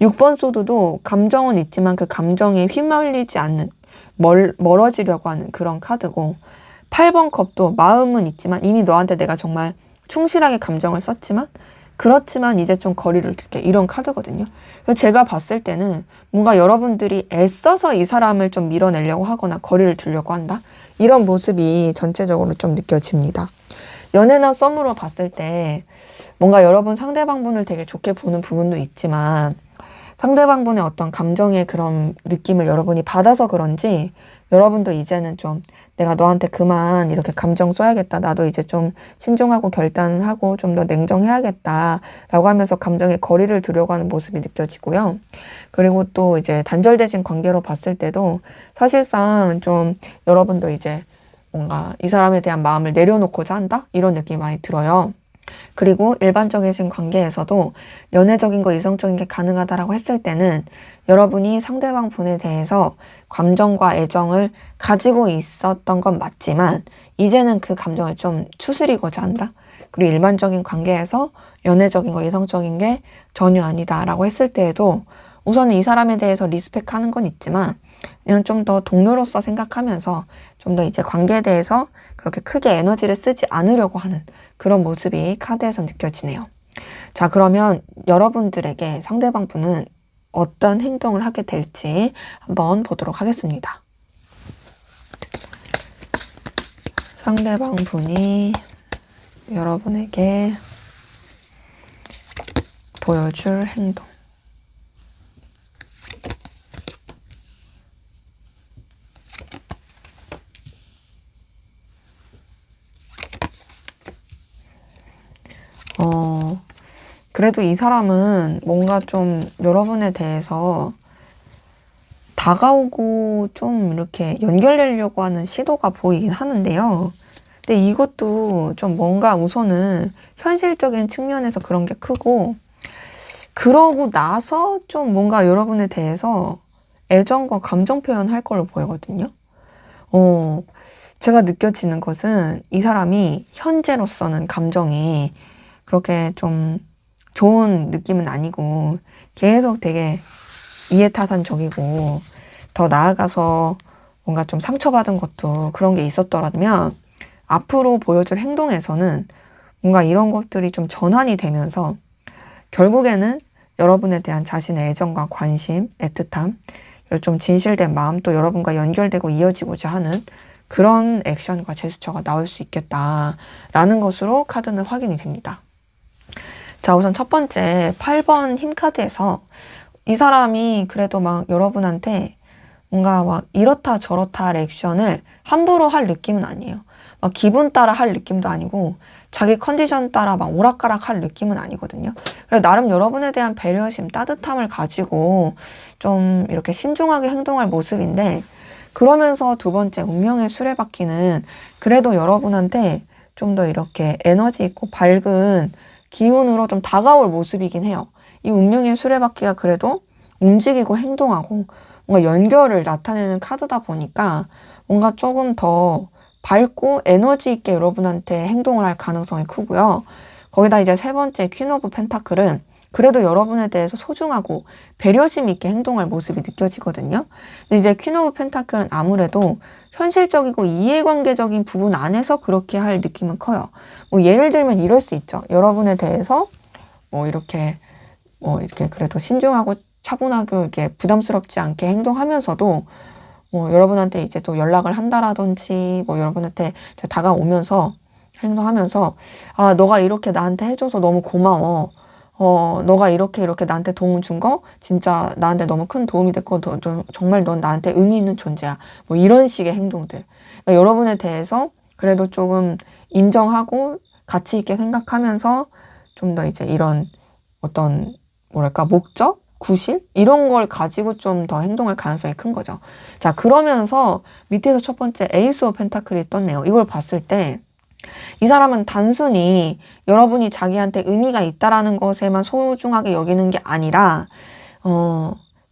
6번 소드도 감정은 있지만 그 감정에 휘말리지 않는 멀어지려고 하는 그런 카드고 8번 컵도 마음은 있지만 이미 너한테 내가 정말 충실하게 감정을 썼지만 그렇지만 이제 좀 거리를 둘게 이런 카드거든요. 그래서 제가 봤을 때는 뭔가 여러분들이 애써서 이 사람을 좀 밀어내려고 하거나 거리를 두려고 한다. 이런 모습이 전체적으로 좀 느껴집니다. 연애나 썸으로 봤을 때 뭔가 여러분 상대방분을 되게 좋게 보는 부분도 있지만 상대방분의 어떤 감정의 그런 느낌을 여러분이 받아서 그런지 여러분도 이제는 좀 내가 너한테 그만 이렇게 감정 써야겠다. 나도 이제 좀 신중하고 결단하고 좀 더 냉정해야겠다. 라고 하면서 감정의 거리를 두려고 하는 모습이 느껴지고요. 그리고 또 이제 단절되신 관계로 봤을 때도 사실상 좀 여러분도 이제 뭔가 이 사람에 대한 마음을 내려놓고자 한다? 이런 느낌이 많이 들어요. 그리고 일반적이신 관계에서도 연애적인 거, 이성적인 게 가능하다라고 했을 때는 여러분이 상대방 분에 대해서 감정과 애정을 가지고 있었던 건 맞지만 이제는 그 감정을 좀 추스리고자 한다. 그리고 일반적인 관계에서 연애적인 거, 이성적인 게 전혀 아니다라고 했을 때에도 우선은 이 사람에 대해서 리스펙하는 건 있지만 그냥 좀 더 동료로서 생각하면서 좀 더 이제 관계에 대해서 그렇게 크게 에너지를 쓰지 않으려고 하는 그런 모습이 카드에서 느껴지네요. 자, 그러면 여러분들에게 상대방 분은 어떤 행동을 하게 될지 한번 보도록 하겠습니다. 상대방 분이 여러분에게 보여줄 행동. 그래도 이 사람은 뭔가 좀 여러분에 대해서 다가오고 좀 이렇게 연결되려고 하는 시도가 보이긴 하는데요. 근데 이것도 좀 뭔가 우선은 현실적인 측면에서 그런 게 크고, 그러고 나서 좀 뭔가 여러분에 대해서 애정과 감정 표현할 걸로 보이거든요. 제가 느껴지는 것은 이 사람이 현재로서는 감정이 그렇게 좀 좋은 느낌은 아니고 계속 되게 이해타산적이고, 더 나아가서 뭔가 좀 상처받은 것도 그런 게 있었더라면 앞으로 보여줄 행동에서는 뭔가 이런 것들이 좀 전환이 되면서 결국에는 여러분에 대한 자신의 애정과 관심, 애틋함, 좀 진실된 마음, 또 여러분과 연결되고 이어지고자 하는 그런 액션과 제스처가 나올 수 있겠다라는 것으로 카드는 확인이 됩니다. 자, 우선 첫 번째 8번 힘 카드에서 이 사람이 그래도 막 여러분한테 뭔가 막 이렇다 저렇다 할 액션을 함부로 할 느낌은 아니에요. 막 기분 따라 할 느낌도 아니고 자기 컨디션 따라 막 오락가락 할 느낌은 아니거든요. 그래서 나름 여러분에 대한 배려심, 따뜻함을 가지고 좀 이렇게 신중하게 행동할 모습인데, 그러면서 두 번째 운명의 수레바퀴는 그래도 여러분한테 좀 더 이렇게 에너지 있고 밝은 기운으로 좀 다가올 모습이긴 해요. 이 운명의 수레바퀴가 그래도 움직이고 행동하고 뭔가 연결을 나타내는 카드다 보니까 뭔가 조금 더 밝고 에너지 있게 여러분한테 행동을 할 가능성이 크고요. 거기다 이제 세 번째 퀸 오브 펜타클은 그래도 여러분에 대해서 소중하고 배려심 있게 행동할 모습이 느껴지거든요. 근데 이제 퀸 오브 펜타클은 아무래도 현실적이고 이해관계적인 부분 안에서 그렇게 할 느낌은 커요. 뭐 예를 들면 이럴 수 있죠. 여러분에 대해서 이렇게 그래도 신중하고 차분하게 이렇게 부담스럽지 않게 행동하면서도 여러분한테 이제 또 연락을 한다라든지 여러분한테 다가오면서 행동하면서, 아, 너가 이렇게 나한테 해줘서 너무 고마워. 너가 이렇게 나한테 도움 준 거 진짜 나한테 너무 큰 도움이 됐고 정말 넌 나한테 의미 있는 존재야. 이런 식의 행동들. 그러니까 여러분에 대해서 그래도 조금 인정하고 가치 있게 생각하면서 좀 더 이제 이런 어떤 뭐랄까 목적? 구실? 이런 걸 가지고 좀 더 행동할 가능성이 큰 거죠. 자, 그러면서 밑에서 첫 번째 에이스 오브 펜타클이 떴네요. 이걸 봤을 때 이 사람은 단순히 여러분이 자기한테 의미가 있다라는 것에만 소중하게 여기는 게 아니라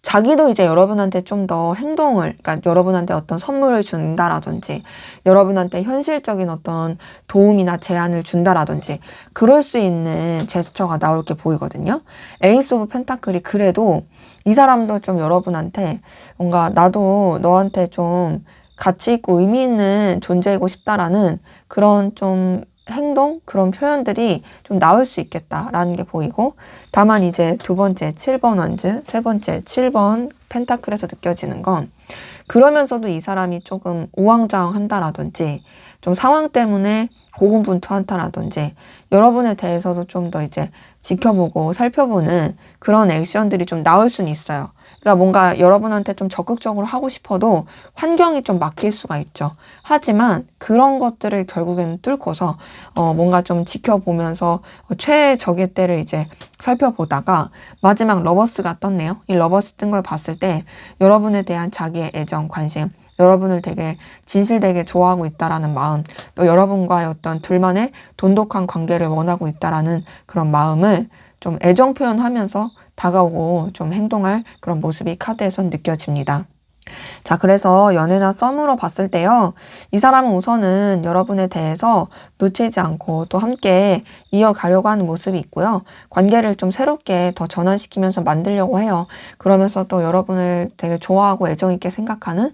자기도 이제 여러분한테 좀 더 행동을, 그러니까 여러분한테 어떤 선물을 준다라든지 여러분한테 현실적인 어떤 도움이나 제안을 준다라든지 그럴 수 있는 제스처가 나올 게 보이거든요. 에이스 오브 펜타클이 그래도 이 사람도 좀 여러분한테 뭔가 나도 너한테 좀 가치 있고 의미 있는 존재이고 싶다라는 그런 좀 행동, 그런 표현들이 좀 나올 수 있겠다라는 게 보이고, 다만 이제 두 번째 7번 원즈, 세 번째 7번 펜타클에서 느껴지는 건 그러면서도 이 사람이 조금 우왕좌왕한다라든지 좀 상황 때문에 고군분투한다라든지 여러분에 대해서도 좀 더 이제 지켜보고 살펴보는 그런 액션들이 좀 나올 수는 있어요. 그러니까 뭔가 여러분한테 좀 적극적으로 하고 싶어도 환경이 좀 막힐 수가 있죠. 하지만 그런 것들을 결국에는 뚫고서 뭔가 좀 지켜보면서 최적의 때를 이제 살펴보다가 마지막 러버스가 떴네요. 이 러버스 뜬 걸 봤을 때 여러분에 대한 자기의 애정, 관심, 여러분을 되게 진실되게 좋아하고 있다라는 마음, 또 여러분과의 어떤 둘만의 돈독한 관계를 원하고 있다라는 그런 마음을 좀 애정 표현하면서 다가오고 좀 행동할 그런 모습이 카드에선 느껴집니다. 자, 그래서 연애나 썸으로 봤을 때요, 이 사람은 우선은 여러분에 대해서 놓치지 않고 또 함께 이어가려고 하는 모습이 있고요. 관계를 좀 새롭게 더 전환시키면서 만들려고 해요. 그러면서 또 여러분을 되게 좋아하고 애정 있게 생각하는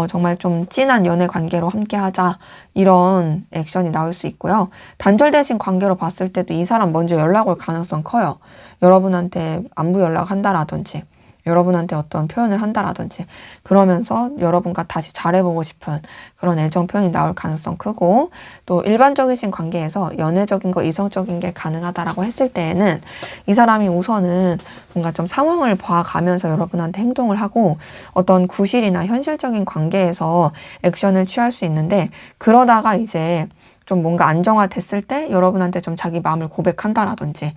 정말 좀 진한 연애 관계로 함께 하자, 이런 액션이 나올 수 있고요. 단절되신 관계로 봤을 때도 이 사람 먼저 연락 올 가능성 커요. 여러분한테 안부 연락한다라든지 여러분한테 어떤 표현을 한다라든지 그러면서 여러분과 다시 잘해보고 싶은 그런 애정 표현이 나올 가능성 크고, 또 일반적이신 관계에서 연애적인 거, 이성적인 게 가능하다라고 했을 때에는 이 사람이 우선은 뭔가 좀 상황을 봐가면서 여러분한테 행동을 하고 어떤 구실이나 현실적인 관계에서 액션을 취할 수 있는데, 그러다가 이제 좀 뭔가 안정화됐을 때 여러분한테 좀 자기 마음을 고백한다라든지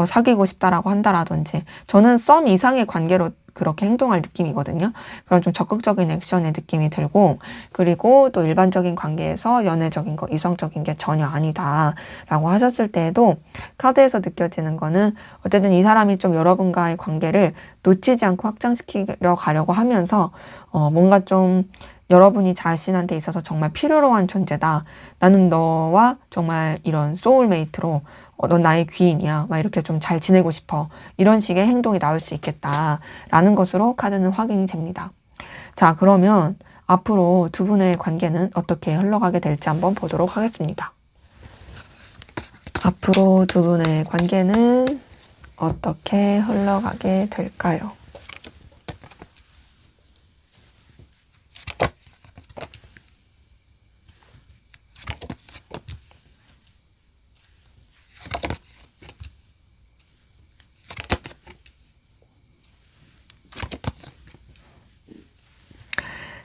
사귀고 싶다라고 한다라든지, 저는 썸 이상의 관계로 그렇게 행동할 느낌이거든요. 그런 좀 적극적인 액션의 느낌이 들고, 그리고 또 일반적인 관계에서 연애적인 거, 이성적인 게 전혀 아니다라고 하셨을 때에도 카드에서 느껴지는 거는 어쨌든 이 사람이 좀 여러분과의 관계를 놓치지 않고 확장시키려 가려고 하면서 뭔가 좀 여러분이 자신한테 있어서 정말 필요로 한 존재다. 나는 너와 정말 이런 소울메이트로 넌 나의 귀인이야. 막 이렇게 좀 잘 지내고 싶어. 이런 식의 행동이 나올 수 있겠다라는 것으로 카드는 확인이 됩니다. 자, 그러면 앞으로 두 분의 관계는 어떻게 흘러가게 될지 한번 보도록 하겠습니다. 앞으로 두 분의 관계는 어떻게 흘러가게 될까요?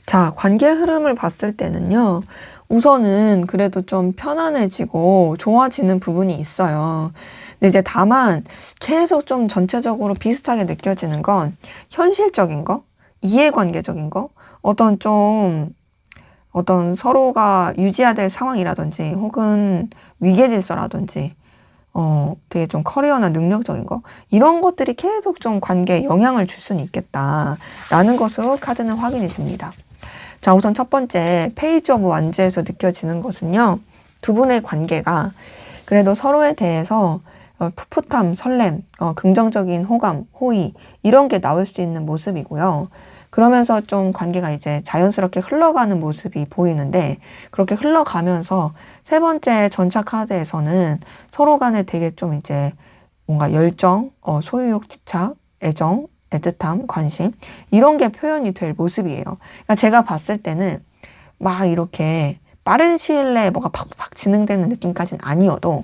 자, 관계 흐름을 봤을 때는요, 우선은 그래도 좀 편안해지고 좋아지는 부분이 있어요. 근데 이제 다만 계속 좀 전체적으로 비슷하게 느껴지는 건 현실적인 거, 이해관계적인 거, 어떤 서로가 유지해야 될 상황이라든지 혹은 위계질서라든지 되게 좀 커리어나 능력적인 거, 이런 것들이 계속 좀 관계에 영향을 줄 수는 있겠다라는 것으로 카드는 확인이 됩니다. 자, 우선 첫 번째 페이지 오브 완즈에서 느껴지는 것은요, 두 분의 관계가 그래도 서로에 대해서 풋풋함, 설렘, 긍정적인 호감, 호의, 이런 게 나올 수 있는 모습이고요. 그러면서 좀 관계가 이제 자연스럽게 흘러가는 모습이 보이는데, 그렇게 흘러가면서 세 번째 전차 카드에서는 서로 간에 되게 좀 이제 뭔가 열정, 소유욕, 집착, 애정, 애틋함, 관심, 이런 게 표현이 될 모습이에요. 그러니까 제가 봤을 때는 막 이렇게 빠른 시일 내에 뭐가 팍팍 진행되는 느낌까지는 아니어도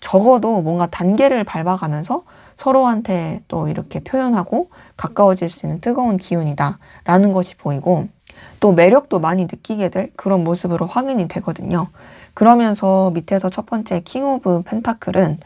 적어도 뭔가 단계를 밟아가면서 서로한테 또 이렇게 표현하고 가까워질 수 있는 뜨거운 기운이다라는 것이 보이고, 또 매력도 많이 느끼게 될 그런 모습으로 확인이 되거든요. 그러면서 밑에서 첫 번째 킹 오브 펜타클은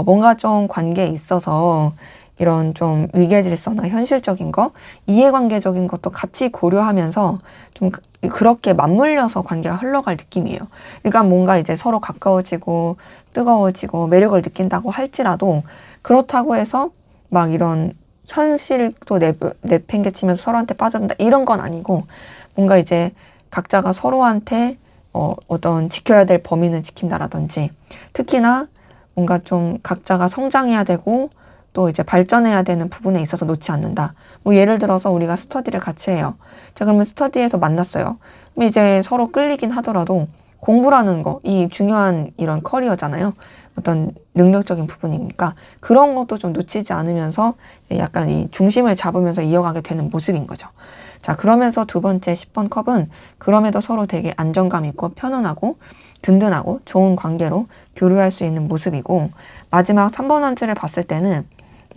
뭔가 좀 관계에 있어서 이런 좀 위계질서나 현실적인 거, 이해관계적인 것도 같이 고려하면서 좀 그렇게 맞물려서 관계가 흘러갈 느낌이에요. 그러니까 뭔가 이제 서로 가까워지고 뜨거워지고 매력을 느낀다고 할지라도, 그렇다고 해서 막 이런 현실도 내팽개치면서 서로한테 빠져든다, 이런 건 아니고, 뭔가 이제 각자가 서로한테 어떤 지켜야 될 범위는 지킨다라든지, 특히나 뭔가 좀 각자가 성장해야 되고 또 이제 발전해야 되는 부분에 있어서 놓지 않는다. 뭐 예를 들어서 우리가 스터디를 같이 해요. 자, 그러면 스터디에서 만났어요. 그럼 이제 서로 끌리긴 하더라도 공부라는 거, 이 중요한 이런 커리어잖아요. 어떤 능력적인 부분이니까 그런 것도 좀 놓치지 않으면서 약간 이 중심을 잡으면서 이어가게 되는 모습인 거죠. 자, 그러면서 두 번째 10번 컵은 그럼에도 서로 되게 안정감 있고 편안하고 든든하고 좋은 관계로 교류할 수 있는 모습이고, 마지막 3번 한지를 봤을 때는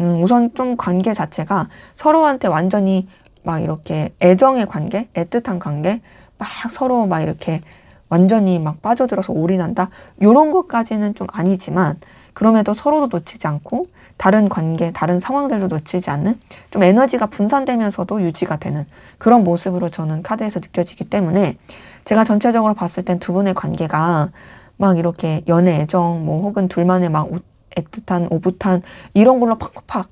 우선 좀 관계 자체가 서로한테 완전히 막 이렇게 애정의 관계, 애틋한 관계, 막 서로 막 이렇게 완전히 막 빠져들어서 올인한다, 요런 것까지는 좀 아니지만, 그럼에도 서로도 놓치지 않고 다른 관계, 다른 상황들도 놓치지 않는 좀 에너지가 분산되면서도 유지가 되는 그런 모습으로 저는 카드에서 느껴지기 때문에, 제가 전체적으로 봤을 땐 두 분의 관계가 막 이렇게 연애, 애정, 뭐 혹은 둘만의 막 애틋한, 오붓한 이런 걸로 팍팍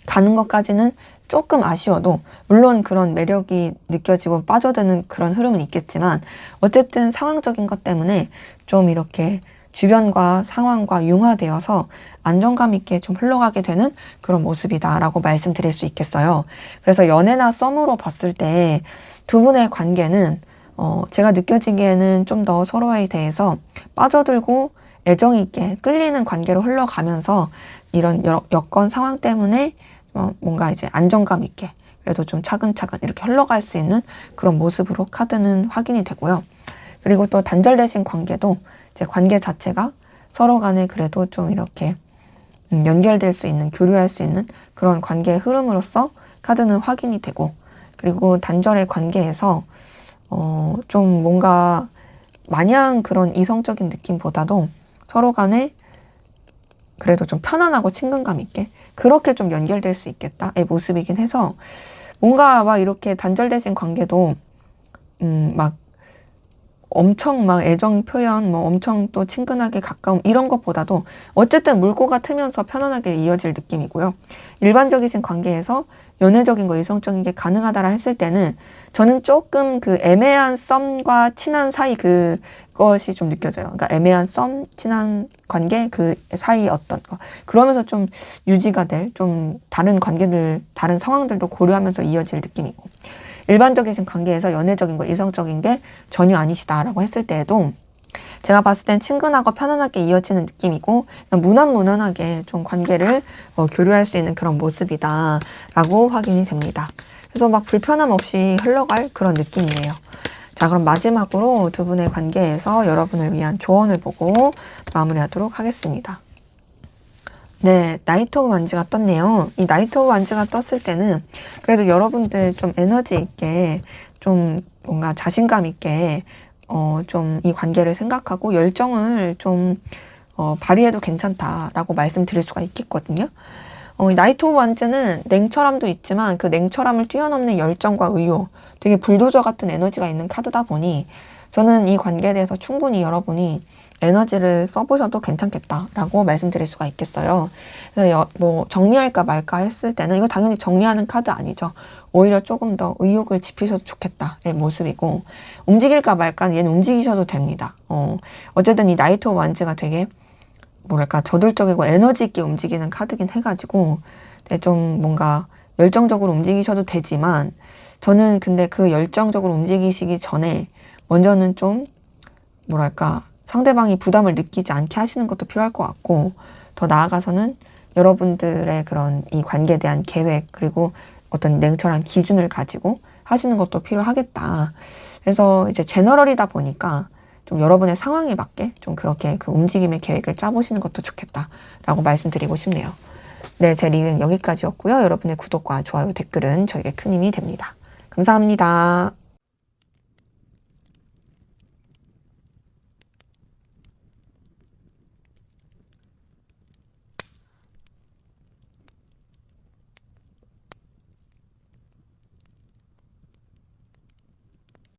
가는 것까지는 조금 아쉬워도, 물론 그런 매력이 느껴지고 빠져드는 그런 흐름은 있겠지만, 어쨌든 상황적인 것 때문에 좀 이렇게 주변과 상황과 융화되어서 안정감 있게 좀 흘러가게 되는 그런 모습이다라고 말씀드릴 수 있겠어요. 그래서 연애나 썸으로 봤을 때 두 분의 관계는 제가 느껴지기에는 좀 더 서로에 대해서 빠져들고 애정 있게 끌리는 관계로 흘러가면서 이런 여건 상황 때문에 뭔가 이제 안정감 있게, 그래도 좀 차근차근 이렇게 흘러갈 수 있는 그런 모습으로 카드는 확인이 되고요. 그리고 또 단절되신 관계도 이제 관계 자체가 서로 간에 그래도 좀 이렇게 연결될 수 있는, 교류할 수 있는 그런 관계의 흐름으로서 카드는 확인이 되고, 그리고 단절의 관계에서 좀 뭔가 마냥 그런 이성적인 느낌보다도 서로 간에 그래도 좀 편안하고 친근감 있게 그렇게 좀 연결될 수 있겠다의 모습이긴 해서, 뭔가 막 이렇게 단절되신 관계도 막 엄청 막 애정 표현, 뭐 엄청 또 친근하게 가까움 이런 것보다도 어쨌든 물꼬가 트면서 편안하게 이어질 느낌이고요. 일반적이신 관계에서 연애적인 거, 이성적인 게 가능하다라 했을 때는 저는 조금 그 애매한 썸과 친한 사이 그것이 좀 느껴져요. 그러니까 애매한 썸, 친한 관계 그 사이 어떤 거. 그러면서 좀 유지가 될 좀 다른 관계들, 다른 상황들도 고려하면서 이어질 느낌이고, 일반적이신 관계에서 연애적인 거, 이성적인 게 전혀 아니시다라고 했을 때에도 제가 봤을 땐 친근하고 편안하게 이어지는 느낌이고, 그냥 무난무난하게 좀 관계를 교류할 수 있는 그런 모습이다라고 확인이 됩니다. 그래서 막 불편함 없이 흘러갈 그런 느낌이에요. 자, 그럼 마지막으로 두 분의 관계에서 여러분을 위한 조언을 보고 마무리하도록 하겠습니다. 네, 나이트 오브 완즈가 떴네요. 이 나이트 오브 완즈가 떴을 때는 그래도 여러분들 좀 에너지 있게, 좀 뭔가 자신감 있게 좀 이 관계를 생각하고 열정을 좀 발휘해도 괜찮다라고 말씀드릴 수가 있겠거든요. 이 나이트 오브 완즈는 냉철함도 있지만 그 냉철함을 뛰어넘는 열정과 의욕, 되게 불도저 같은 에너지가 있는 카드다 보니 저는 이 관계에 대해서 충분히 여러분이 에너지를 써보셔도 괜찮겠다라고 말씀드릴 수가 있겠어요. 그래서 뭐 정리할까 말까 했을 때는 이거 당연히 정리하는 카드 아니죠. 오히려 조금 더 의욕을 지피셔도 좋겠다의 모습이고, 움직일까 말까 얘는 움직이셔도 됩니다. 어쨌든 이 나이트 오브 완즈가 되게 뭐랄까 저돌적이고 에너지 있게 움직이는 카드긴 해가지고 좀 뭔가 열정적으로 움직이셔도 되지만, 저는 근데 그 열정적으로 움직이시기 전에 먼저는 좀 뭐랄까 상대방이 부담을 느끼지 않게 하시는 것도 필요할 것 같고, 더 나아가서는 여러분들의 그런 이 관계에 대한 계획, 그리고 어떤 냉철한 기준을 가지고 하시는 것도 필요하겠다. 그래서 이제 제너럴이다 보니까 좀 여러분의 상황에 맞게 좀 그렇게 그 움직임의 계획을 짜보시는 것도 좋겠다라고 말씀드리고 싶네요. 네, 제 리딩 여기까지였고요. 여러분의 구독과 좋아요, 댓글은 저에게 큰 힘이 됩니다. 감사합니다.